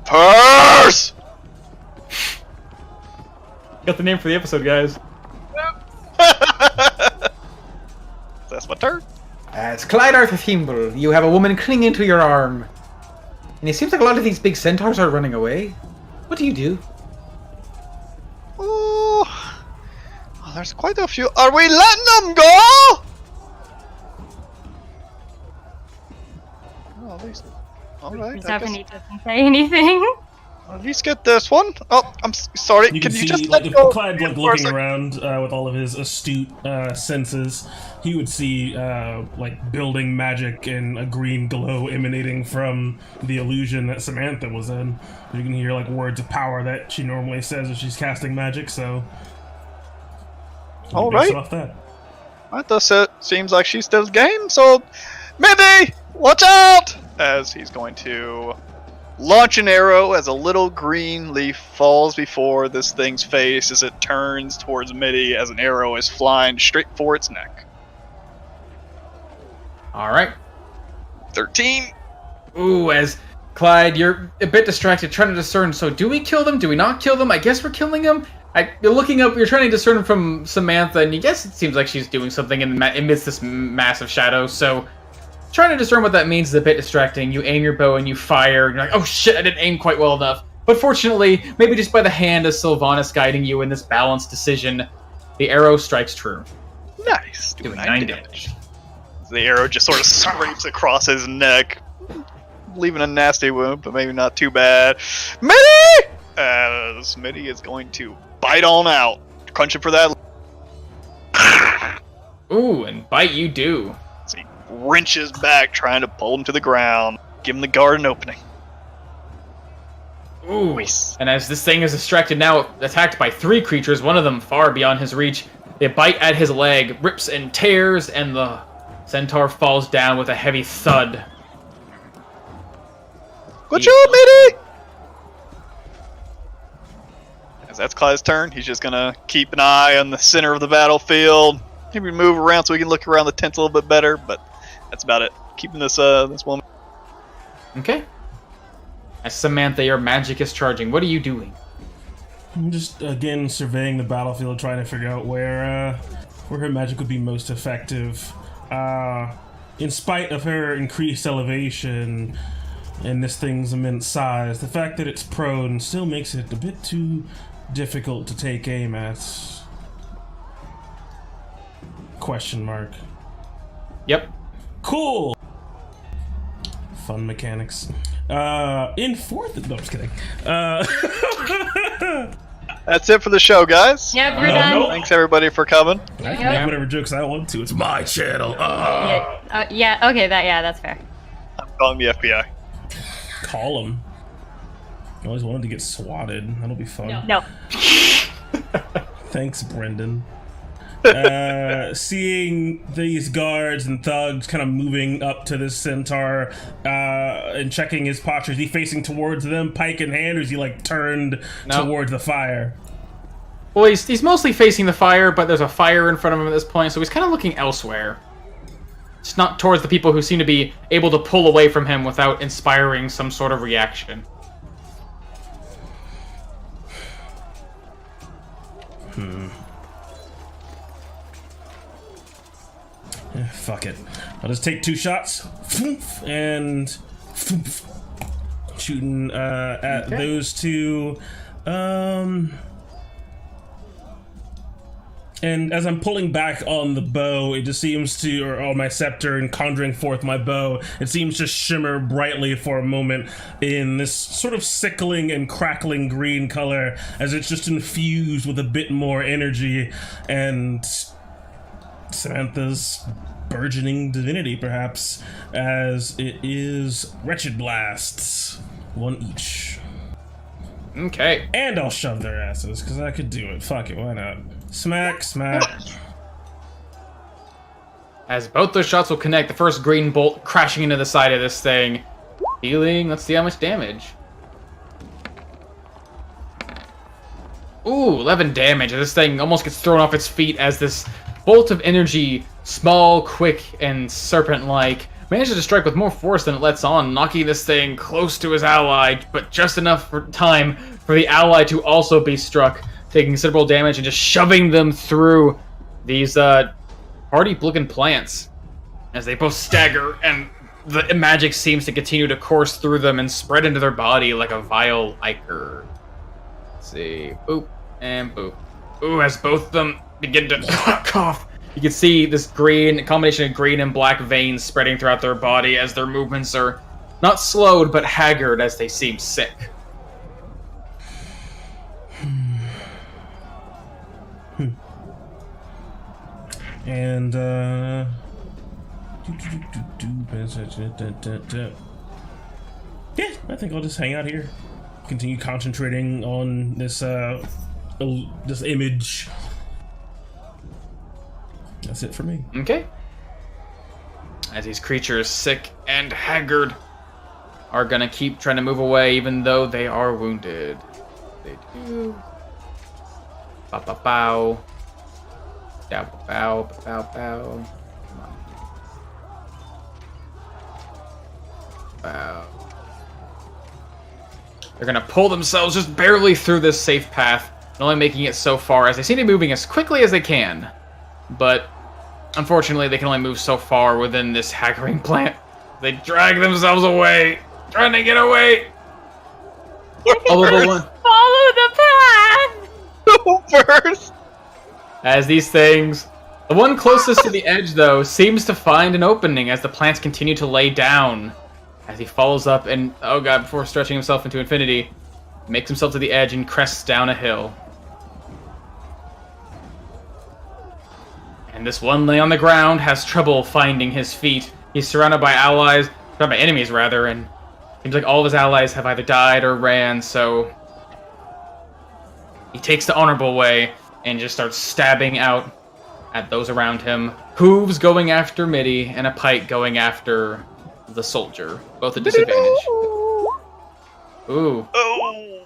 Purse! Got the name for the episode, guys. That's my turn. As Clyde Arthur Thimble, you have a woman clinging to your arm. And it seems like a lot of these big centaurs are running away. What do you do? Oh, there's quite a few. Are we letting them go? Oh, at least. Alright. Stephanie doesn't say anything. At least get this one. Oh, I'm sorry. You Can can you see, just like, let if go? Clyde, like, for a looking second? around with all of his astute senses, he would see, like, building magic and a green glow emanating from the illusion that Samantha was in. You can hear, like, words of power that she normally says if she's casting magic, so... All base it right. off that. It seems like she's still game, so... Mindy! Watch out! As he's going to launch an arrow as a little green leaf falls before this thing's face as it turns towards Mitty as an arrow is flying straight for its neck. Alright. 13. Ooh, as Clyde, you're a bit distracted trying to discern, so do we kill them? Do we not kill them? I guess we're killing them? You're looking up, you're trying to discern from Samantha, and you guess it seems like she's doing something amidst this massive shadow, so... Trying to discern what that means is a bit distracting. You aim your bow and you fire, and you're like, oh shit, I didn't aim quite well enough. But fortunately, maybe just by the hand of Sylvanas guiding you in this balanced decision, the arrow strikes true. Nice. Doing 9 damage. The arrow just sort of scrapes across his neck, leaving a nasty wound, but maybe not too bad. Mitty! As Mitty is going to bite on out, crunching for that. Ooh, and bite you do. As he wrenches back, trying to pull him to the ground, give him the garden opening. Ooh, Nice. and as this thing is distracted now, attacked by 3 creatures, one of them far beyond his reach, they bite at his leg, rips and tears, and the centaur falls down with a heavy thud. Good job, Mitty! As that's Clyde's turn, he's just gonna keep an eye on the center of the battlefield. Maybe move around so we can look around the tent a little bit better, but that's about it. Keeping this this woman. Okay. As Samantha, your magic is charging. What are you doing? I'm just, again, surveying the battlefield, trying to figure out where her magic would be most effective. In spite of her increased elevation and this thing's immense size, the fact that it's prone still makes it a bit too difficult to take aim at. Question mark. Yep. Cool! Fun mechanics. In 4th... No, I'm just kidding. That's it for the show, guys. Yep, we're done. nope. Thanks everybody for coming. I can make whatever jokes I want to. It's my channel. Yeah, okay, that's fair. I'm calling the FBI. Call him. I always wanted to get swatted. That'll be fun. No. Thanks, Brendan. Seeing these guards and thugs kind of moving up to this centaur and checking his posture, is he facing towards them, pike in hand, or is he like turned towards the fire? Well, he's mostly facing the fire, but there's a fire in front of him at this point, so he's kind of looking elsewhere. It's not towards the people who seem to be able to pull away from him without inspiring some sort of reaction. Fuck it. I'll just take 2 shots and shooting at those two. And as I'm pulling back on the bow, it just seems to, or on my scepter and conjuring forth my bow, it seems to shimmer brightly for a moment in this sort of sickling and crackling green color as it's just infused with a bit more energy and Samantha's burgeoning divinity, perhaps, as it is Wretched Blasts. 1 each. Okay. And I'll shove their asses, because I could do it. Fuck it, why not? Smack, smack. As both those shots will connect, the first green bolt crashing into the side of this thing. Healing, let's see how much damage. Ooh, 11 damage. This thing almost gets thrown off its feet as this bolt of energy, small, quick, and serpent-like, manages to strike with more force than it lets on, knocking this thing close to his ally, but just enough time for the ally to also be struck, taking considerable damage and just shoving them through these hardy-looking plants as they both stagger, and the magic seems to continue to course through them and spread into their body like a vile ichor. Let's see. Boop and boop. Ooh, as both of them begin to cough, you can see this green, combination of green and black veins spreading throughout their body as their movements are not slowed, but haggard as they seem sick. And yeah, I think I'll just hang out here, continue concentrating on this this image. That's it for me. Okay. As these creatures, sick and haggard, are gonna keep trying to move away even though they are wounded. They do. Bow, bow, bow. Bow, bow, bow, bow. Come on. Bow. They're gonna pull themselves just barely through this safe path, and only making it so far as they seem to be moving as quickly as they can. But unfortunately, they can only move so far within this haggling plant. They drag themselves away, trying to get away. Although the one, Follow the path! Go first! as these things, the one closest to the edge, though, seems to find an opening as the plants continue to lay down. As he follows up and, oh god, before stretching himself into infinity, makes himself to the edge and crests down a hill. And this one laying on the ground has trouble finding his feet. He's surrounded by allies, surrounded by enemies rather, and seems like all of his allies have either died or ran, so he takes the honorable way and just starts stabbing out at those around him. Hooves going after Mitty, and a pike going after the soldier. Both at disadvantage. Ooh. Oh!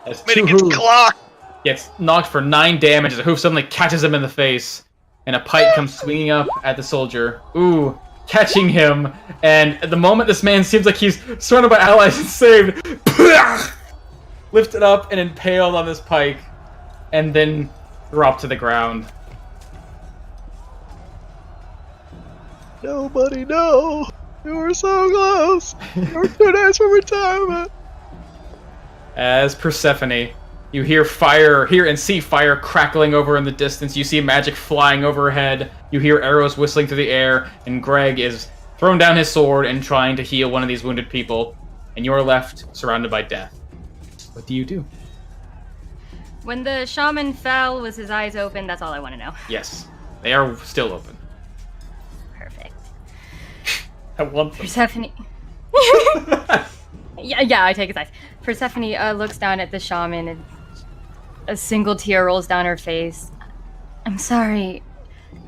As Mitty two gets hooves clocked! gets knocked for 9 damage as a hoof suddenly catches him in the face, and a pike comes swinging up at the soldier. Ooh, catching him, and at the moment this man seems like he's surrounded by allies and saved, lifted up and impaled on this pike, and then dropped to the ground. Nobody, no! You were so close! You were 2 days from retirement! As Persephone, you hear and see fire crackling over in the distance. You see magic flying overhead. You hear arrows whistling through the air, and Greg is throwing down his sword and trying to heal one of these wounded people. And you are left surrounded by death. What do you do? When the shaman fell, was his eyes open? That's all I want to know. Yes, they are still open. Perfect. I want them. Persephone. yeah, I take his eyes. Persephone looks down at the shaman, and a single tear rolls down her face. I'm sorry.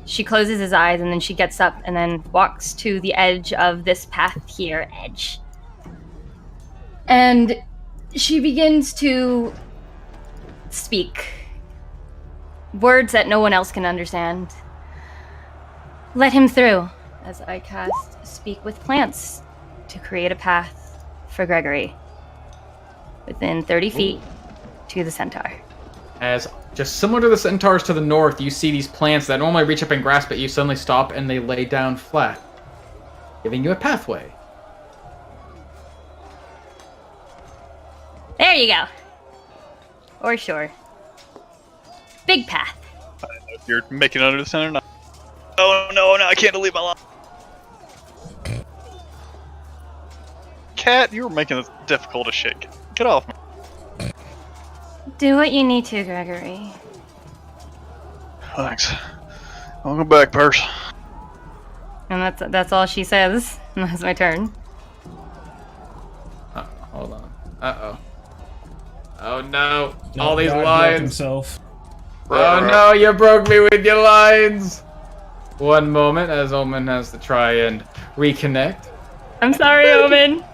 She closes his eyes, and then she gets up and then walks to the edge of this path here, edge. And she begins to speak words that no one else can understand. Let him through, as I cast Speak with Plants to create a path for Gregory within 30 feet to the centaur. As just similar to the centaurs to the north, you see these plants that normally reach up and grasp at you suddenly stop and they lay down flat, giving you a pathway. There you go. Or shore. Big path. You're making it under the center now. Oh no, I can't delete my line. Cat, you're making this difficult as shit. Get off. Do what you need to, Gregory. Thanks. I'll go back, Purse. And that's all she says. That's my turn. Hold on. Uh-oh. Oh no. No, All these God broke lines. himself. Oh no, you broke me with your lines. One moment, as Omen has to try and reconnect. I'm sorry, Omen.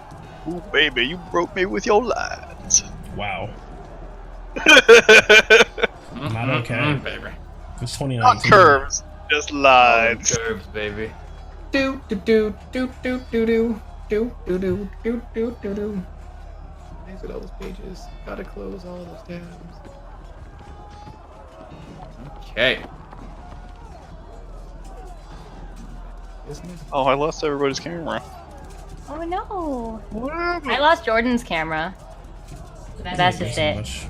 Ooh, baby, you broke me with your lines. Wow. Not Not okay. baby. It's 29. Not curves, just lines. Curves, baby. Do do do do do do do do do do do do do do. Exit all those pages. Gotta close all those tabs. Okay. Oh, I lost everybody's camera. Oh no. I lost Jordan's camera. That's just it.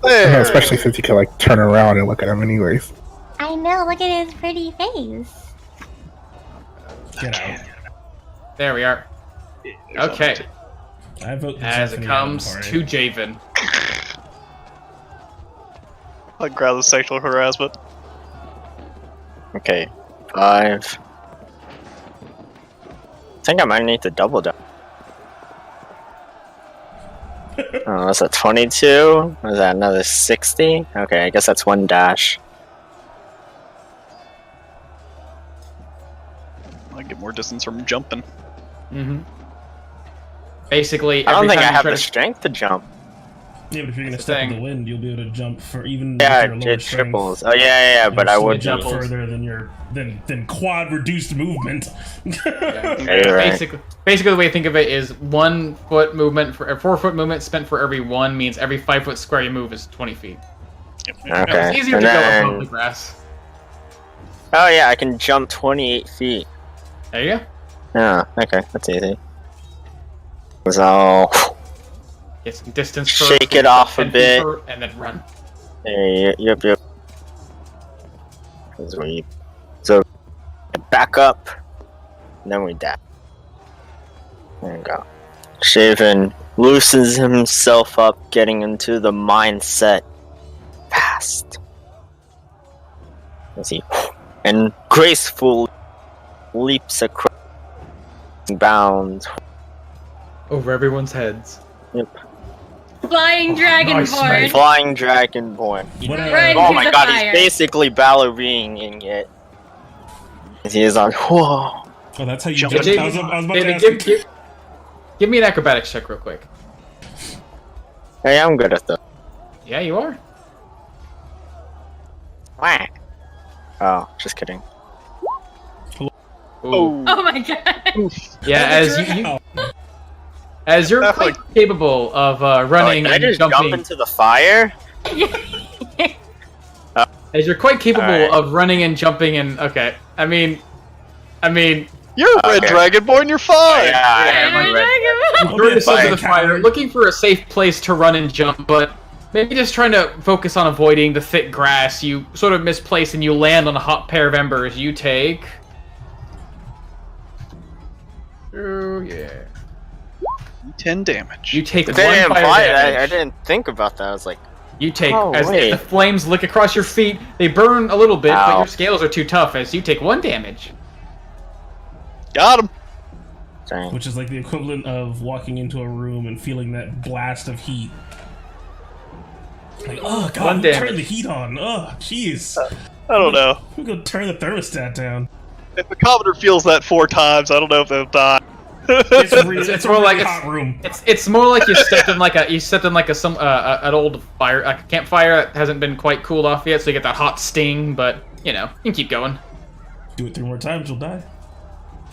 There. Especially since you can like turn around and look at him anyways. I know, look at his pretty face. Get out. There we are. Okay. I vote As it Persephone comes out of the to party. Javen. I grab the sexual harassment. Okay, 5. I think I might need to double down. Oh, that's a 22? Was that another 60? Okay, I guess that's 1 dash. I get more distance from jumping. Mm-hmm. Basically, I don't every think I time you have try the to- strength to jump. Yeah, but if you're gonna That's the step in thing. the wind, you'll be able to jump for even Yeah, with your it lower did strength. triples. Oh yeah, You'll but I still would jump doubles. further than your than quad reduced movement. Yeah, you're right. Basically, the way to think of it is 1 foot movement for a 4 foot movement spent for every 1 means every 5 foot square you move is 20 feet. Okay, It's easier and to go then... above the grass. Oh yeah, I can jump 28 feet. There you go. Yeah, okay, that's easy. So... Get some distance first. Shake it off a 10 feet bit. and then run. Yep. So, back up, and then we dash. There we go. Shaven loosens himself up, getting into the mindset fast. As he and graceful leaps across, bounds. Over everyone's heads. Yep. Flying dragonborn. Flying dragonborn. Right Oh into my the god, fire. he's basically ballerinaing it. He is on. Whoa. Oh, that's how you Jump. jump. David, I was about to David, ask. give me an acrobatics check real quick. Hey, I'm good at that. Yeah, you are. Whack. Oh, just kidding. Ooh. Oh, Oh my god. Yeah, as you're quite capable of running Can I and just jump jumping. into the fire? As you're quite capable Alright. of running and jumping and okay. I mean, you're a red Okay. dragonborn. You're fine. Yeah, I am a red. you throw yourself fine, to the fire, coward. looking for a safe place to run and jump, but maybe just trying to focus on avoiding the thick grass. You sort of misplace and you land on a hot pair of embers. You take. Oh yeah. 10 damage. You take But one they didn't fire imply damage. it. I didn't think about that. I was like, You take Oh, as wait. the flames lick across your feet. They burn a little bit, but Ow. your scales are too tough. As you take 1 damage. Got him. dang. Which is like the equivalent of walking into a room and feeling that blast of heat. Like, oh god, One who turned damage. the heat on? Oh, jeez. I don't know. Who could turn the thermostat down? If the Commodore feels that 4 times, I don't know if they'll die. It's, It's a more really like hot room. It's more like you stepped in like an old fire, a campfire that hasn't been quite cooled off yet, so you get that hot sting. But you know, you can keep going. Do it 3 more times, you'll die.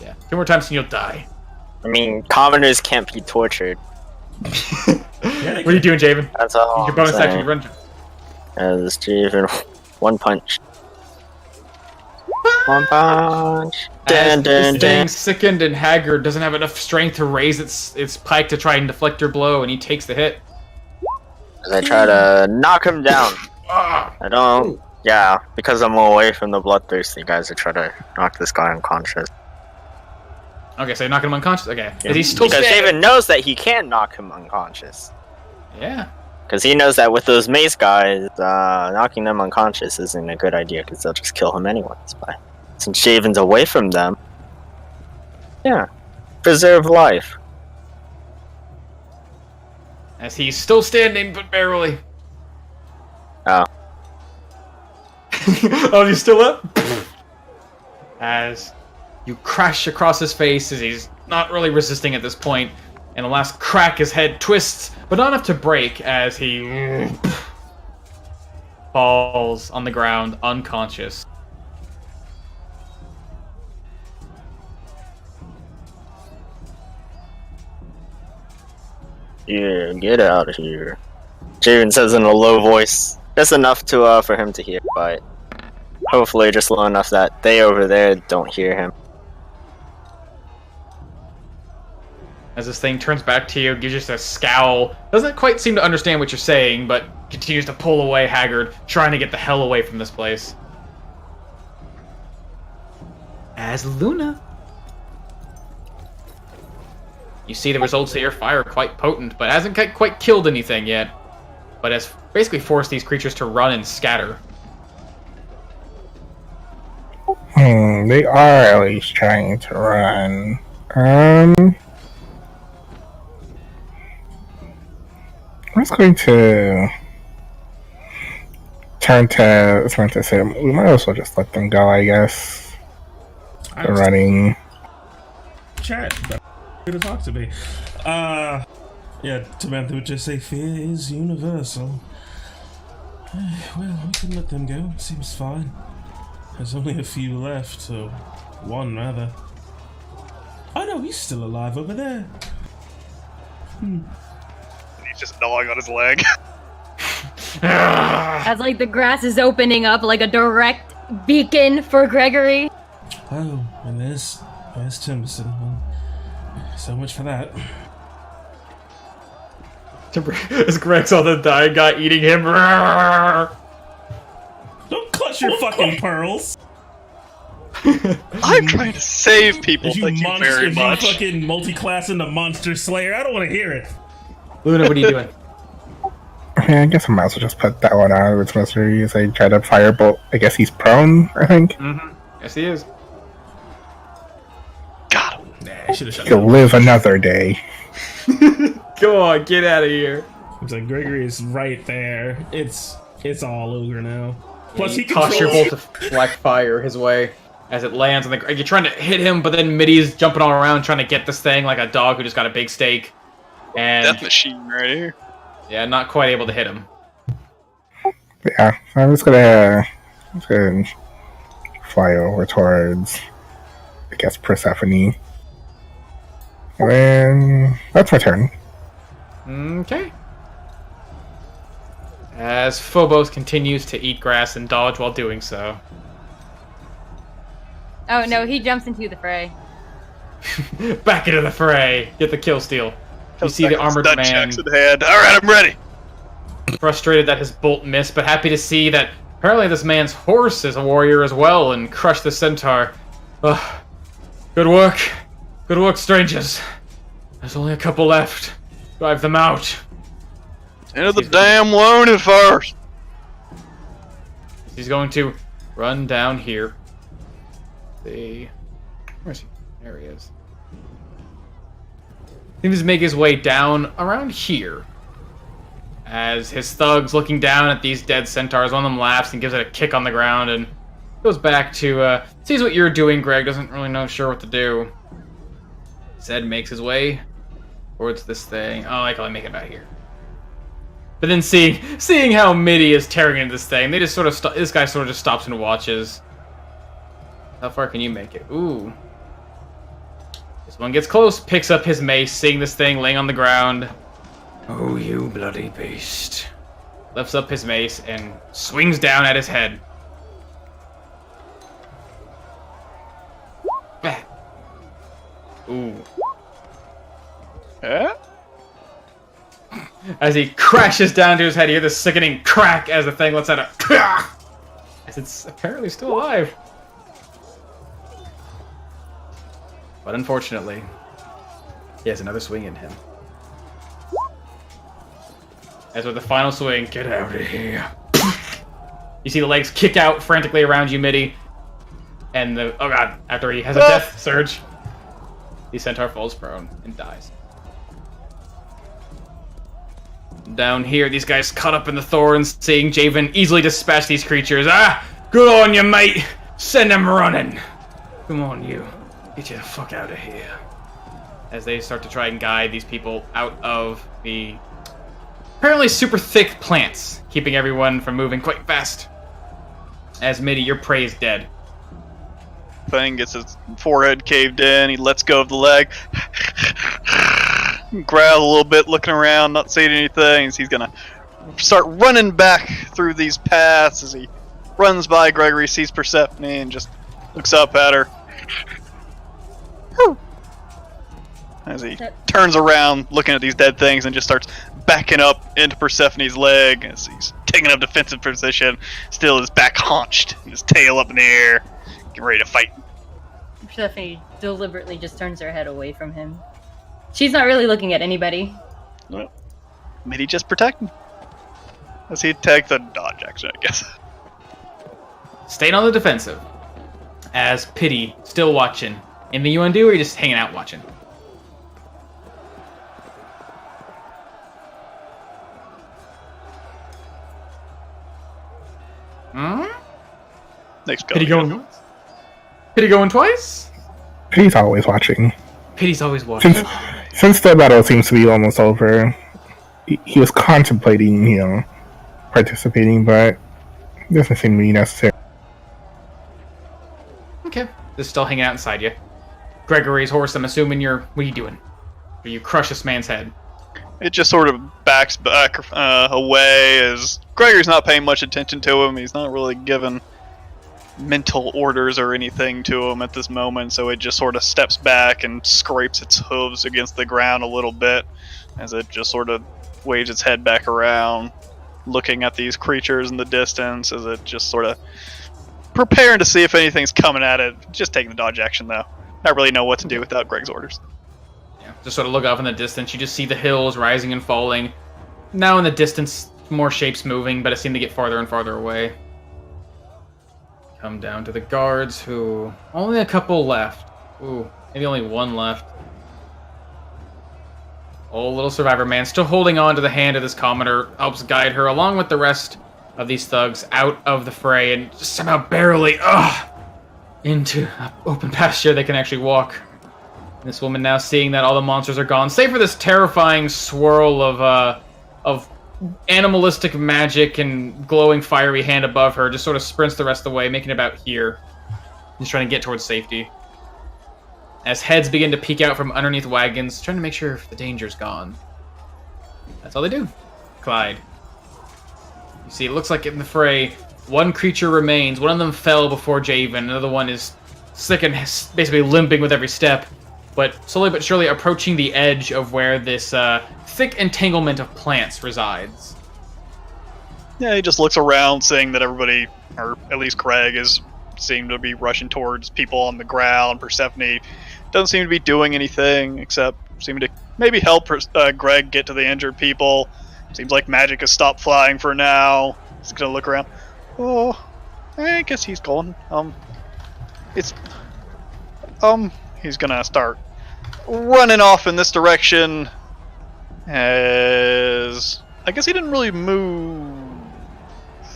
Yeah, 2 more times and you'll die. I mean, commoners can't be tortured. Yeah, What are you doing, Javen? That's all. Your bonus I'm action, saying. run. As Steven, 1 punch. One punch. As Dun, dun, this thing, dun. sickened and haggard, doesn't have enough strength to raise its pike to try and deflect your blow, and he takes the hit. As I try to knock him down. Ah! I don't. Yeah, because I'm away from the bloodthirsty guys, I try to knock this guy unconscious. Okay, so you're knocking him unconscious? Okay. Is he still Because standing? David knows that he can knock him unconscious. Yeah. Because he knows that with those mace guys, knocking them unconscious isn't a good idea because they'll just kill him anyways. But since Javen's away from them, yeah, preserve life. As he's still standing, but barely. Oh. Oh, he's still up? As you crash across his face as he's not really resisting at this point, and the last crack his head twists, but not enough to break as he falls on the ground unconscious. Yeah, get out of here. Javen says in a low voice, just enough to for him to hear, but hopefully just low enough that they over there don't hear him. As this thing turns back to you, gives you just a scowl, doesn't quite seem to understand what you're saying, but continues to pull away haggard, trying to get the hell away from this place. As Luna, you see the results of your fire quite potent, but hasn't quite killed anything yet, but has basically forced these creatures to run and scatter. They are at least trying to run. I was going to turn to say we might as well just let them go, I guess. They're running. Chat, to talk to me. Yeah, Samantha would just say fear is universal. Well, we can let them go. Seems fine. There's only a few left, so one rather. Oh no, he's still alive over there. He's just gnawing on his leg. As like the grass is opening up like a direct beacon for Gregory. Oh, and there's Timberson. Well, so much for that. As Greg saw the dying guy eating him. Don't clutch your fucking pearls. I'm trying to save people. If you, Thank you very if much. you fucking multi-class into Monster Slayer, I don't want to hear it. Luna, what are you doing? Yeah, I guess I might as well just put that one out of its misery as I try to firebolt. I guess he's prone, I think. Mm-hmm. Yes, he is. Got him. Nah, I should have shut He'll that. live another day. Go on, get out of here. It's like Gregory is right there. It's all over now. Plus, he Toss your controls. bolt of black fire his way as it lands on the ground. You're trying to hit him, but then Middy's jumping all around trying to get this thing like a dog who just got a big steak. And Death machine right here. yeah, not quite able to hit him. Yeah, I'm just gonna fly over towards, I guess, Persephone. And then that's my turn. Okay. As Phobos continues to eat grass and dodge while doing so. Oh no, he jumps into the fray. Back into the fray. Get the kill steal. You see the armored man, Checks in hand. Alright, I'm ready. frustrated that his bolt missed, but happy to see that apparently this man's horse is a warrior as well and crushed the centaur. Ugh. Good work. Good work, strangers. There's only a couple left. Drive them out. Into the damn loony first. He's going to run down here. See. Where's he? There he is. Seems to make his way down around here. As his thug's looking down at these dead centaurs, one of them laughs and gives it a kick on the ground and goes back to, sees what you're doing, Greg, doesn't really know sure what to do. Zed makes his way towards this thing. Oh, I can only make it back here. But then seeing how Mitty is tearing into this thing, they just sort of this guy sort of just stops and watches. How far can you make it? Ooh. This one gets close, picks up his mace, seeing this thing laying on the ground. Oh, you bloody beast. Lifts up his mace and swings down at his head. as he crashes down to his head. You hear the sickening crack as the thing lets out a as it's apparently still alive. But unfortunately, he has another swing in him. As with the final swing, get out of here. You see the legs kick out frantically around you, Mitty. And the, oh god, after he has a death surge, the centaur falls prone and dies. Down here, these guys caught up in the thorns, seeing Javen easily dispatch these creatures. Ah! Good on you, mate! Send them running! Come on, you. Get you the fuck out of here. As they start to try and guide these people out of the apparently super thick plants, keeping everyone from moving quite fast. As Mitty, your prey is dead. Thing gets his forehead caved in, he lets go of the leg. Growls a little bit, looking around, not saying anything. He's gonna start running back through these paths as he runs by Gregory, sees Persephone, and just looks up at her. As he turns around, looking at these dead things, and just starts backing up into Persephone's leg as he's taking up defensive position, still his back hunched, his tail up in the air, getting ready to fight. Persephone deliberately just turns her head away from him. She's not really looking at anybody. Well, Mitty just protecting. As he take the dodge action, I guess. Staying on the defensive. As Pity still watching. Anything you want to do, or are you just hanging out watching? Hmm? Next go. Pity going once? Pity going twice? He's always watching. Pity's always watching. Since the battle seems to be almost over, he was contemplating, participating, but it doesn't seem to be necessary. Okay. This is still hanging out inside you. Gregory's horse, I'm assuming you're... What are you doing? Or you crush this man's head? It just sort of backs back away as Gregory's not paying much attention to him. He's not really giving mental orders or anything to him at this moment, so it just sort of steps back and scrapes its hooves against the ground a little bit as it just sort of waves its head back around, looking at these creatures in the distance as it just sort of preparing to see if anything's coming at it. Just taking the dodge action though. Not really know what to do without Greg's orders. Yeah, just sort of look off in the distance. You just see the hills rising and falling. Now in the distance, more shapes moving, but it seemed to get farther and farther away. Come down to the guards, who... Only a couple left. Ooh, maybe only one left. Old little survivor man, still holding on to the hand of this commoner, helps guide her, along with the rest of these thugs, out of the fray, and just somehow barely, into an open pasture they can actually walk. And this woman now seeing that all the monsters are gone, save for this terrifying swirl of animalistic magic and glowing fiery hand above her, just sort of sprints the rest of the way, making it about here. Just trying to get towards safety. As heads begin to peek out from underneath wagons, trying to make sure the danger's gone. That's all they do. Clyde. You see, it looks like in the fray, one creature remains. One of them fell before Javen. Another one is sick and basically limping with every step. But slowly but surely approaching the edge of where this thick entanglement of plants resides. Yeah, he just looks around, seeing that everybody, or at least Greg, seem to be rushing towards people on the ground. Persephone doesn't seem to be doing anything, except seeming to maybe help Greg get to the injured people. Seems like magic has stopped flying for now. He's gonna look around. Oh, I guess he's going. He's gonna start running off in this direction. As I guess he didn't really move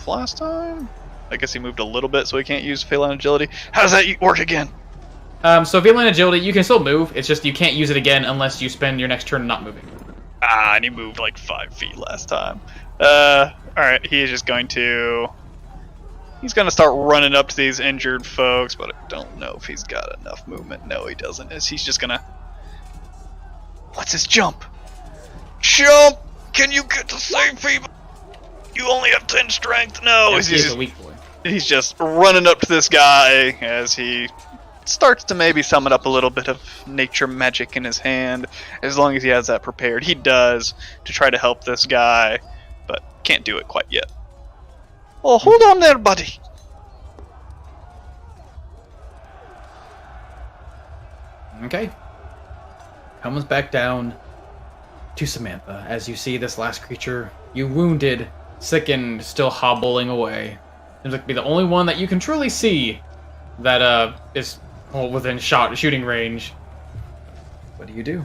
last time. I guess he moved a little bit, so he can't use feline agility. How does that work again? So feline agility, you can still move. It's just you can't use it again unless you spend your next turn not moving. And he moved like 5 feet last time. Alright, he is just going to... He's going to start running up to these injured folks, but I don't know if he's got enough movement. No, he doesn't. He's just going to... What's his jump? Jump! Can you get to save people? You only have 10 strength. No, Yeah, he's a weak boy. He's just running up to this guy as he starts to maybe summon up a little bit of nature magic in his hand. As long as he has that prepared, he does, to try to help this guy, but can't do it quite yet. Oh, hold on there, buddy. Okay. Comes back down to Samantha as you see this last creature you wounded, sickened, still hobbling away. Seems like to be the only one that you can truly see that is within shooting range. What do you do?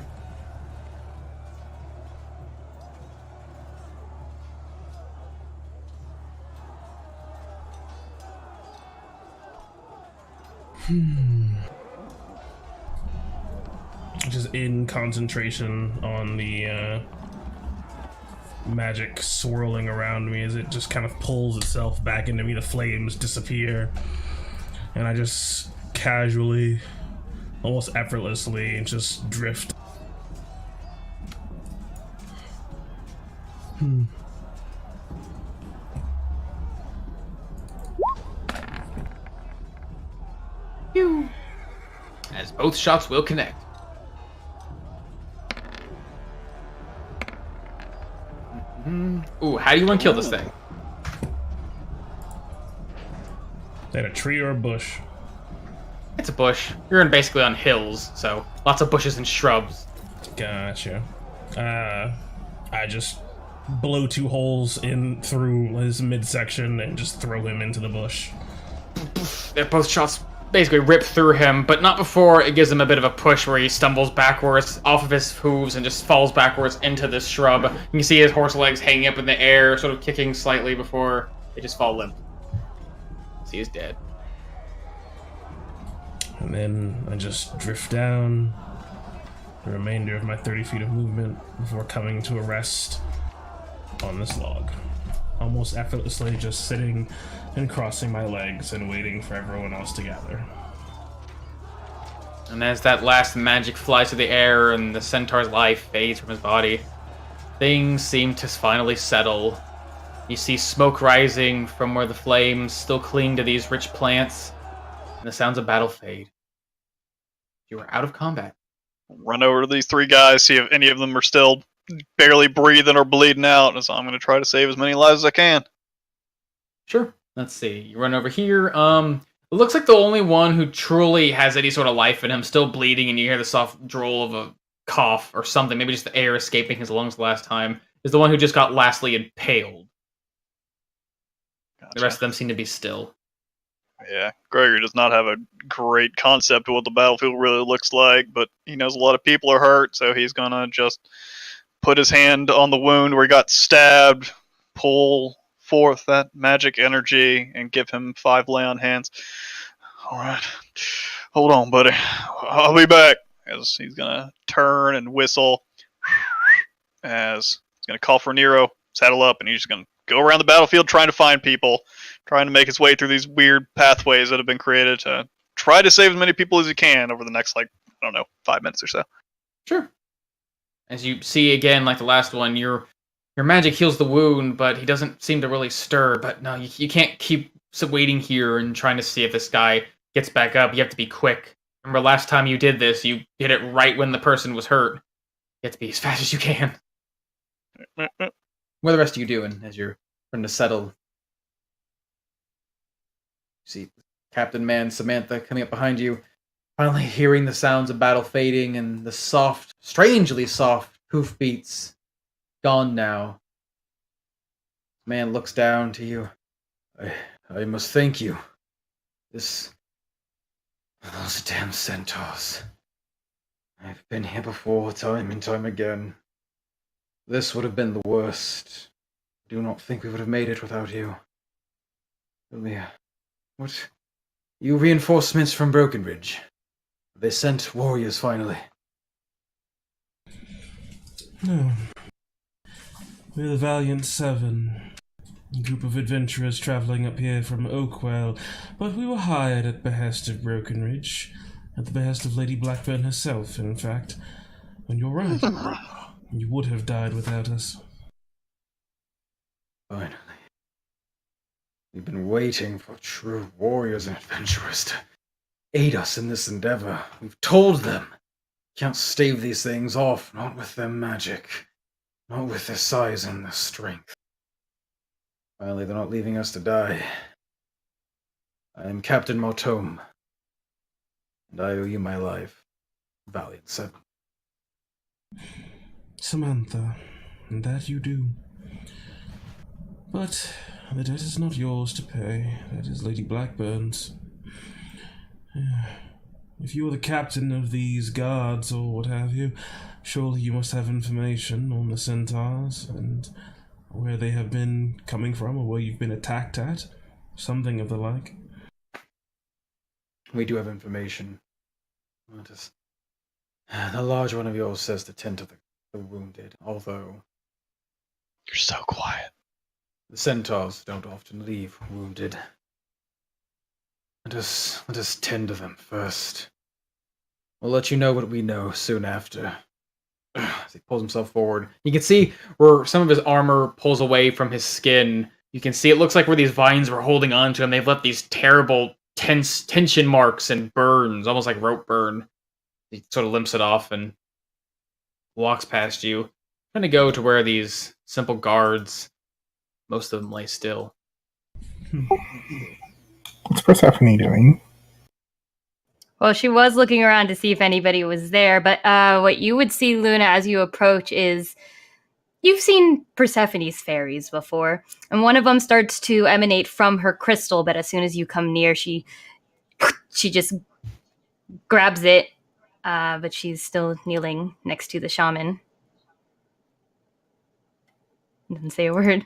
Just in concentration on the magic swirling around me as it just kind of pulls itself back into me. The flames disappear, and I just casually, almost effortlessly, just drift. As both shots will connect. Ooh, how do you want to kill this thing? Is that a tree or a bush? It's a bush. You're basically on hills, so lots of bushes and shrubs. Gotcha. I just blow 2 holes in through his midsection and just throw him into the bush. Both shots basically rip through him, but not before it gives him a bit of a push where he stumbles backwards off of his hooves and just falls backwards into this shrub. You can see his horse legs hanging up in the air, sort of kicking slightly before they just fall limp. So he's dead. And then I just drift down the remainder of my 30 feet of movement before coming to a rest on this log. Almost effortlessly just sitting and crossing my legs and waiting for everyone else to gather. And as that last magic flies through the air and the centaur's life fades from his body, things seem to finally settle. You see smoke rising from where the flames still cling to these rich plants, and the sounds of battle fade. You are out of combat. Run over to these 3 guys, see if any of them are still barely breathing or bleeding out, and so I'm going to try to save as many lives as I can. Sure. Let's see. You run over here. It looks like the only one who truly has any sort of life in him, still bleeding, and you hear the soft drool of a cough or something, maybe just the air escaping his lungs the last time, is the one who just got lastly impaled. Gotcha. The rest of them seem to be still. Yeah, Gregory does not have a great concept of what the battlefield really looks like, but he knows a lot of people are hurt, so he's going to just put his hand on the wound where he got stabbed, pull forth that magic energy, and give him 5 lay on hands. Alright. Hold on, buddy. I'll be back. As he's gonna turn and whistle. As he's gonna call for Nero, saddle up, and he's just gonna go around the battlefield trying to find people, trying to make his way through these weird pathways that have been created to try to save as many people as he can over the next, 5 minutes or so. Sure. As you see again, like the last one, your magic heals the wound, but he doesn't seem to really stir. But no, you can't keep waiting here and trying to see if this guy gets back up. You have to be quick. Remember last time you did this, you did it right when the person was hurt. You have to be as fast as you can. What are the rest of you doing as you're trying to settle? You see Captain Man, Samantha coming up behind you, finally hearing the sounds of battle fading and the soft, strangely soft hoofbeats gone now. Man looks down to you. I must thank you. Those damn centaurs. I've been here before, time and time again. This would have been the worst. I do not think we would have made it without you. What? You reinforcements from Broken Ridge. They sent warriors finally. No. We're the Valiant 7. A group of adventurers traveling up here from Oakwell, but we were hired at behest of Broken Ridge. At the behest of Lady Blackburn herself, in fact. And you're right. You would have died without us. Finally. We've been waiting for true warriors and adventurers to aid us in this endeavor. We've told them. Can't stave these things off, not with their magic. Not with their size and their strength. Finally, they're not leaving us to die. I am Captain Mortome, and I owe you my life, Valiant 7. Samantha, that you do. But the debt is not yours to pay. That is Lady Blackburn's. If you are the captain of these guards or what have you, surely you must have information on the centaurs and where they have been coming from or where you've been attacked at. Something of the like. We do have information. The large one of yours says to tend to the wounded, although You're so quiet. the centaurs don't often leave wounded. Let us tend to them first. We'll let you know what we know soon after. As he pulls himself forward, you can see where some of his armor pulls away from his skin. You can see it looks like where these vines were holding on to him, they've left these terrible tension marks and burns, almost like rope burn. He sort of limps it off and walks past you, trying to go to where these simple guards, most of them lay still. What's Persephone doing? Well, she was looking around to see if anybody was there, but what you would see, Luna, as you approach is you've seen Persephone's fairies before, and one of them starts to emanate from her crystal, but as soon as you come near, she just grabs it, but she's still kneeling next to the shaman. Doesn't say a word.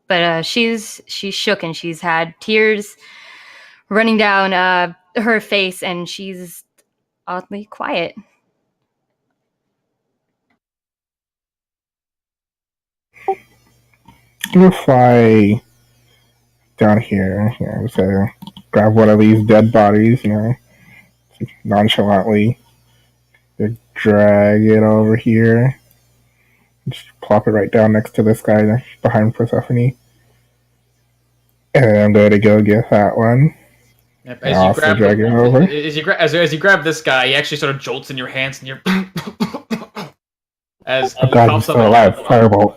But she's shook and she's had tears running down her face, and she's oddly quiet. I'm gonna fly down here, so grab one of these dead bodies, nonchalantly drag it over here. Just plop it right down next to this guy behind Persephone. And I'm going to go get that one. Yep, as you grab this guy, he actually sort of jolts in your hands, and you're as oh god, he's still alive. Firebolt.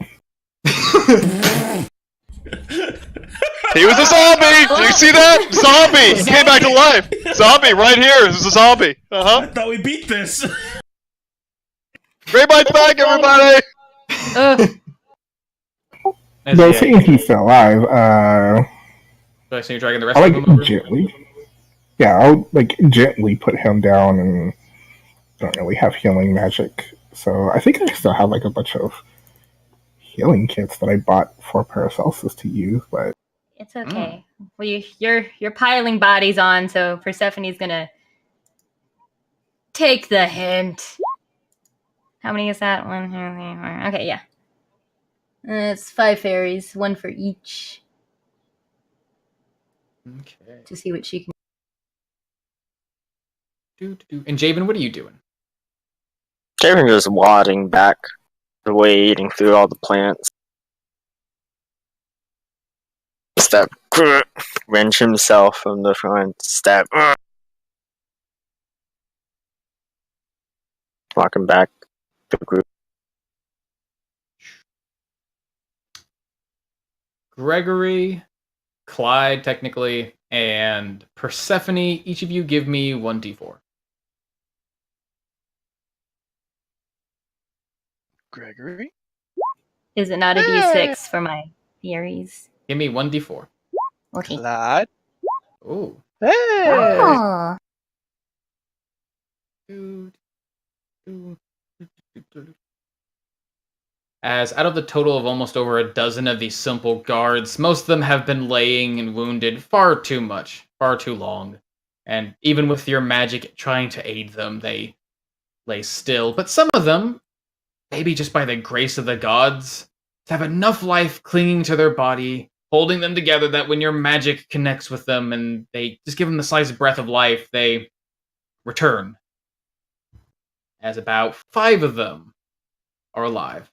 He was a zombie! Did you see that? Zombie! He came back to life! Zombie, right here! This is a zombie! I thought we beat this! Great bites back, everybody! No, seeing he's still alive, so you're dragging the rest of them over? I'll gently put him down, and I don't really have healing magic. So I think I still have a bunch of healing kits that I bought for Paracelsus to use, but it's okay. Well, you're piling bodies on, so Persephone's gonna take the hint. How many is that? 1, 2, 3, 4. Okay, yeah. It's 5 fairies, 1 for each. Okay. To see what she can. And Javen, what are you doing? Javen just wadding back, wading through all the plants. Step, wrench himself from the front. Step, walking back to the group. Gregory, Clyde, technically, and Persephone, each of you give me 1d4. Gregory? Is it not a d6 for my theories? Give me 1d4. Okay. Clyde? Ooh. Hey! Oh. As out of the total of almost over a dozen of these simple guards, most of them have been laying and wounded far too much, far too long. And even with your magic trying to aid them, they lay still. But some of them, maybe just by the grace of the gods, have enough life clinging to their body, holding them together, that when your magic connects with them and they just give them the slightest breath of life, they return. As about 5 of them are alive.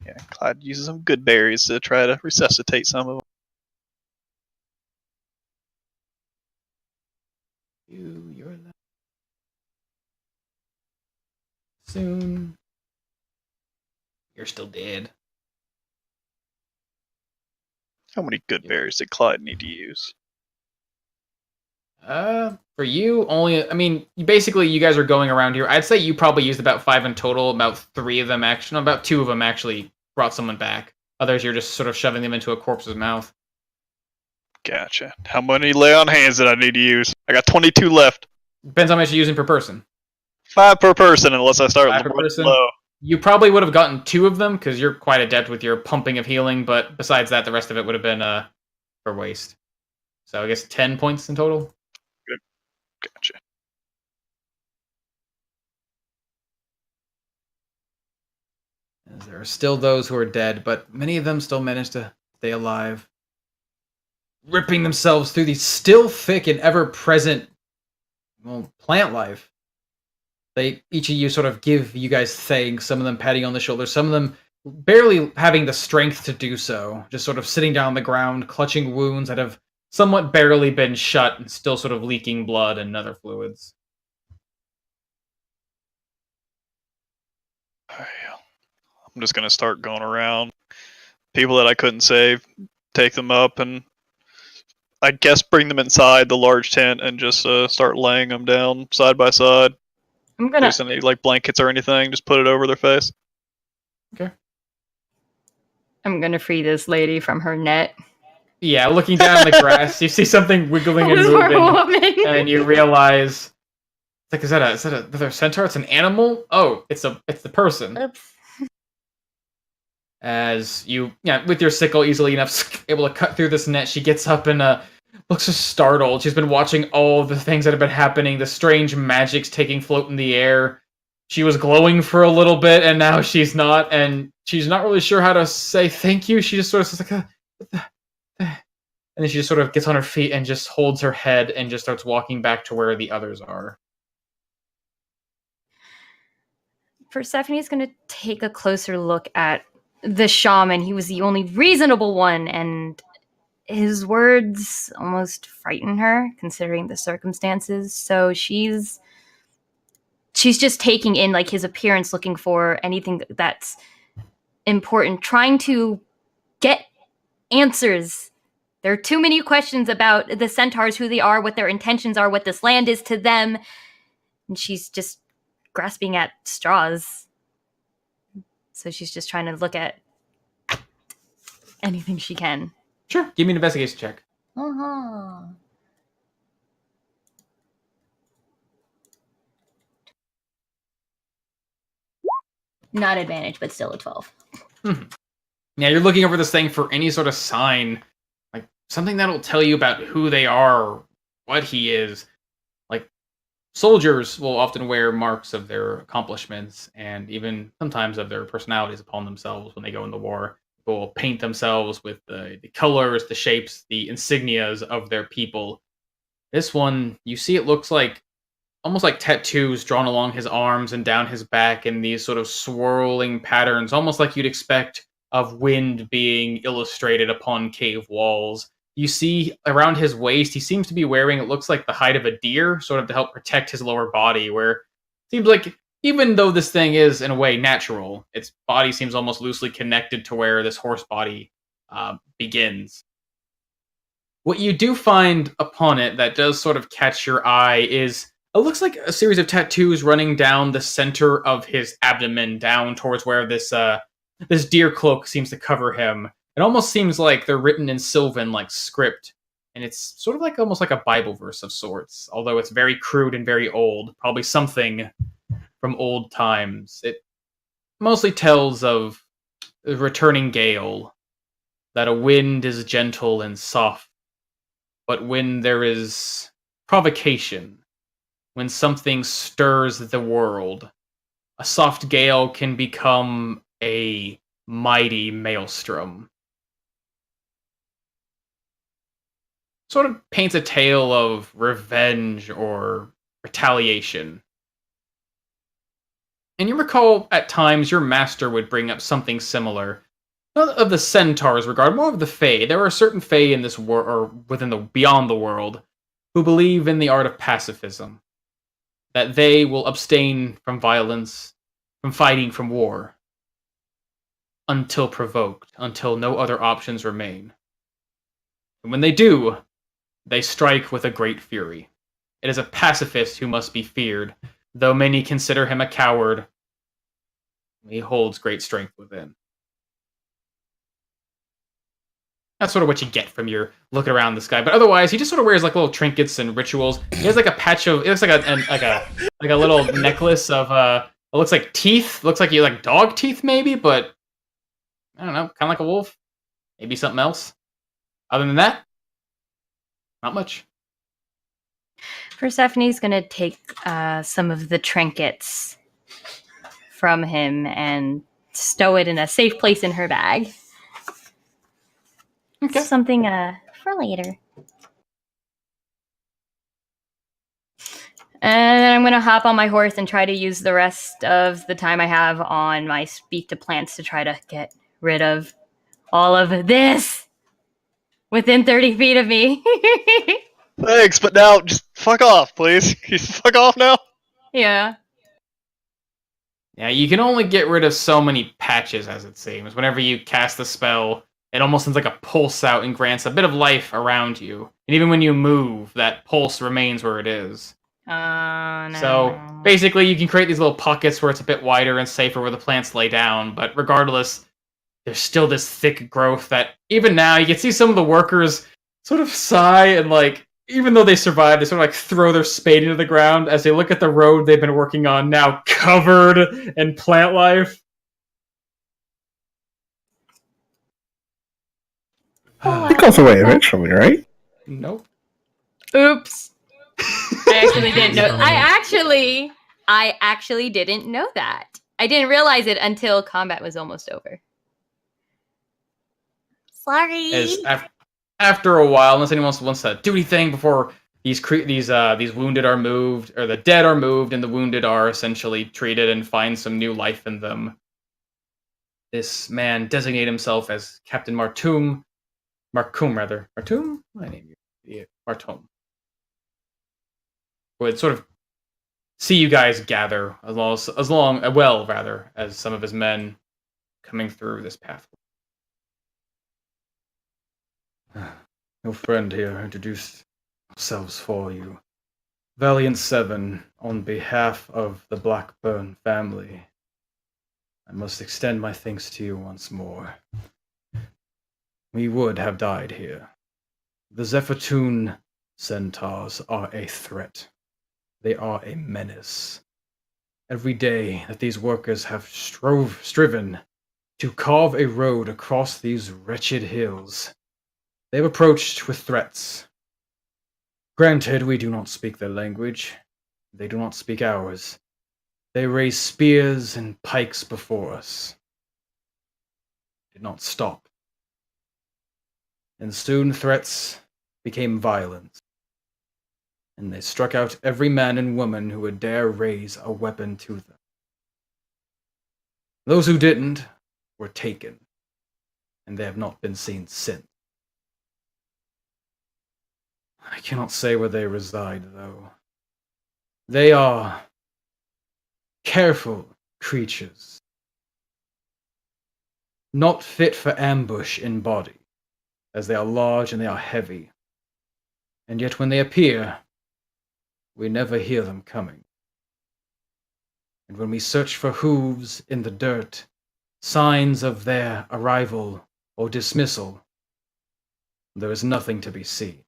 Yeah, Clyde uses some good berries to try to resuscitate some of them. soon. You're still dead. How many good berries did Clyde need to use? For you, only. I mean, basically, you guys are going around here. I'd say you probably used about 5 in total. About 3 of them actually, no, about 2 of them actually brought someone back. Others, you're just sort of shoving them into a corpse's mouth. Gotcha. How many lay on hands did I need to use? I got 22 left. Depends how much you're using per person. 5 per person, unless I start 5 per running person? low. You probably would have gotten 2 of them because you're quite adept with your pumping of healing. But besides that, the rest of it would have been for waste. So I guess 10 points in total. Gotcha. As there are still those who are dead, but many of them still manage to stay alive, ripping themselves through the still thick and ever-present, plant life. Each of you sort of give you guys thanks, some of them patting on the shoulder, some of them barely having the strength to do so, just sort of sitting down on the ground, clutching wounds that have somewhat barely been shut and still sort of leaking blood and other fluids. I'm just gonna start going around. People that I couldn't save, take them up, and I guess bring them inside the large tent and just start laying them down side by side. I'm gonna. If there's any like blankets or anything, just put it over their face. Okay. I'm gonna free this lady from her net. Yeah, looking down in the grass, you see something wiggling and Poor moving, woman. and you realize, it's like, is that another centaur? It's an animal? Oh, it's the person. Oops. As you, with your sickle easily enough, able to cut through this net, she gets up and looks just startled. She's been watching all the things that have been happening, the strange magics taking float in the air. She was glowing for a little bit, and now she's not, and she's not really sure how to say thank you. She just sort of says like, and then she just sort of gets on her feet and just holds her head and just starts walking back to where the others are. Persephone's going to take a closer look at the shaman. He was the only reasonable one, and his words almost frighten her, considering the circumstances. So she's just taking in like his appearance, looking for anything that's important, trying to get answers. There are too many questions about the centaurs, who they are, what their intentions are, what this land is to them. And she's just grasping at straws. So she's just trying to look at anything she can. Sure. Give me an investigation check. Uh-huh. Not advantage, but still a 12. Yeah, you're looking over this thing for any sort of sign, like something that'll tell you about who they are, what he is. Like, soldiers will often wear marks of their accomplishments and even sometimes of their personalities upon themselves when they go into war. People will paint themselves with the colors, the shapes, the insignias of their people. This one, you see, it looks like almost like tattoos drawn along his arms and down his back in these sort of swirling patterns, almost like you'd expect of wind being illustrated upon cave walls. You see around his waist, he seems to be wearing, it looks like the hide of a deer, sort of to help protect his lower body, where it seems like, even though this thing is, in a way, natural, its body seems almost loosely connected to where this horse body begins. What you do find upon it that does sort of catch your eye is, it looks like a series of tattoos running down the center of his abdomen, down towards where this deer cloak seems to cover him. It almost seems like they're written in Sylvan, like script, and it's sort of like almost like a Bible verse of sorts, although it's very crude and very old, probably something from old times. It mostly tells of the returning gale, that a wind is gentle and soft, but when there is provocation, when something stirs the world, a soft gale can become a mighty maelstrom. Sort of paints a tale of revenge or retaliation. And you recall at times your master would bring up something similar. Not of the centaurs regard, more of the Fae. There are certain Fae in this world, or within the beyond the world, who believe in the art of pacifism. That they will abstain from violence, from fighting from war until provoked, until no other options remain. And when they do, they strike with a great fury. It is a pacifist who must be feared, though many consider him a coward. He holds great strength within. That's sort of what you get from your looking around this guy. But otherwise, he just sort of wears like little trinkets and rituals. He has like a patch of. It looks like a little necklace of. It looks like teeth. Looks like you like dog teeth maybe, but I don't know, kind of like a wolf. Maybe something else. Other than that, not much. Persephone's gonna take some of the trinkets from him and stow it in a safe place in her bag. Okay. Something for later. And then I'm gonna hop on my horse and try to use the rest of the time I have on my speak to plants to try to get rid of all of this within 30 feet of me. Thanks, but now just fuck off, please. Can you fuck off now? Yeah. Yeah, you can only get rid of so many patches, as it seems. Whenever you cast the spell, it almost sends like a pulse out and grants a bit of life around you. And even when you move, that pulse remains where it is. No. So basically, you can create these little pockets where it's a bit wider and safer where the plants lay down. But regardless, there's still this thick growth that even now you can see some of the workers sort of sigh and like, even though they survive, they sort of like throw their spade into the ground as they look at the road they've been working on, now covered in plant life. It goes away eventually, right? Nope. Oops. I actually didn't know. I actually didn't know that. I didn't realize it until combat was almost over. Sorry. After a while, unless anyone wants to do anything before these wounded are moved, or the dead are moved, and the wounded are essentially treated and find some new life in them. This man designated himself as Captain Martum. Marcum, rather. Martum? My name. Yeah, Martum. Would sort of see you guys gather as well as some of his men coming through this pathway. Your friend here introduced ourselves for you. Valiant Seven, on behalf of the Blackburn family, I must extend my thanks to you once more. We would have died here. The Zephyrtune centaurs are a threat. They are a menace. Every day that these workers have striven to carve a road across these wretched hills, they have approached with threats. Granted, we do not speak their language. They do not speak ours. They raise spears and pikes before us. Did not stop. And soon threats became violence. And they struck out every man and woman who would dare raise a weapon to them. Those who didn't were taken, and they have not been seen since. I cannot say where they reside, though. They are careful creatures, not fit for ambush in body, as they are large and they are heavy. And yet when they appear, we never hear them coming. And when we search for hooves in the dirt, signs of their arrival or dismissal, there is nothing to be seen.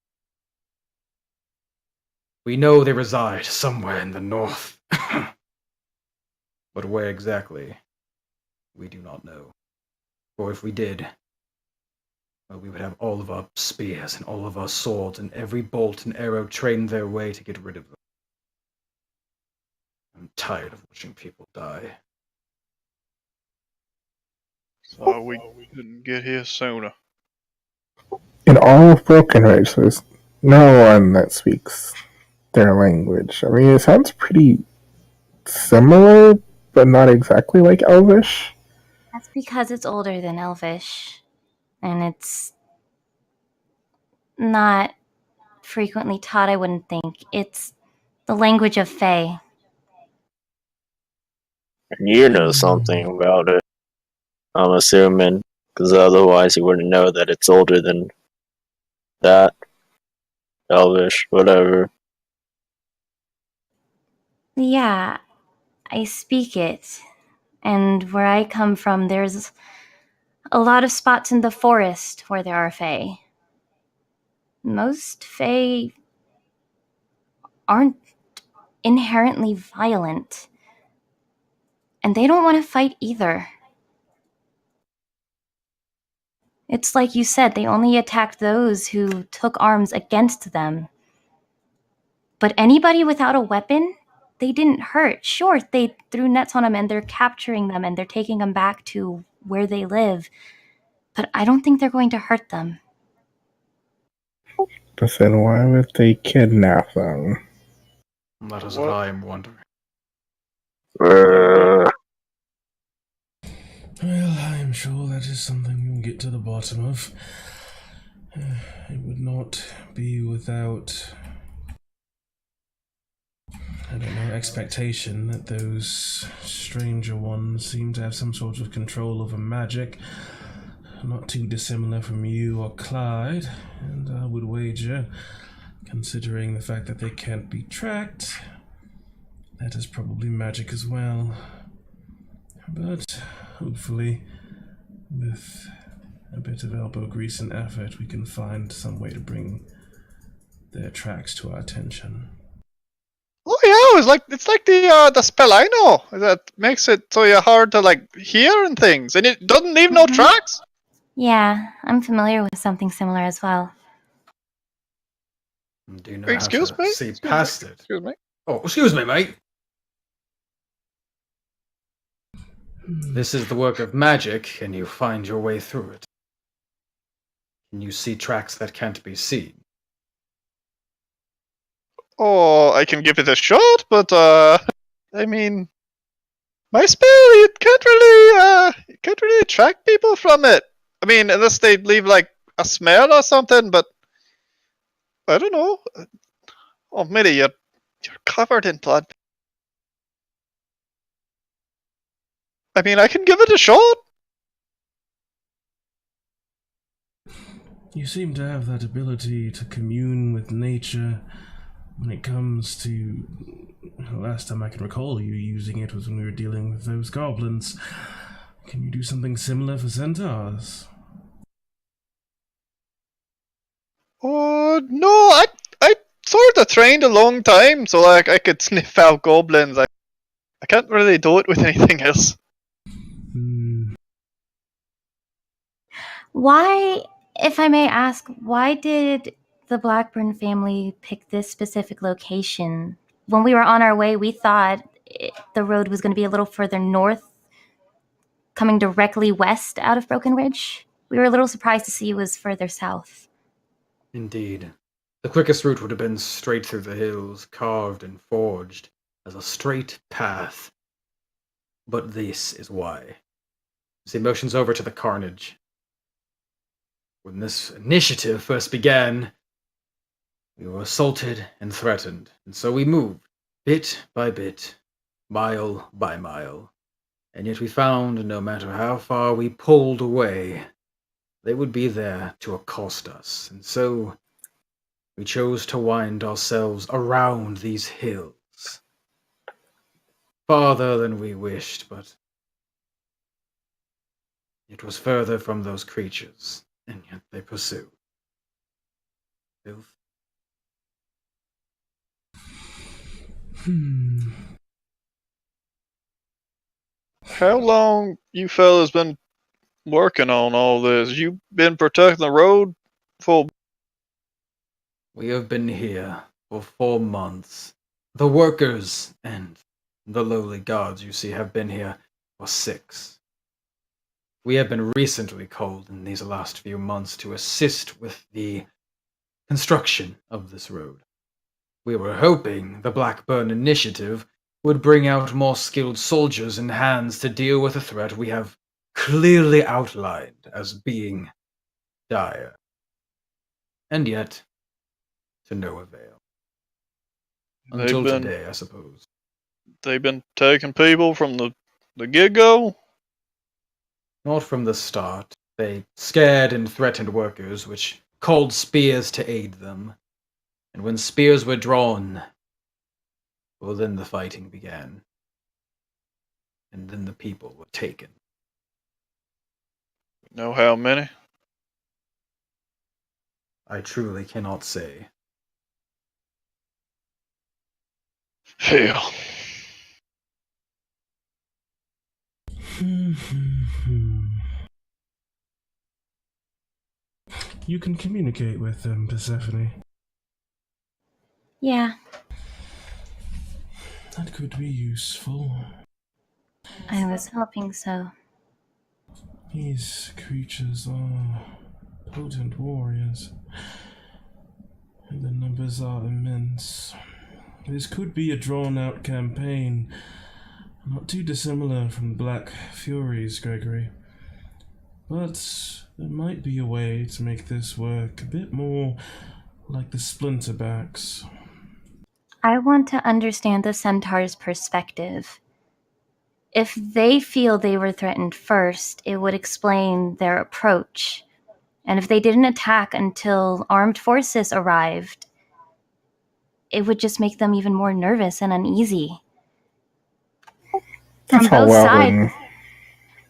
We know they reside somewhere in the north. But where exactly, we do not know. For if we did, well, we would have all of our spears and all of our swords and every bolt and arrow trained their way to get rid of them. I'm tired of watching people die. So we couldn't get here sooner. In all of Broken Ridge, there's no one that speaks their language. I mean, it sounds pretty similar, but not exactly like Elvish. That's because it's older than Elvish. And it's not frequently taught, I wouldn't think. It's the language of Fae. You know something about it, I'm assuming, because otherwise you wouldn't know that it's older than that. Elvish, whatever. Yeah, I speak it. And where I come from, there's a lot of spots in the forest where there are fae. Most fae aren't inherently violent. And they don't want to fight either. It's like you said, they only attacked those who took arms against them. But anybody without a weapon, they didn't hurt. Sure, they threw nets on them and they're capturing them and they're taking them back to where they live. But I don't think they're going to hurt them. Then why would they kidnap them? That is what I am wondering. Uh, Well, I'm sure that is something we'll get to the bottom of. It would not be without, I don't know, expectation that those stranger ones seem to have some sort of control over magic, not too dissimilar from you or Clyde, and I would wager, considering the fact that they can't be tracked, that is probably magic as well. But hopefully, with a bit of elbow grease and effort, we can find some way to bring their tracks to our attention. Oh yeah, it's like the spell I know that makes it so you're hard to like hear and things, and it doesn't leave no tracks. Yeah, I'm familiar with something similar as well. Do you know Excuse how to me? see Excuse past me? it? Excuse me. Oh, excuse me, mate. This is the work of magic, and you find your way through it. And you see tracks that can't be seen. Oh, I can give it a shot, but I mean, my spell it can't really track people from it. I mean, unless they leave like a smell or something. But I don't know. Oh, Mitty, you're covered in blood. I mean, I can give it a shot. You seem to have that ability to commune with nature when it comes to... The last time I can recall you using it was when we were dealing with those goblins. Can you do something similar for centaurs? Oh no, I sort of trained a long time, so like I could sniff out goblins. I can't really do it with anything else. Why, if I may ask, why did the Blackburn family pick this specific location? When we were on our way, we thought the road was going to be a little further north, coming directly west out of Broken Ridge. We were a little surprised to see it was further south. Indeed. The quickest route would have been straight through the hills, carved and forged as a straight path. But this is why. As he motions over to the carnage. When this initiative first began, we were assaulted and threatened, and so we moved, bit by bit, mile by mile. And yet we found, no matter how far we pulled away, they would be there to accost us, and so we chose to wind ourselves around these hills. Farther than we wished, but it was further from those creatures, and yet they pursued. Filth. How long you fellas been working on all this? You been protecting the road for... We have been here for 4 months. The workers and the lowly gods you see have been here for 6. We have been recently called in these last few months to assist with the construction of this road. We were hoping the Blackburn Initiative would bring out more skilled soldiers and hands to deal with a threat we have clearly outlined as being dire. And yet, to no avail. Until today, I suppose. They've been taking people from the The get-go? Not from the start. They scared and threatened workers, which called spears to aid them. And when spears were drawn, well, then the fighting began. And then the people were taken. Know how many? I truly cannot say. Hell. You can communicate with them, Persephone. Yeah, That could be useful. I was hoping so. These creatures are potent warriors, and the numbers are immense. This could be a drawn-out campaign, not too dissimilar from the Black Furies, Gregory. But there might be a way to make this work a bit more like the Splinterbacks. I want to understand the Centaur's perspective. If they feel they were threatened first, it would explain their approach. And if they didn't attack until armed forces arrived, it would just make them even more nervous and uneasy. That's From all both well sides. and,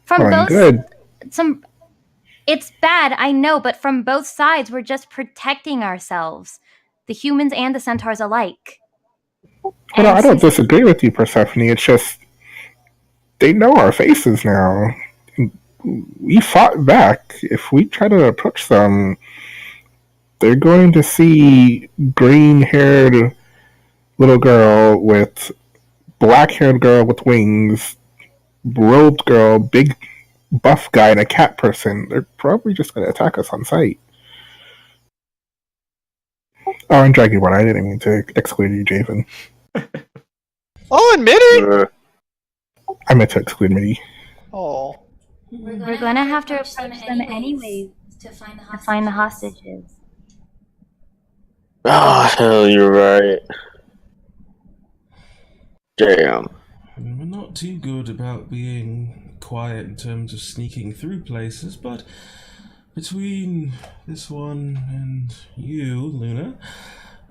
From well and both good. It's bad, I know, but from both sides, we're just protecting ourselves. The humans and the centaurs alike. Well, And I don't since- disagree with you, Persephone. It's just they know our faces now. We fought back. If we try to approach them, they're going to see green-haired little girl with black-haired girl with wings, robed girl, big buff guy, and a cat person. They're probably just going to attack us on sight. Oh, and Dragonborn, I didn't mean to exclude you, Javen. Oh, and Mitty? I meant to exclude me. Oh. We're gonna have to approach them anyways to find the hostages. Oh, hell, you're right. Damn. We're not too good about being quiet in terms of sneaking through places, but between this one and you, Luna,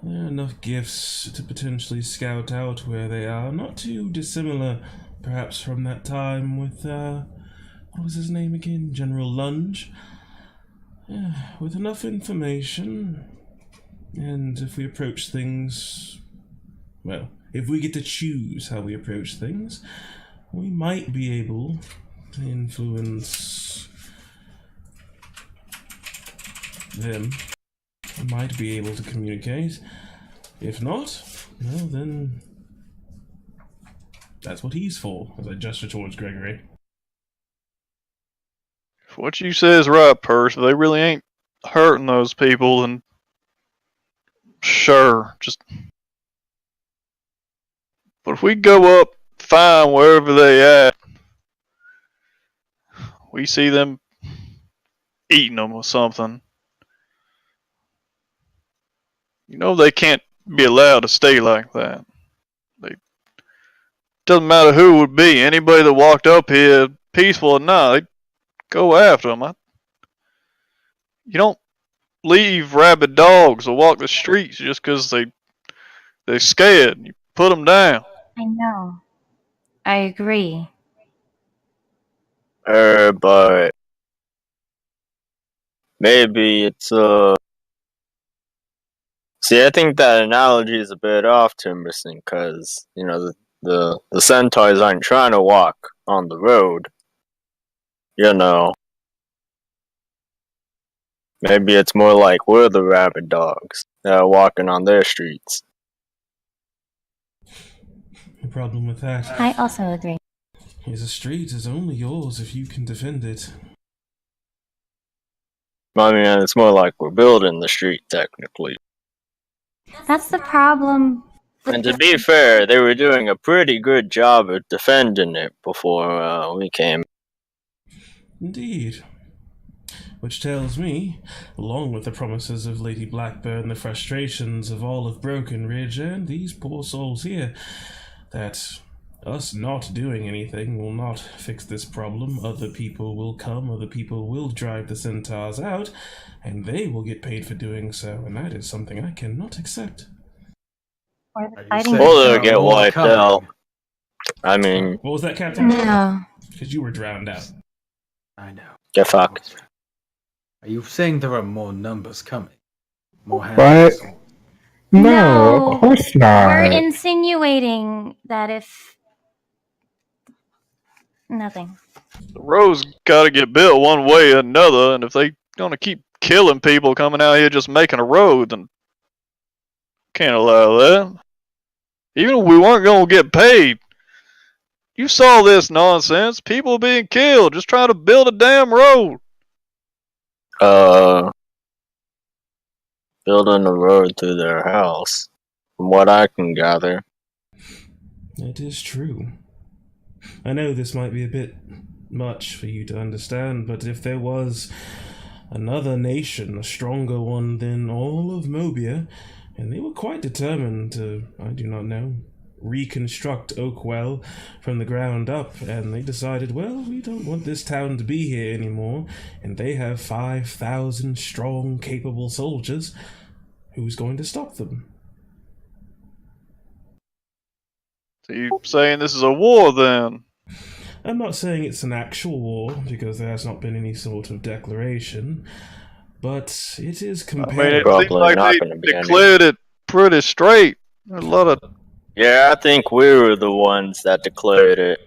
there are enough gifts to potentially scout out where they are. Not too dissimilar, perhaps, from that time with, what was his name again? General Lunge? With enough information, and if we approach things, well, if we get to choose how we approach things, we might be able to influence them. We might be able to communicate. If not, well then, that's what he's for, as I gesture towards Gregory. If what you say is right, Perth, if they really ain't hurting those people, then sure, just... But if we go up, find wherever they at, we see them eating them or something, you know they can't be allowed to stay like that. Doesn't matter who it would be, anybody that walked up here, peaceful or not, they'd go after them. You don't leave rabid dogs or walk the streets just because they're scared. You put them down. I know. I agree. But maybe it's See, I think that analogy is a bit off, Timberson, because you know the centaurs aren't trying to walk on the road. You know, maybe it's more like we're the rabid dogs that are walking on their streets. The problem with that I also agree. is a street is only yours if you can defend it. I mean, it's more like we're building the street, technically. That's the problem. And to be fair, they were doing a pretty good job of defending it before we came. Indeed. Which tells me, along with the promises of Lady Blackburn, the frustrations of all of Broken Ridge, and these poor souls here, that us not doing anything will not fix this problem. Other people will come, other people will drive the centaurs out, and they will get paid for doing so, and that is something I cannot accept. Or Are you fighting saying Or there they'll are get more wiped coming? out. I mean, What was that, Captain? No. Because you were drowned out. I know. get fucked. Are you saying there are more numbers coming? More What? hands? No, No. of course We're not. insinuating that if... Nothing. The road's gotta get built one way or another, and if they gonna keep killing people coming out here just making a road, then can't allow that. Even if we weren't gonna get paid. You saw this nonsense. People being killed just trying to build a damn road. Building a road to their house, from what I can gather. It is true. I know this might be a bit much for you to understand, but if there was another nation, a stronger one than all of Mobia, and they were quite determined to, I do not know, reconstruct Oakwell from the ground up, and they decided, well, we don't want this town to be here anymore, and they have 5,000 strong, capable soldiers, who's going to stop them? So you saying this is a war then? I'm not saying it's an actual war, because there has not been any sort of declaration, but it is I mean, compared. it Probably seems like not they gonna be any. declared it pretty straight. There's a lot of Yeah, I think we were the ones that declared it.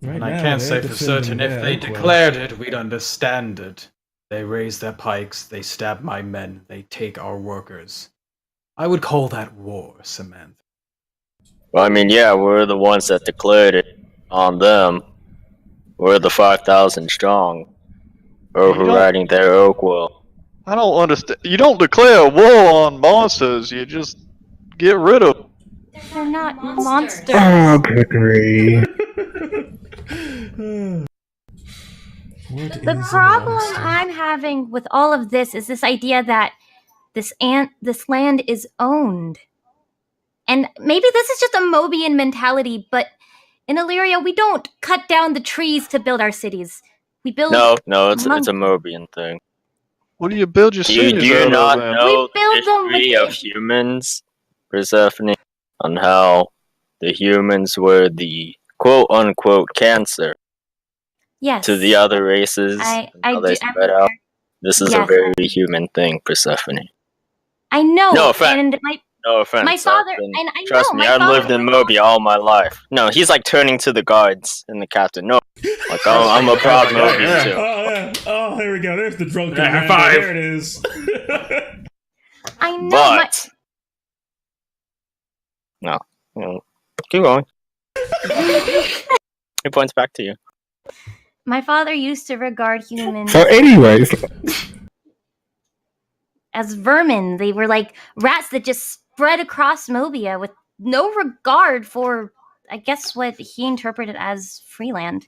Right And I now, can't they're say for defending certain if their they Oakwell. declared it, we'd understand it. They raise their pikes, they stab my men, they take our workers. I would call that war, Samantha. Well, I mean, yeah, we're the ones that declared it on them. We're the 5,000 strong, overriding their Oakwell. I don't understand. You don't declare a war on monsters. You just get rid of them. They're not monsters. Oh, Gregory. What The is a problem monster? I'm having with all of this is this idea that this land is owned. And maybe this is just a Mobian mentality, but in Illyria, we don't cut down the trees to build our cities. We build... No, it's a Mobian thing. What do you build your Do cities you out not of then? know We build the them history with of humans, Persephone? On how the humans were the quote-unquote cancer Yes. to the other races, I and how they do- I'm spread out. This is a Yes. very human thing, Persephone. I know. No offense. And No offense. my father... I've been- And I Trust know, me, my I've lived in father- Mobia all my life. No, he's like turning to the guards and the captain. No, like I'm a proud Mobian too. Oh, yeah. Oh, there we go. There's the drunken Yeah, man. five. There it is. I know. But no, keep going. He points back to you. My father used to regard humans So, anyways, as vermin. They were like rats that just spread across Mobia with no regard for, I guess, what he interpreted as freeland.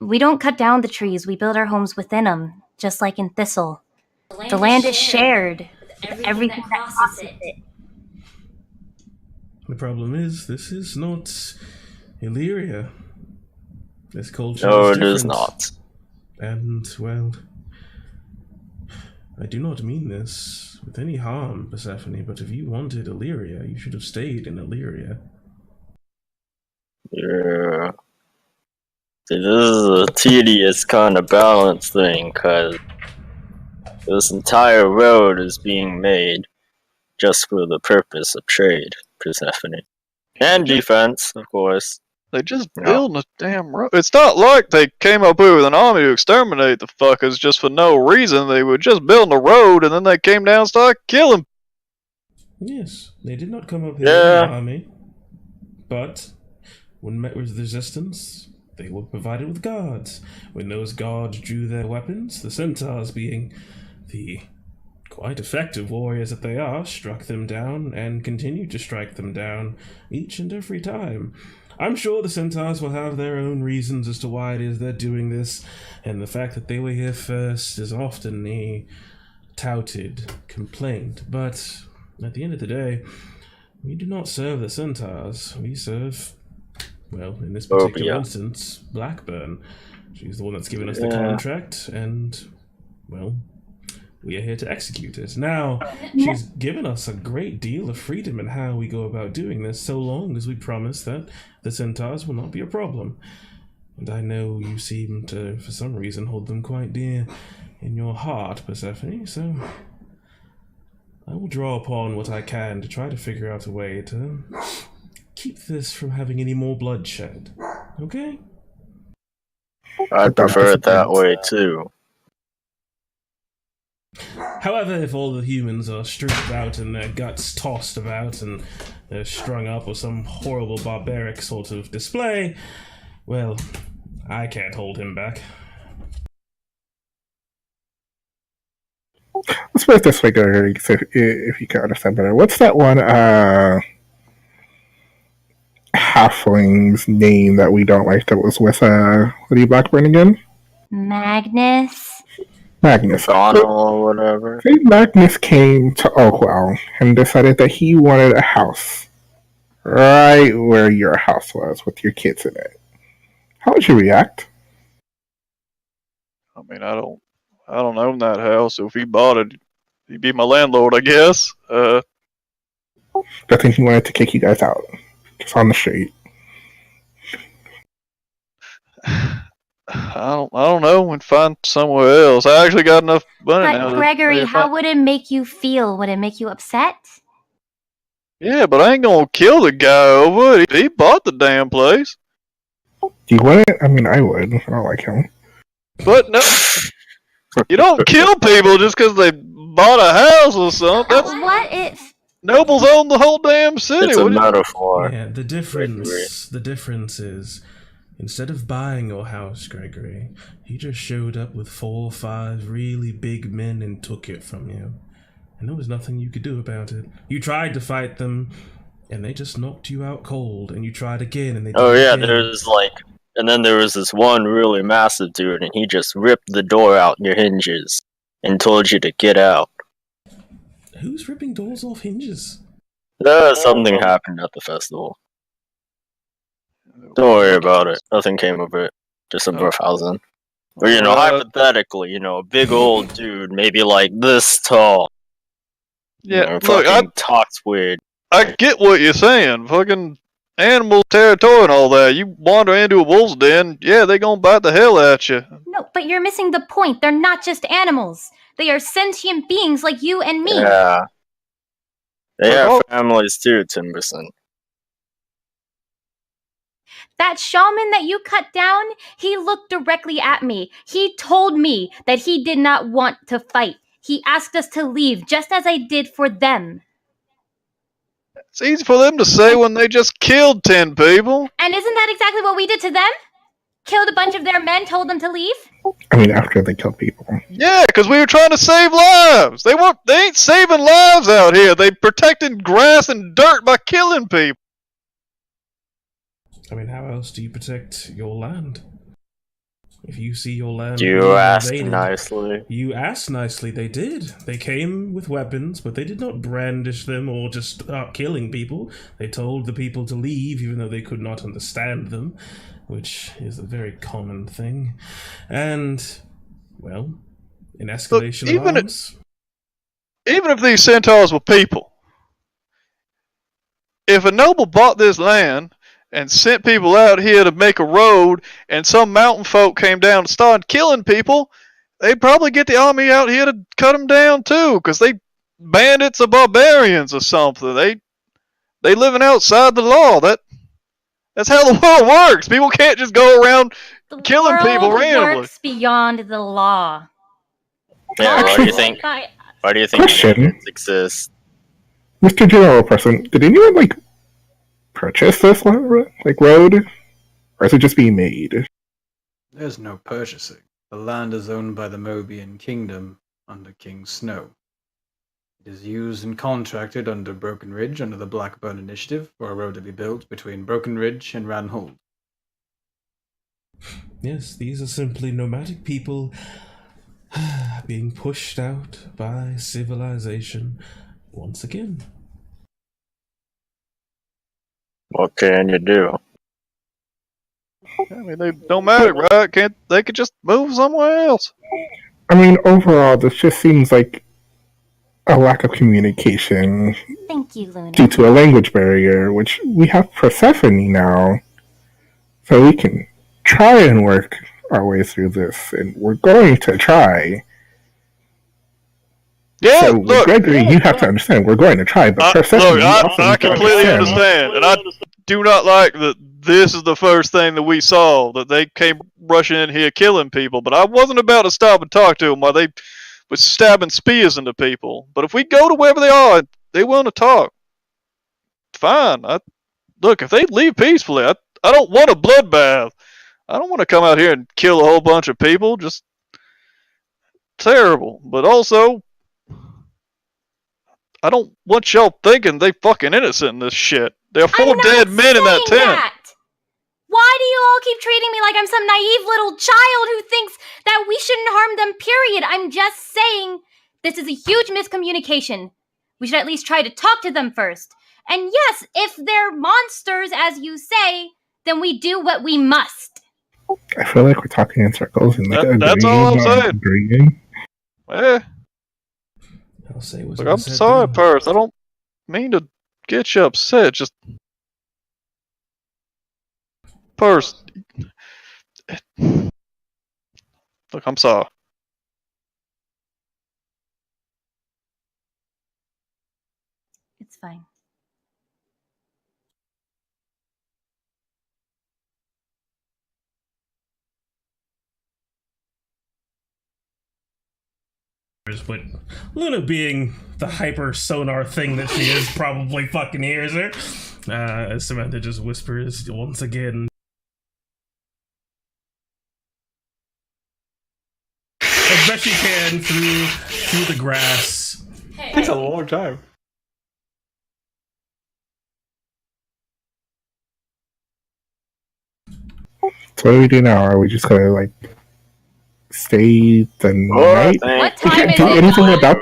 We don't cut down the trees. We build our homes within them, just like in Thistle. The land is shared. Everything that crosses it. The problem is, this is not Illyria. This culture No, is it different. is not. And, well, I do not mean this with any harm, Persephone, but if you wanted Illyria, you should have stayed in Illyria. Yeah. See, this is a tedious kind of balance thing, because this entire road is being made just for the purpose of trade, Persephone. And defense, of course. They just No. building a damn road. It's not like they came up here with an army to exterminate the fuckers just for no reason. They were just building a road, and then they came down and started killing. Yes, they did not come up here Yeah. with an army, but when met with resistance, they were provided with guards. When those guards drew their weapons, the centaurs, being the quite effective warriors that they are, struck them down and continued to strike them down each and every time. I'm sure the centaurs will have their own reasons as to why it is they're doing this, and the fact that they were here first is often a touted complaint, but at the end of the day, we do not serve the centaurs, we serve well, in this particular Phobia. instance, Blackburn. She's the one that's given us the Yeah. contract, and, well, we are here to execute it. Now, she's given us a great deal of freedom in how we go about doing this, so long as we promise that the centaurs will not be a problem. And I know you seem to, for some reason, hold them quite dear in your heart, Persephone, so I will draw upon what I can to try to figure out a way to keep this from having any more bloodshed. Okay? I prefer it that way too. However, if all the humans are stripped out and their guts tossed about and they're strung up with some horrible barbaric sort of display, well, I can't hold him back. Let's put it this way, Gregory, so if you can understand better. What's that one halfling's name that we don't like that was with Lady Blackburn again? Magnus. Magnus. Donald or whatever. Say Magnus came to Oakwell and decided that he wanted a house right where your house was with your kids in it. How would you react? I mean, I don't own that house, so if he bought it, he'd be my landlord, I guess. I think he wanted to kick you guys out. Just on the street. I don't know. And find somewhere else. I actually got enough money now. But Gregory, how would it make you feel? Would it make you upset? Yeah, but I ain't gonna kill the guy over it. He bought the damn place. Do you want it? I mean, I would. I don't like him. But no, you don't kill people just because they bought a house or something. That's What if? nobles own the whole damn city. It's a What do you- metaphor. Yeah, the difference is, instead of buying your house, Gregory, he just showed up with 4 or 5 really big men and took it from you. And there was nothing you could do about it. You tried to fight them, and they just knocked you out cold, and you tried again, and they did Oh it yeah, again. and then there was this one really massive dude, and he just ripped the door out your hinges and told you to get out. Who's ripping doors off hinges? Something happened at the festival. Don't worry about it. Nothing came of it. Just some roughhousing. Or, hypothetically, a big old dude, maybe like this tall. Yeah, look, fucking talks weird. I get what you're saying. Fucking animal territory and all that. You wander into a wolf's den, yeah, they gonna bite the hell at you. No, but you're missing the point. They're not just animals. They are sentient beings like you and me. Yeah. They Like, have oh. families too, Timberson. That shaman that you cut down, he looked directly at me. He told me that he did not want to fight. He asked us to leave, just as I did for them. It's easy for them to say when they just killed 10 people. And isn't that exactly what we did to them? Killed a bunch of their men, told them to leave? I mean, after they killed people. Yeah, because we were trying to save lives. They ain't saving lives out here. They protecting grass and dirt by killing people. I mean, how else do you protect your land? If you see your land You being asked invaded, nicely. You asked nicely, they did. They came with weapons, but they did not brandish them or just start killing people. They told the people to leave, even though they could not understand them, which is a very common thing. And, well, in escalation Look, of arms... Even if these centaurs were people, if a noble bought this land and sent people out here to make a road, and some mountain folk came down and started killing people, they'd probably get the army out here to cut them down too, because they bandits or barbarians or something. They living outside the law. That's how the world works. People can't just go around killing people The randomly. world works beyond the law. Yeah, why do you think Question. unions exist? Mr. General Person, did anyone, purchase this, road? Or is it just being made? There's no purchasing. The land is owned by the Mobian Kingdom under King Snow. It is used and contracted under Broken Ridge under the Blackburn Initiative for a road to be built between Broken Ridge and Ranhold. Yes, these are simply nomadic people being pushed out by civilization once again. What can you do? I mean, they don't matter, right? Can't they could just move somewhere else? I mean, overall, this just seems like a lack of communication Thank you, Luna. due to a language barrier, which we have Persephone now, so we can try and work our way through this, and we're going to try. Yeah, So, look, Gregory, you have to understand, we're going to try, but Persephone, look, you also I need to completely understand. understand, and I do not like that. This is the first thing that we saw that they came rushing in here killing people. But I wasn't about to stop and talk to them while they was stabbing spears into people. But if we go to wherever they are, they want to talk. Fine. Look, if they leave peacefully, I don't want a bloodbath. I don't want to come out here and kill a whole bunch of people. Just terrible. But also, I don't want y'all thinking they fucking innocent in this shit. There are four dead men in that tent. That. Why do you all keep treating me like I'm some naive little child who thinks that we shouldn't harm them, period? I'm just saying this is a huge miscommunication. We should at least try to talk to them first. And yes, if they're monsters, as you say, then we do what we must. I feel like we're talking in circles and like That's all I'm saying. agreeing. I'll say what's Look, I'm sorry, Perth. I don't mean to get you upset. Just Perth. Look, I'm sorry. It's fine. But Luna, being the hyper sonar thing that she is, probably fucking hears her. Samantha just whispers once again. As best she can through the grass. It takes a long time. So what do we do now? Are we just gonna like stay the night? What time is Do it? anything about?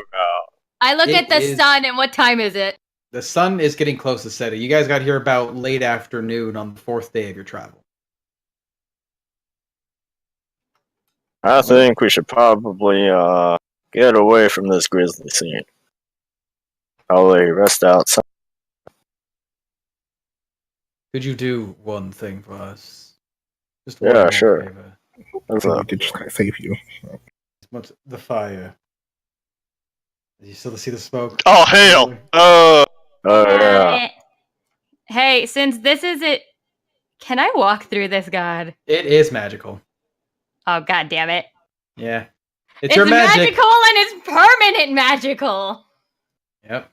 I look It at the is- sun, and what time is it? The sun is getting close to setting. You guys got here about late afternoon on the 4th day of your travel. I think we should probably get away from this grizzly scene. Probably rest outside. Could you do one thing for us? Just Yeah, more sure. favor. What's We up? could just kind of save you. What's the fire? Do you still see the smoke? Oh hell! Oh yeah. Hey, since this is it, can I walk through this, God? It is magical. Oh, God damn it. Yeah. It's your magic. magical and it's permanent magical. Yep.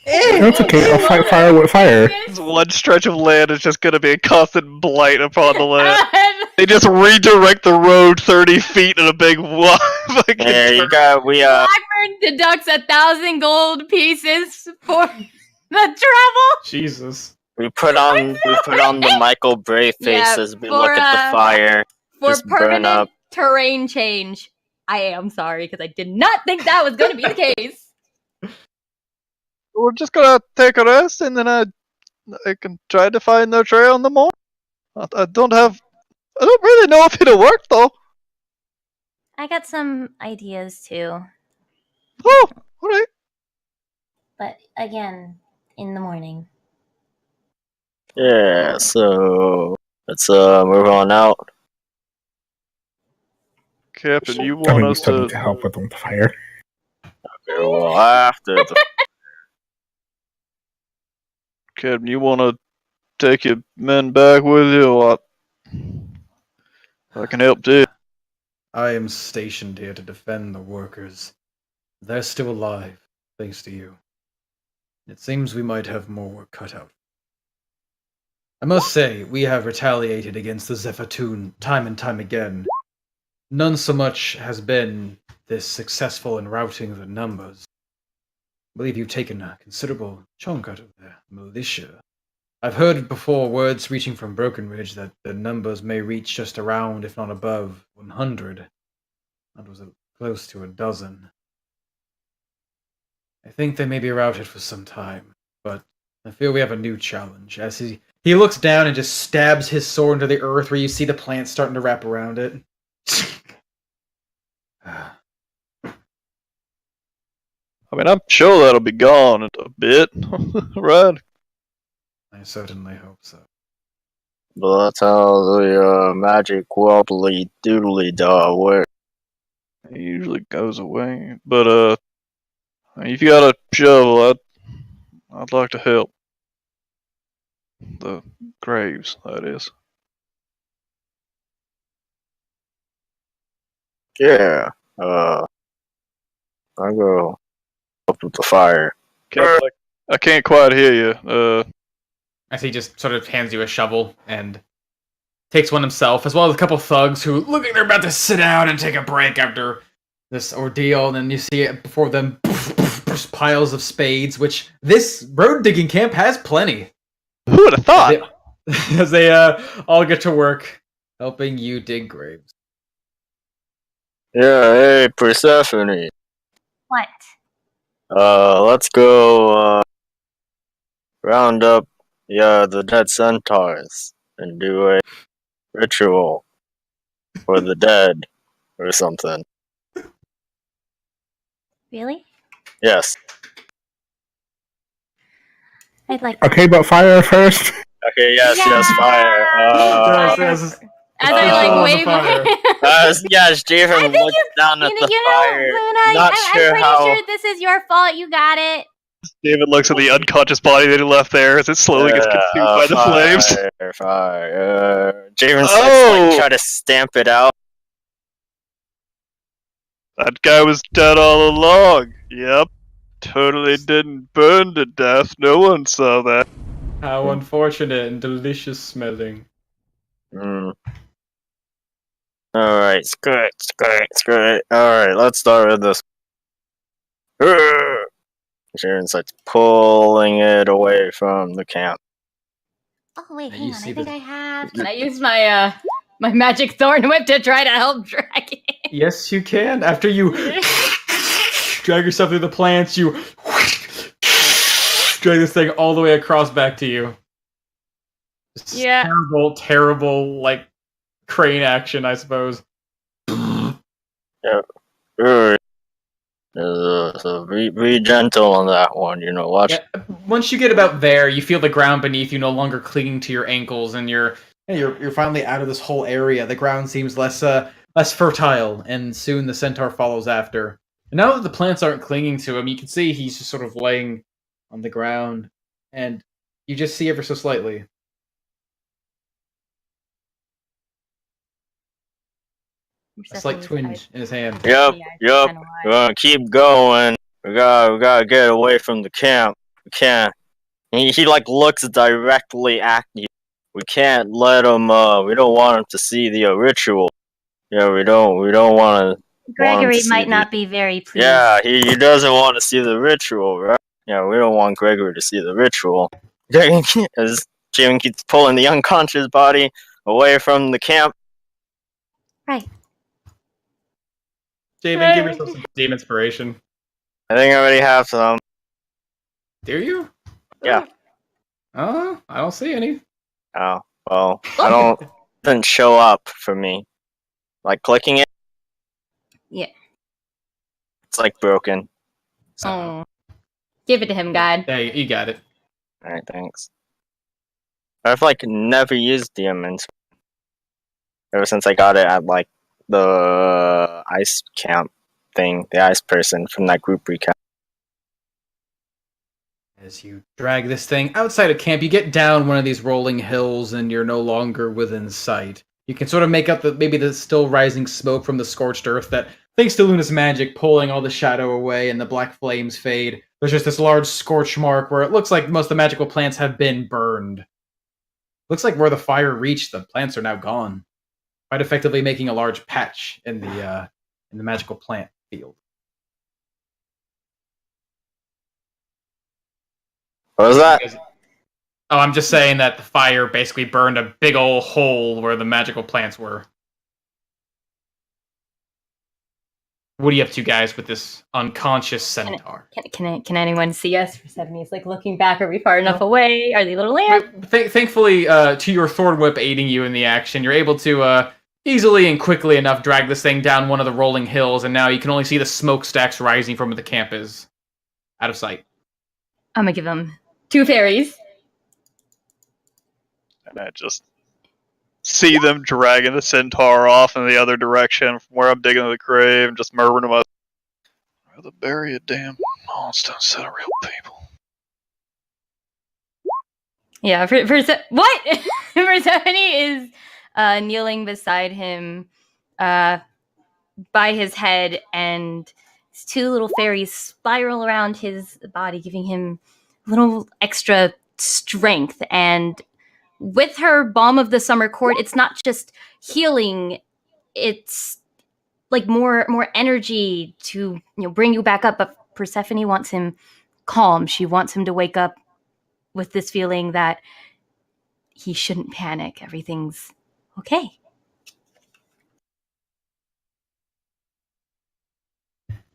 That's okay. I'll fight fire with fire. This one stretch of land is just gonna be a constant blight upon the land. They just redirect the road 30 feet in a big fucking Yeah, you turn. got Blackburn deducts 1,000 gold pieces for the travel. Jesus. we put on the Michael Bray face Yeah, as we for, look at the fire. For Just burn permanent up. terrain change. I am sorry, because I did not think that was going to be the case. We're just gonna take a rest and then I can try to find the trail in the morning. I don't really know if it'll work though. I got some ideas too, Oh, alright. but again, in the morning. Yeah, so let's move on out. Captain, you I want mean, we us still need to to help with the fire. Okay, well after the Captain, you wanna take your men back with you or what? I can help too. I am stationed here to defend the workers. They're still alive, thanks to you. It seems we might have more work cut out. I must say, we have retaliated against the Zephatoon time and time again. None so much has been this successful in routing the numbers. I believe you've taken a considerable chunk out of their militia. I've heard before words reaching from Broken Ridge that the numbers may reach just around, if not above, 100. That was close to a dozen. I think they may be routed for some time, but I feel we have a new challenge. As he looks down and just stabs his sword into the earth, where you see the plants starting to wrap around it. I mean, I'm sure that'll be gone in a bit, right? I certainly hope so. But that's how the magic wobbly doodly da works. It usually goes away. But if you got a shovel, I'd like to help. The graves, that is. Yeah. I'll go up with the fire. I can't quite hear you. As he just sort of hands you a shovel and takes one himself, as well as a couple thugs who look like they're about to sit down and take a break after this ordeal. And then you see it before them piles of spades, which this road digging camp has plenty. Who would have thought? As they all get to work helping you dig graves. Yeah, hey, Persephone. What? Let's go, round up, the dead centaurs and do a ritual for the dead or something. Really? Yes. I'd like. Okay, but fire first. Okay, yes, Yeah. fire. Yes. As I like on the wave fire. Yes, Javen I think looks down at the fire. Luna, Not I'm sure pretty how. sure this is your fault. You got it. David looks at the unconscious body that he left there as it slowly gets consumed by the flames. Fire. Javen Oh! like try to stamp it out. That guy was dead all along. Yep. Totally didn't burn to death. No one saw that. How unfortunate and delicious smelling. Alright, screw it. Alright, let's start with this. Sharon starts pulling it away from the camp. Oh wait, And hang you on. see I think the- I have. Can I use my my magic thorn whip to try to help drag it? Yes, you can. After you drag yourself through the plants, you drag this thing all the way across back to you. This Yeah. terrible, like, crane action, I suppose. So be gentle on that one, watch. Yeah, once you get about there, you feel the ground beneath you no longer clinging to your ankles, and you're finally out of this whole area. The ground seems less fertile, and soon the centaur follows after. And now that the plants aren't clinging to him, you can see he's just sort of laying on the ground, and you just see ever so slightly. A slight twinge in his hand. Yep. We're gonna keep going. We gotta get away from the camp. We can't. He like looks directly at you. We can't let him. We don't want him to see the ritual. Yeah, we don't want to. Gregory might not be very pleased. Yeah, he doesn't want to see the ritual, right? Yeah, we don't want Gregory to see the ritual. As Jim keeps pulling the unconscious body away from the camp. Right. Javen, give yourself some Steam inspiration. I think I already have some. Do you? Yeah. I don't see any. Oh, well, doesn't show up for me. Like clicking it? Yeah. It's like broken. Oh. Give it to him, God. Yeah, you got it. Alright, thanks. I've like never used the immense ever since I got it at like the ice camp thing, the ice person from that group recap. As you drag this thing outside of camp, you get down one of these rolling hills and you're no longer within sight. You can sort of make out maybe the still rising smoke from the scorched earth that, thanks to Luna's magic, pulling all the shadow away and the black flames fade. There's just this large scorch mark where it looks like most of the magical plants have been burned. Looks like where the fire reached, the plants are now gone, quite effectively making a large patch in the magical plant field. What was that? Oh, I'm just saying that the fire basically burned a big old hole where the magical plants were. what are you up to, guys, with this unconscious centaur? Can anyone see us? Persephone's like looking back. Are we far enough away? Are they a little land? Thankfully, to your Thorn Whip aiding you in the action, you're able to easily and quickly enough drag this thing down one of the rolling hills, and now you can only see the smokestacks rising from where the camp is. Out of sight. I'm gonna give them 2 fairies. And I just see them dragging the centaur off in the other direction from where I'm digging the grave and just murmuring to myself, I'd rather bury a damn monster instead of real people. Yeah, what? Persephone is kneeling beside him by his head, and his 2 little fairies spiral around his body, giving him a little extra strength. And with her Balm of the Summer Court, it's not just healing, it's like more energy to bring you back up. But Persephone wants him calm. She wants him to wake up with this feeling that he shouldn't panic. Everything's okay.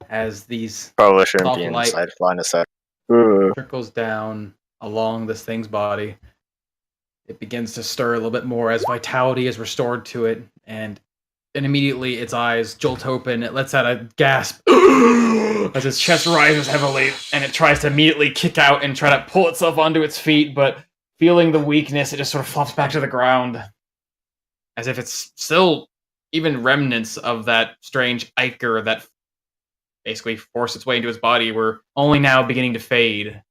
As these Probably shouldn't be soft light inside line of sight. Ooh. trickles down along this thing's body, it begins to stir a little bit more as vitality is restored to it, and immediately its eyes jolt open. It lets out a gasp as its chest rises heavily, and it tries to immediately kick out and try to pull itself onto its feet, but feeling the weakness, it just sort of flops back to the ground, as if it's still even remnants of that strange ichor that basically forced its way into his body were only now beginning to fade.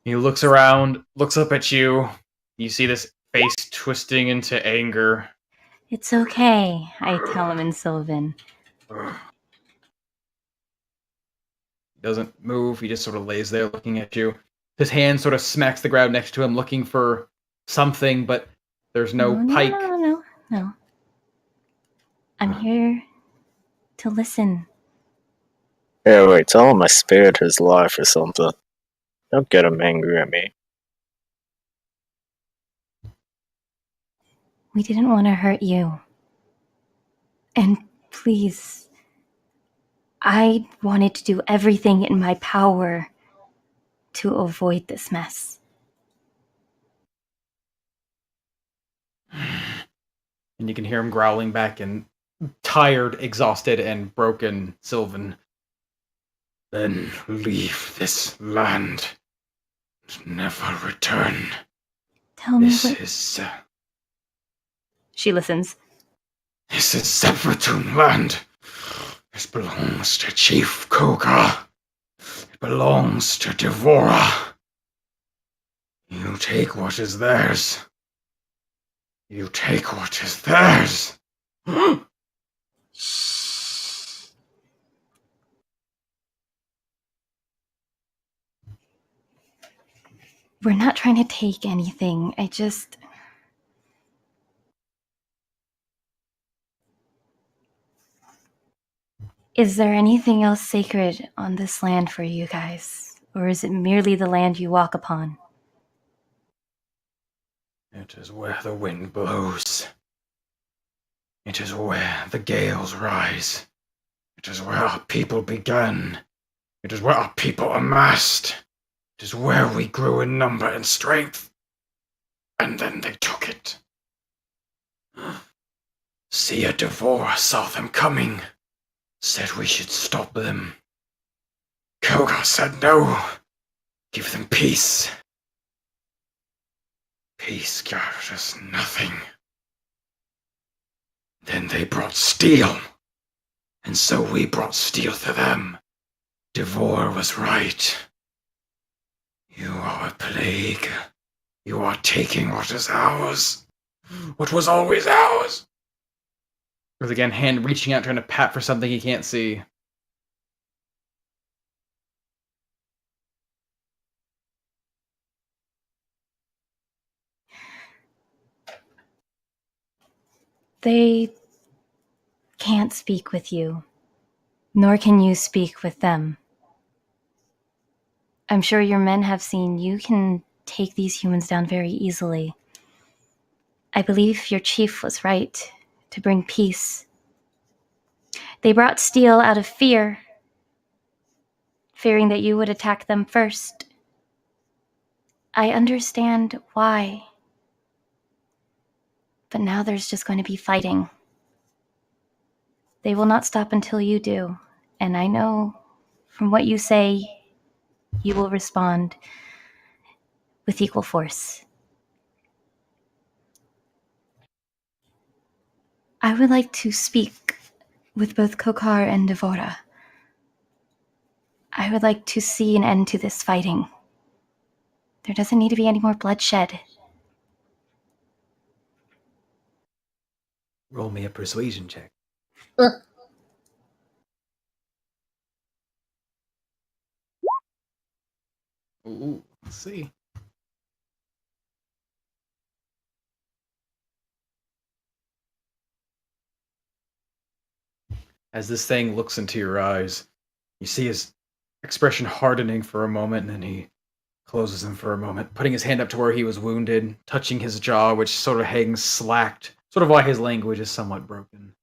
He looks around, looks up at you. You see this face twisting into anger. It's okay, I tell him in Sylvan. He doesn't move. He just sort of lays there looking at you. His hand sort of smacks the ground next to him, looking for something, but there's no pike. No. I'm here to listen. Yeah, wait, tell him my spirit is life or something. Don't get him angry at me. We didn't want to hurt you. And please, I wanted to do everything in my power to avoid this mess. And you can hear him growling back in tired, exhausted, and broken Sylvan. Then leave this land and never return. Tell me This what... is... She listens. This is Sephiroth land. This belongs to Chief Koga. It belongs to Devora. You take what is theirs. You take what is theirs. We're not trying to take anything. I just... Is there anything else sacred on this land for you guys? Or is it merely the land you walk upon? It is where the wind blows. It is where the gales rise. It is where our people began. It is where our people amassed. It is where we grew in number and strength. And then they took it. Seer Devora saw them coming. Said we should stop them. Koga said no. Give them peace. Peace got us nothing. Then they brought steel. And so we brought steel to them. Devor was right. You are a plague. You are taking what is ours. What was always ours. With again, hand reaching out, trying to pat for something he can't see. They can't speak with you, nor can you speak with them. I'm sure your men have seen you can take these humans down very easily. I believe your chief was right to bring peace They brought steel out of fear, fearing that you would attack them first. I understand why. But now there's just going to be fighting. They will not stop until you do. And I know from what you say, you will respond with equal force. I would like to speak with both Kokar and Devora. I would like to see an end to this fighting. There doesn't need to be any more bloodshed. Roll me a persuasion check. Ooh, let's see. As this thing looks into your eyes, you see his expression hardening for a moment, and then he closes them for a moment, putting his hand up to where he was wounded, touching his jaw, which sort of hangs slacked, sort of why his language is somewhat broken.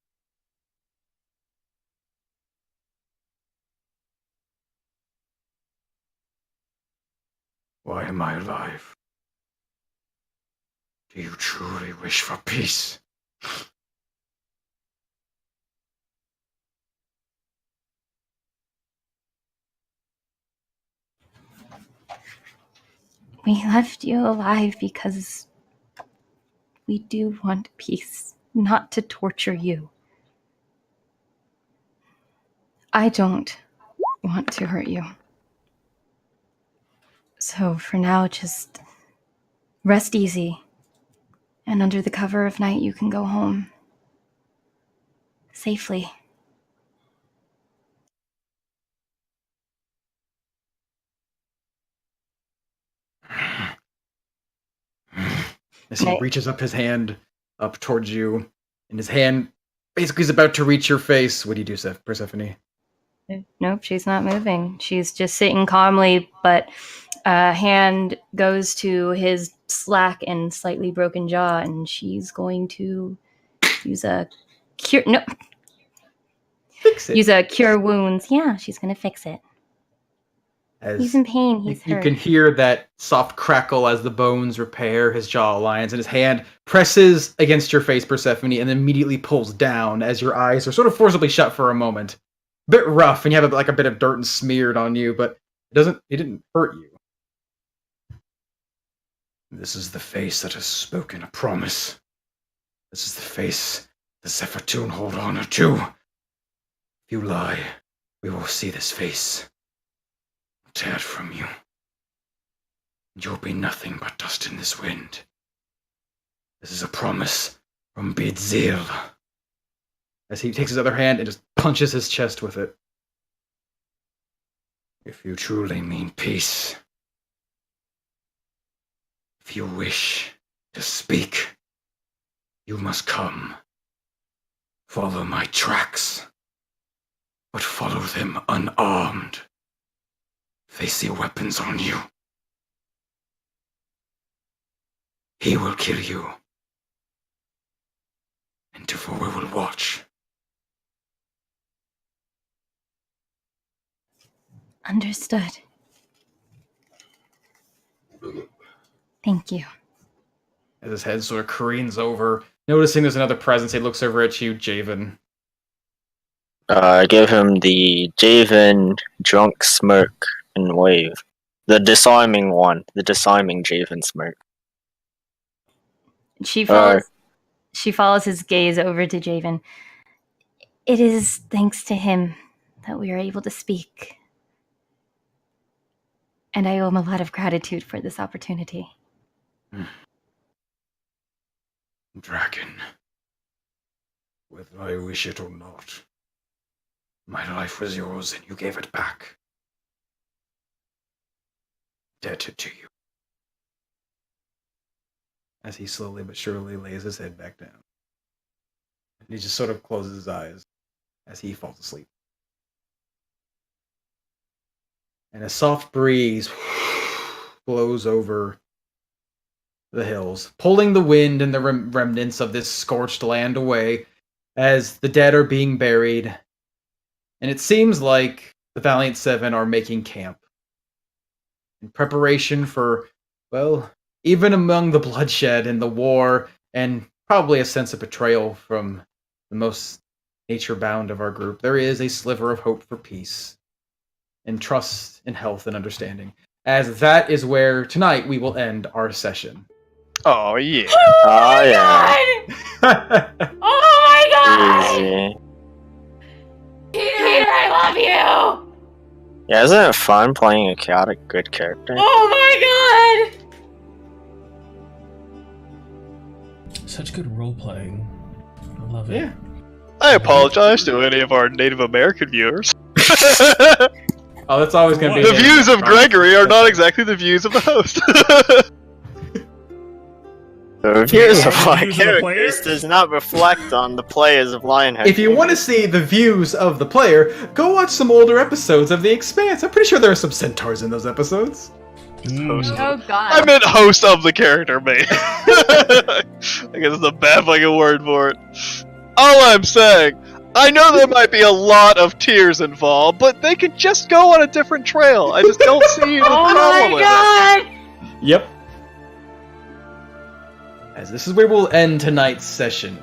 Why am I alive? Do you truly wish for peace? We left you alive because we do want peace, not to torture you. I don't want to hurt you. So for now, just rest easy. And under the cover of night, you can go home. Safely. As he reaches up his hand up towards you, and his hand basically is about to reach your face. What do you do, Persephone? Nope, she's not moving. She's just sitting calmly, but a hand goes to his slack and slightly broken jaw, and she's going to use a cure. No, Fix it. use a cure wounds. Yeah, she's gonna fix it. As He's in pain. He's you hurt. can hear that soft crackle as the bones repair his jaw lines, and his hand presses against your face, Persephone, and immediately pulls down as your eyes are sort of forcibly shut for a moment. Bit rough, and you have like a bit of dirt and smeared on you, but it didn't hurt you. This is the face that has spoken a promise. This is the face the Zephyr hold honor to. If you lie, we will see this face. Tear it from you. You'll be nothing but dust in this wind. This is a promise from Bidzil. As he takes his other hand and just punches his chest with it. If you truly mean peace, if you wish to speak, you must come. Follow my tracks, but follow them unarmed. Face your weapons on you. He will kill you. And Devora will watch. Understood. Thank you. As his head sort of careens over, noticing there's another presence, he looks over at you, Javen. I give him the Javen drunk smirk and wave. The disarming one. The disarming Javen smirk. She follows his gaze over to Javen. It is thanks to him that we are able to speak. And I owe him a lot of gratitude for this opportunity. Dragon, whether I wish it or not, my life was yours and you gave it back. Indebted to you. As he slowly but surely lays his head back down. And he just sort of closes his eyes as he falls asleep. And a soft breeze blows over the hills, pulling the wind and the remnants of this scorched land away as the dead are being buried and it seems like the Valiant Seven are making camp in preparation for, well, even among the bloodshed and the war, and probably a sense of betrayal from the most nature-bound of our group, there is a sliver of hope for peace and trust and health and understanding. As that is where tonight we will end our session. Oh yeah. Oh yeah. Oh my god! Easy. Peter, I love you! Yeah, isn't it fun playing a chaotic good character? Oh my god! Such good role playing. I love it. Yeah. I apologize to any of our Native American viewers. Oh, that's always going to be The views of Gregory are not exactly the views of the host. The reviews of The my views of the characters players? does not reflect on the players of Lionhead. If you want to see the views of the player, go watch some older episodes of The Expanse. I'm pretty sure there are some centaurs in those episodes. Oh god. I meant host of the character, mate. I guess it's a bad fucking word for it. All I'm saying, I know there might be a lot of tears involved, but they could just go on a different trail. I just don't see the Oh problem my with god! Yep. As this is where we'll end tonight's session.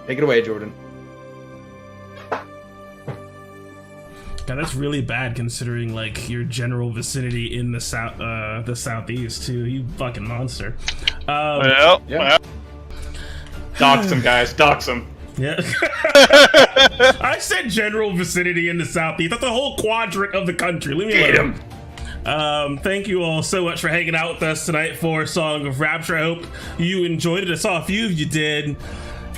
Take it away, Jordan. God, that's really bad considering like your general vicinity in the southeast too. You fucking monster. Yeah. Dox them, guys. Dox them. Yeah. I said general vicinity in the southeast. That's the whole quadrant of the country. Leave me alone. Thank you all so much for hanging out with us tonight for Song of Rapture. I hope you enjoyed it. I saw a few of you did.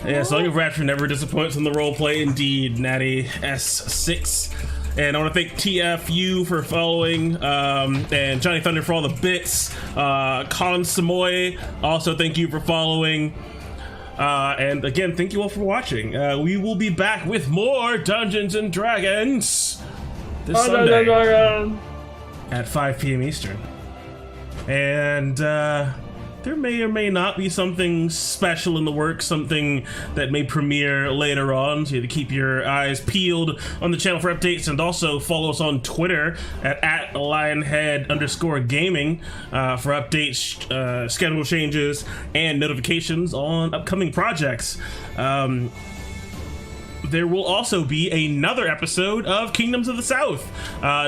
Yeah, Song of Rapture never disappoints in the roleplay. Indeed, Natty S6. And I want to thank TFU for following, and Johnny Thunder for all the bits. Colin Samoy, also thank you for following. And again, thank you all for watching. We will be back with more Dungeons and Dragons this Sunday at 5 p.m. Eastern. And there may or may not be something special in the works, something that may premiere later on, so you have to keep your eyes peeled on the channel for updates, and also follow us on Twitter at @lionhead_gaming for updates, schedule changes, and notifications on upcoming projects. There will also be another episode of Kingdoms of the South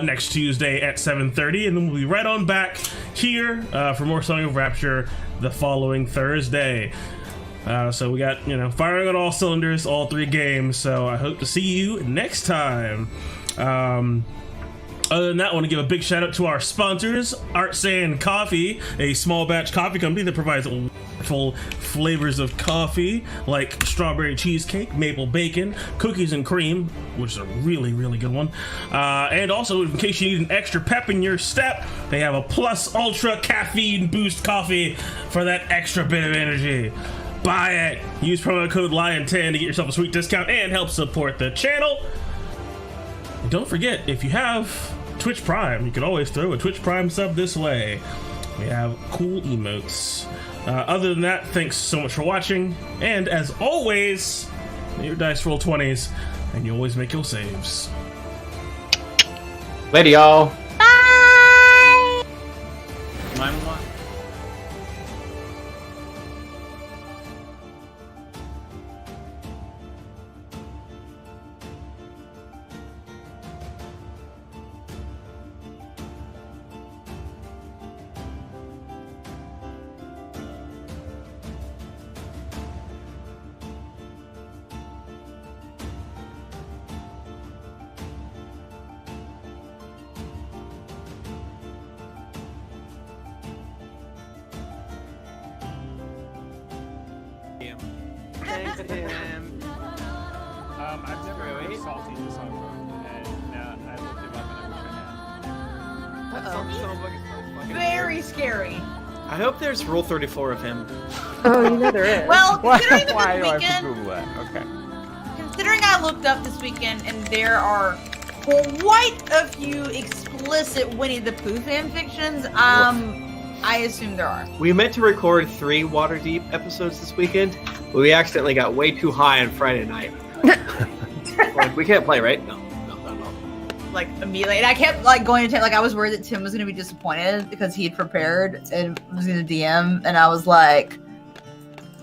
next Tuesday at 7:30, and then we'll be right on back here for more Song of Rapture the following Thursday. So we got, firing on all cylinders, all 3 games, so I hope to see you next time. Other than that, I want to give a big shout out to our sponsors, Artisan Coffee, a small batch coffee company that provides wonderful flavors of coffee like strawberry cheesecake, maple bacon, cookies and cream, which is a really, really good one. And also, in case you need an extra pep in your step, they have a Plus Ultra Caffeine Boost coffee for that extra bit of energy. Buy it. Use promo code LION10 to get yourself a sweet discount and help support the channel. And don't forget, if you have Twitch Prime, you can always throw a Twitch Prime sub this way. We have cool emotes. Other than that, thanks so much for watching. And as always, may your dice roll 20s, and you always make your saves. Later, y'all. Bye! I've never really salty this on and I looked him up and I wish I had. Very scary. I hope there's Rule 34 of him. Oh, you know there is. Well, considering the Why do I have to weekend, Google that? Okay. considering I looked up this weekend and there are quite a few explicit Winnie the Pooh fan fictions, I assume there are. We meant to record 3 Waterdeep episodes this weekend, but we accidentally got way too high on Friday night. Like, we can't play, right? No. like immediately, and I kept like going to Tim. Like I was worried that Tim was going to be disappointed because he had prepared and was going to DM, and I was like,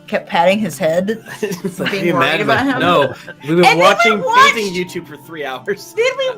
kept patting his head, It's like, being can you worried imagine? about him. No, we've been And then we watching watched- painting YouTube for 3 hours. Then we